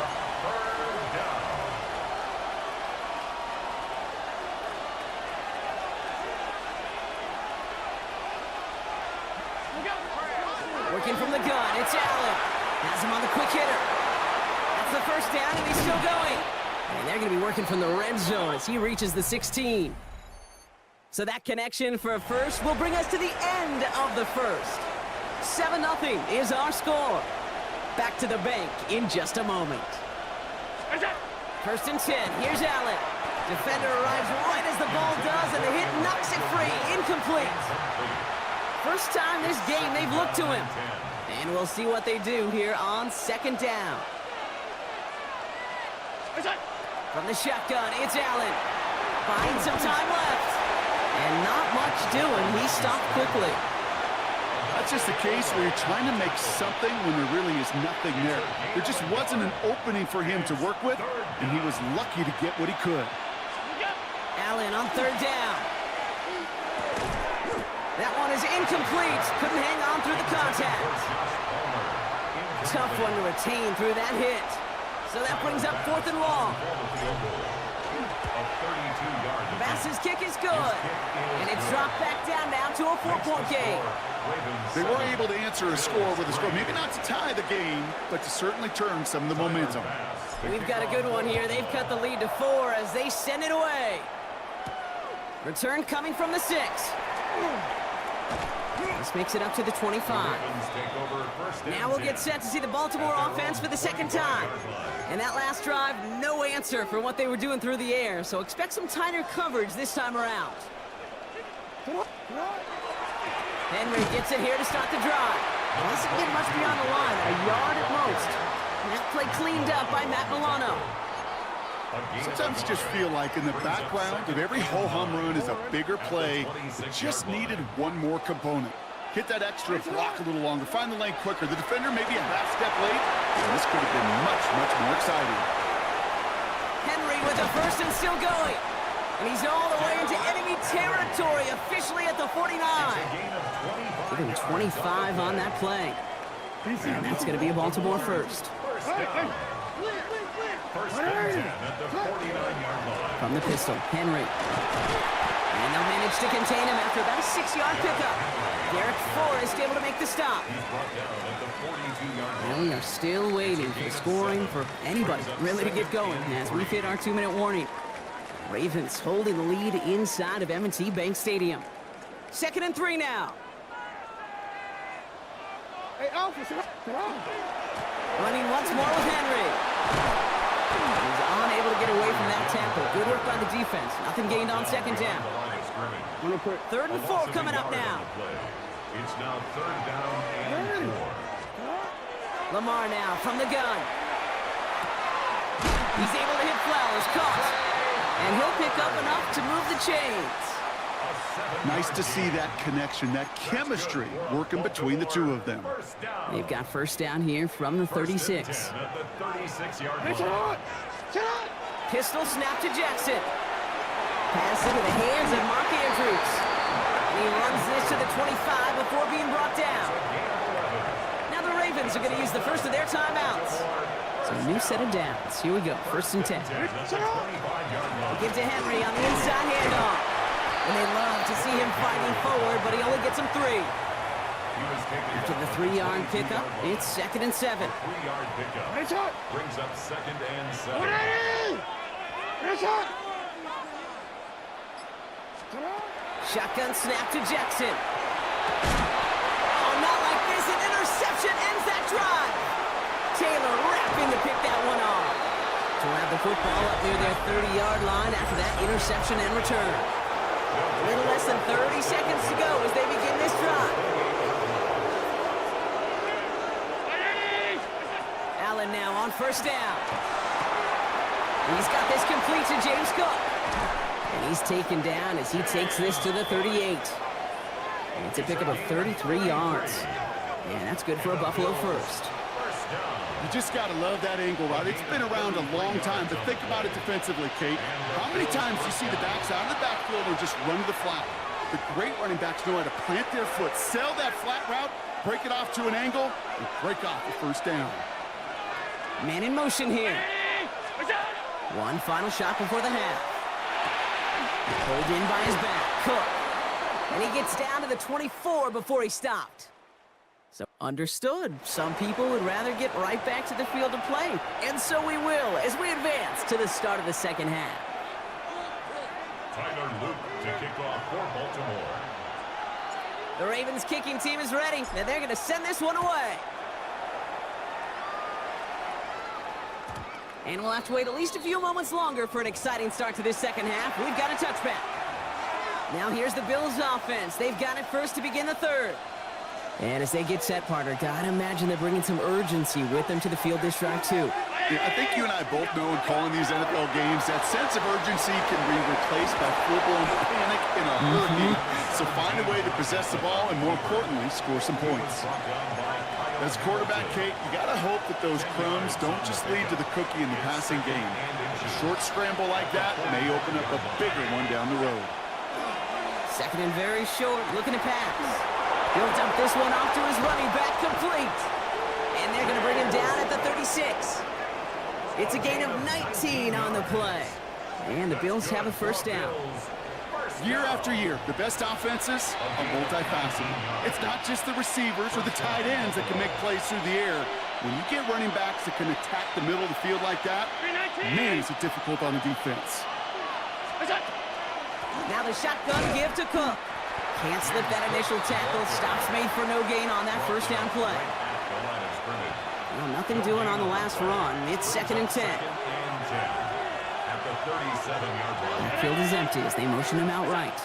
Working from the gun, it's Allen. Has him on the quick hitter. That's the 1st down, and he's still going. And they're going to be working from the red zone as he reaches the 16. So that connection for a 1st will bring us to the end of the 1st. 7-0 is our score. Back to the bank in just a moment. 1st and 10, here's Allen. Defender arrives right as the ball does, and the hit knocks it free. Incomplete. First time this game they've looked to him. And we'll see what they do here on 2nd down. From the shotgun, it's Allen. Finds some time left. And not much doing. He stopped quickly. That's just a case where you're trying to make something when there really is nothing there. There just wasn't an opening for him to work with, and he was lucky to get what he could. Allen on 3rd down. That one is incomplete. Couldn't hang on through the contact. tough one to retain through that hit. So that brings up 4th and long. Bass's kick is good. And it's dropped back down now to a 4-point game. They were able to answer a score with a score. Maybe not to tie the game, but to certainly turn some of the momentum. We've got a good one here. They've cut the lead to 4 as they send it away. Return coming from the 6. This makes it up to the 25. Now we'll get set to see the Baltimore offense for the second time. And that last drive, no answer for what they were doing through the air, so expect some tighter coverage this time around. Henry gets it here to start the drive. Doesn't get much beyond the line, a yard at most. And that play cleaned up by Matt Milano. Sometimes you just feel like in the background of every ho-hum run is a bigger play. It just needed one more component. Hit that extra block a little longer, find the lane quicker. The defender maybe a half step late, and this could have been much, much more exciting. Henry with the first and still going. And he's all the way into enemy territory, officially at the 49. Give him 25 on that play. And that's going to be a Baltimore first. From the pistol, Henry. And they'll manage to contain him after about a 6-yard pickup. Derek Forrest able to make the stop. And we are still waiting for scoring for anybody really to get going as we hit our 2-minute warning. Ravens holding the lead inside of M&T Bank Stadium. 2nd and 3 now. Running once more with Henry. He's unable to get away from that tackle. Good work by the defense. Nothing gained on 2nd down. 3rd and 4 coming up now. It's now 3rd down and 4. Lamar now from the gun. He's able to hit Flowers, caught. And he'll pick up enough to move the chains. Nice to see that connection, that chemistry working between the two of them. They've got 1st down here from the 36. Pistol snap to Jackson. Pass into the hands of Mark Andrews. And he runs this to the 25 before being brought down. Now the Ravens are going to use the first of their timeouts. So a new set of downs. Here we go, 1st and 10. Give to Henry on the inside handoff. And they love to see him fighting forward, but he only gets him 3. After the 3-yard pickup, it's 2nd and 7. 3-yard pickup. Brings up 2nd and 7. Shotgun snap to Jackson. Oh, not like this. An interception ends that drive. Taylor rapping to pick that one off. To have the football up near their 30-yard line after that interception and return. A little less than 30 seconds to go as they begin this drive. Allen now on 1st down. He's got this complete to James Cook. And he's taken down as he takes this to the 38. And it's a pickup of 33 yards. And that's good for a Buffalo first. You just got to love that angle route. It's been around a long time, but think about it defensively, Kate. How many times do you see the backs out of the backfield or just run to the flat? The great running backs know how to plant their foot, sell that flat route, break it off to an angle, and break off the 1st down. Man in motion here. One final shot before the half. Pulled in by his back, Cook. And he gets down to the 24 before he stopped. So understood. Some people would rather get right back to the field to play. And so we will as we advance to the start of the 2nd half. Tyler Luke to kick off for Baltimore. The Ravens kicking team is ready, and they're going to send this one away. And we'll have to wait at least a few moments longer for an exciting start to this 2nd half. We've got a touchback. Now here's the Bills offense. They've got it first to begin the 3rd. And as they get set, partner, gotta imagine they're bringing some urgency with them to the field this drive, too. Yeah, I think you and I both know in calling these NFL games that sense of urgency can be replaced by full-blown panic in a hurricane. So find a way to possess the ball and, more importantly, score some points. As quarterback, Kate, you got to hope that those crumbs don't just lead to the cookie in the passing game. A short scramble like that may open up a bigger one down the road. 2nd and very short, looking to pass. He'll dump this one off to his running back, complete. And and they're going to bring him down at the 36. It's a gain of 19 on the play. And the Bills have a first down. Year after year, the best offenses are multifaceted. It's not just the receivers or the tight ends that can make plays through the air. When you get running backs that can attack the middle of the field like that, man, is it difficult on the defense. Now the shotgun give to Cook. Can't slip that initial tackle. Stops made for no gain on that first down play. Well, nothing doing on the last run. It's 2nd and 10. The field is empty as they motion him out right.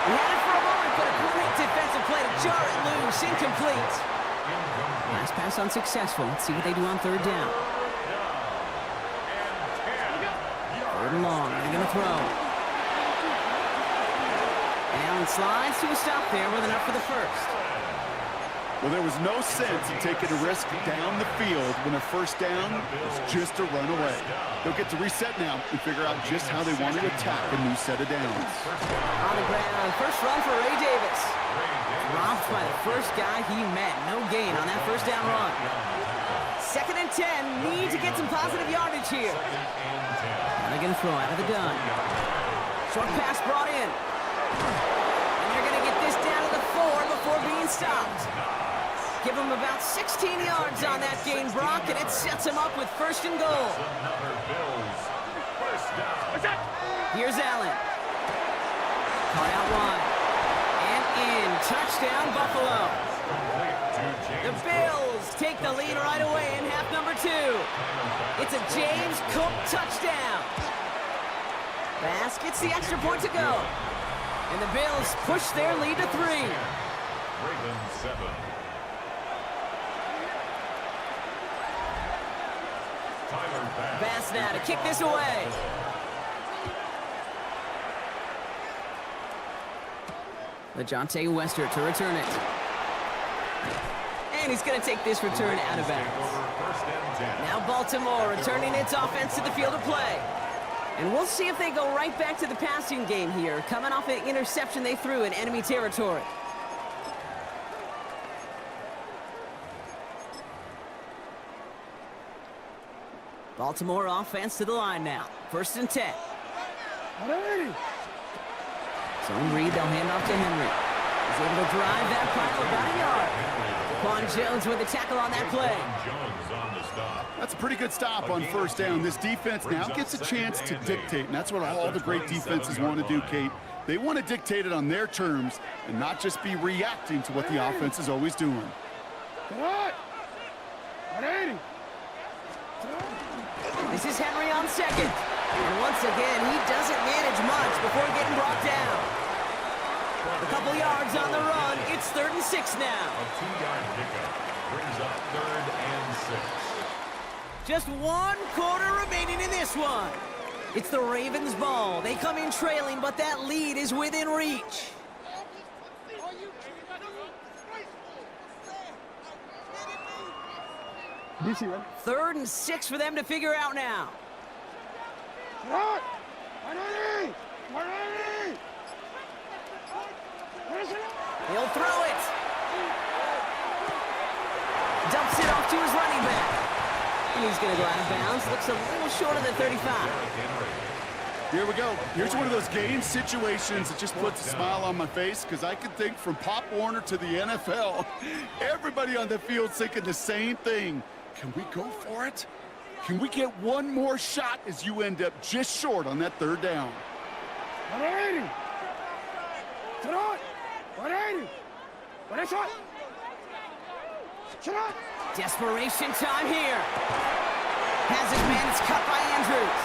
He had it for a moment, but a great defensive play to jar it loose. Incomplete. Last pass unsuccessful. Let's see what they do on 3rd down. 3rd and long. They're going to throw. Allen slides to a stop there with enough for the first. Well, there was no sense in taking a risk down the field when a first down was just a run away. They'll get to reset now and figure out just how they want to attack a new set of downs. On the ground, first run for Ray Davis. Dropped by the first guy he met. No gain on that first down run. 2nd and 10. Need to get some positive yardage here. Now they're going to throw out of the gun. Short pass brought in. And they're going to get this down to the 4 before being stopped. Give him about 16 yards on that gain, Brock, and it sets him up with 1st and goal. Here's Allen. Caught out wide. And in. Touchdown, Buffalo. The Bills take the lead right away in half number 2. It's a James Cook touchdown. Bass gets the extra point to go. And the Bills push their lead to 3. Ravens 7. Bass now to kick this away. LeJohntay Wester to return it. And he's going to take this return out of bounds. Now Baltimore returning its offense to the field of play. And we'll see if they go right back to the passing game here, coming off an interception they threw in enemy territory. Baltimore offense to the line now. 1st and 10. Zone read, they'll hand off to Henry. He's able to drive that final about a yard. Quan Jones with the tackle on that play. That's a pretty good stop on 1st down. This defense now gets a chance to dictate, and that's what all the great defenses want to do, Kate. They want to dictate it on their terms and not just be reacting to what the offense is always doing. This is Henry on 2nd. And once again, he doesn't manage much before getting brought down. A couple yards on the run. It's 3rd and 6 now. A 2-yard pickup brings up 3rd and 6. Just 1 quarter remaining in this one. It's the Ravens' ball. They come in trailing, but that lead is within reach. Third and 6 for them to figure out now. He'll throw it. Dumps it off to his running back. And he's going to go out of bounds. Looks a little short of the 35. Here we go. Here's one of those game situations that just puts a smile on my face because I can think from Pop Warner to the NFL. Everybody on the field thinking the same thing. Can we go for it? Can we get one more shot as you end up just short on that 3rd down? Desperation time here. Has his man, it's cut by Andrews.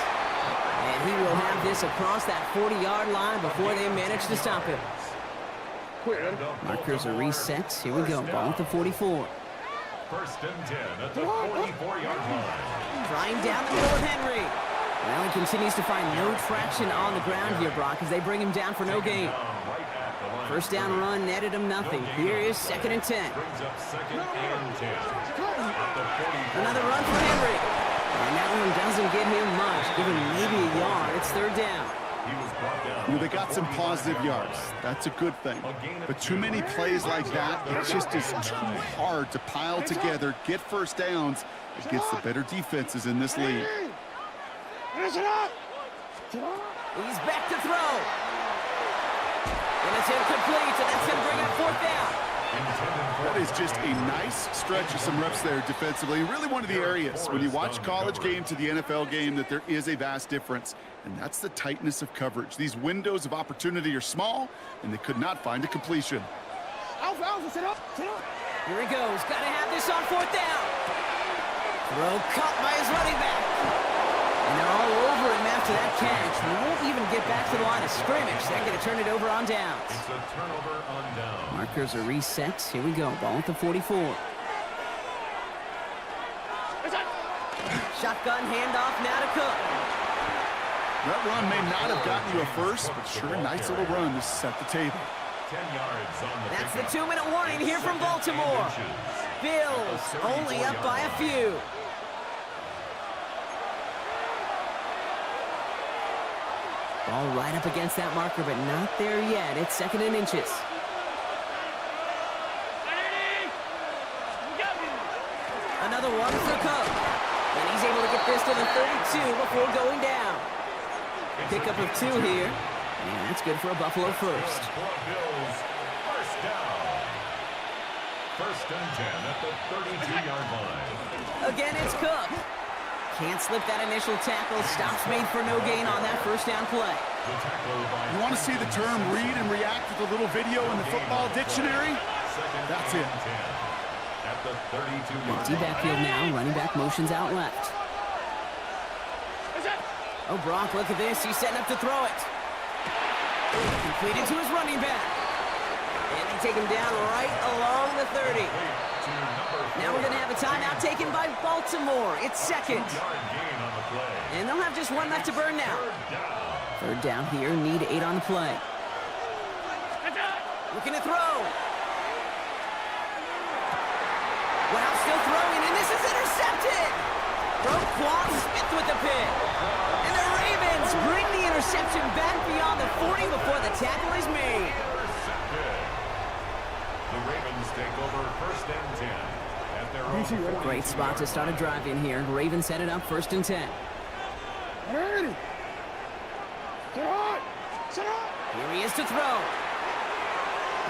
And he will have this across that 40-yard line before they manage to stop him. Markers are reset. Here we go. Ball at the 44. 1st and 10 at the 44-yard line. Trying down the middle of Henry. Well, he continues to find no traction on the ground here, Brock, as they bring him down for no gain. 1st down run netted him nothing. Here is 2nd and 10. Brings up 2nd and 10. Another run for Henry. And that one doesn't get him much. Give him maybe a yard. It's 3rd down. They got some positive yards. That's a good thing. But too many plays like that, it just is too hard to pile together, get first downs against the better defenses in this league. He's back to throw. And it's incomplete, and that's going to bring up fourth down. That is just a nice stretch of some reps there defensively. Really one of the areas when you watch college game to the NFL game that there is a vast difference, and that's the tightness of coverage. These windows of opportunity are small, and they could not find a completion. Here he goes. Got to have this on fourth down. Throw caught by his running back. And they're all over him after that catch. We won't even get back to the line of scrimmage. They're going to turn it over on downs. It's a turnover on down. Markers are reset. Here we go. Ball at the 44. Shotgun handoff now to Cook. That run may not have gotten you a first, but sure, nice little run to set the table. 10 yards on the That's the 2-minute warning here from Baltimore. Bills only up by a few. Ball right up against that marker, but not there yet. It's 2nd and inches. Another one for Cook. And he's able to get this to the 32 before going down. Pickup of 2 here. And that's good for a Buffalo first. First down. 1st and 10 at the 32-yard line. Again, it's Cook. Can't slip that initial tackle. Stops made for no gain on that first down play. You want to see the term read and react with a little video in the football dictionary? That's it. Empty backfield now. Running back motions out left. Oh, Brock, look at this. He's setting up to throw it. Completed to his running back. And they take him down right along the 30. Now we're going to have a timeout taken by Baltimore. It's 2nd. And they'll have just 1 left to burn now. 3rd down here. Need 8 on the play. Looking to throw. Wow, still throwing, and this is intercepted. Roquan Smith with the pick. And the Ravens bring the interception back beyond the 40 before the tackle is made. The Ravens take over 1st and 10. At their own Great spot to start a drive in here. Ravens set it up 1st and 10. Here he is to throw.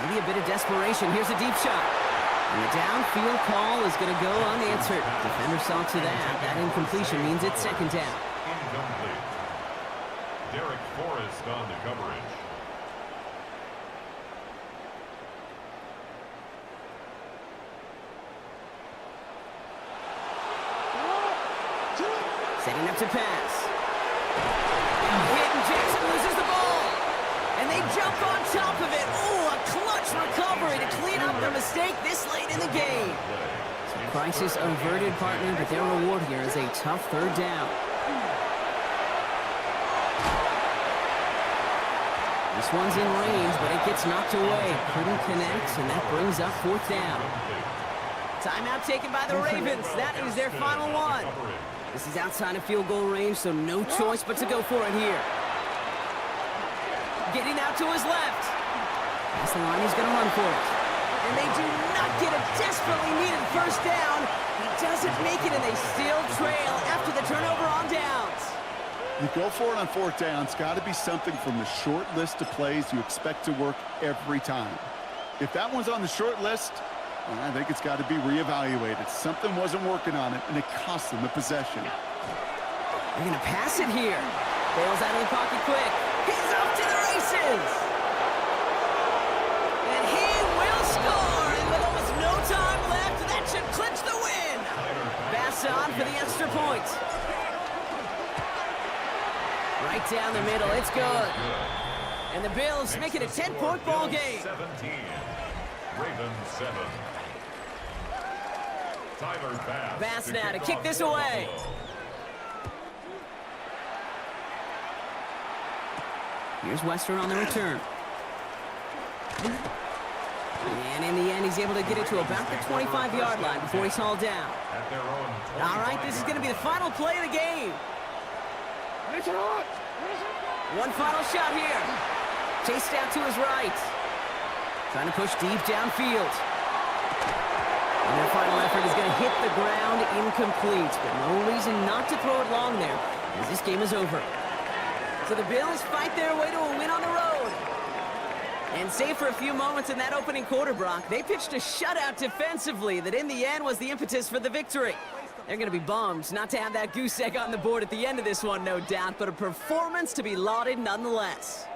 Maybe a bit of desperation. Here's a deep shot. And the downfield call is going to go unanswered. Defender saw to that. That incompletion means it's 2nd down. Incomplete. Derek Forrest on the coverage. Setting up to pass. Hit, and Jackson loses the ball. And they jump on top of it. Ooh, a clutch recovery to clean up their mistake this late in the game. So crisis averted, partner, but their reward here is a tough 3rd down. This one's in range, but it gets knocked away. Couldn't connect, and that brings up 4th down. Timeout taken by the Ravens. That is their final one. This is outside of field goal range, so no choice but to go for it here. Getting out to his left. That's the line, he's going to run for it. And they do not get a desperately needed first down. He doesn't make it, and they still trail after the turnover on downs. You go for it on 4th down. It's got to be something from the short list of plays you expect to work every time. If that one's on the short list, well, I think it's got to be reevaluated. Something wasn't working on it, and it cost them the possession. They're going to pass it here. Bails out of the pocket quick. He's off to the races. And he will score. And with almost no time left, that should clinch the win. Bass on for the extra point. Right down the middle. It's good. And the Bills make it a 10-point ball game. 17. Ravens 7. Tyler Bass now to kick this away. Here's Western on the return. And in the end, he's able to get it to about the 25-yard line before he's hauled down. All right, this is going to be the final play of the game. One final shot here. Chased out to his right. Trying to push deep downfield. And their final effort is going to hit the ground incomplete, but no reason not to throw it long there, as this game is over. So the Bills fight their way to a win on the road. And save for a few moments in that opening quarter, Brock, they pitched a shutout defensively that in the end was the impetus for the victory. They're going to be bummed not to have that goose egg on the board at the end of this one, no doubt, but a performance to be lauded nonetheless.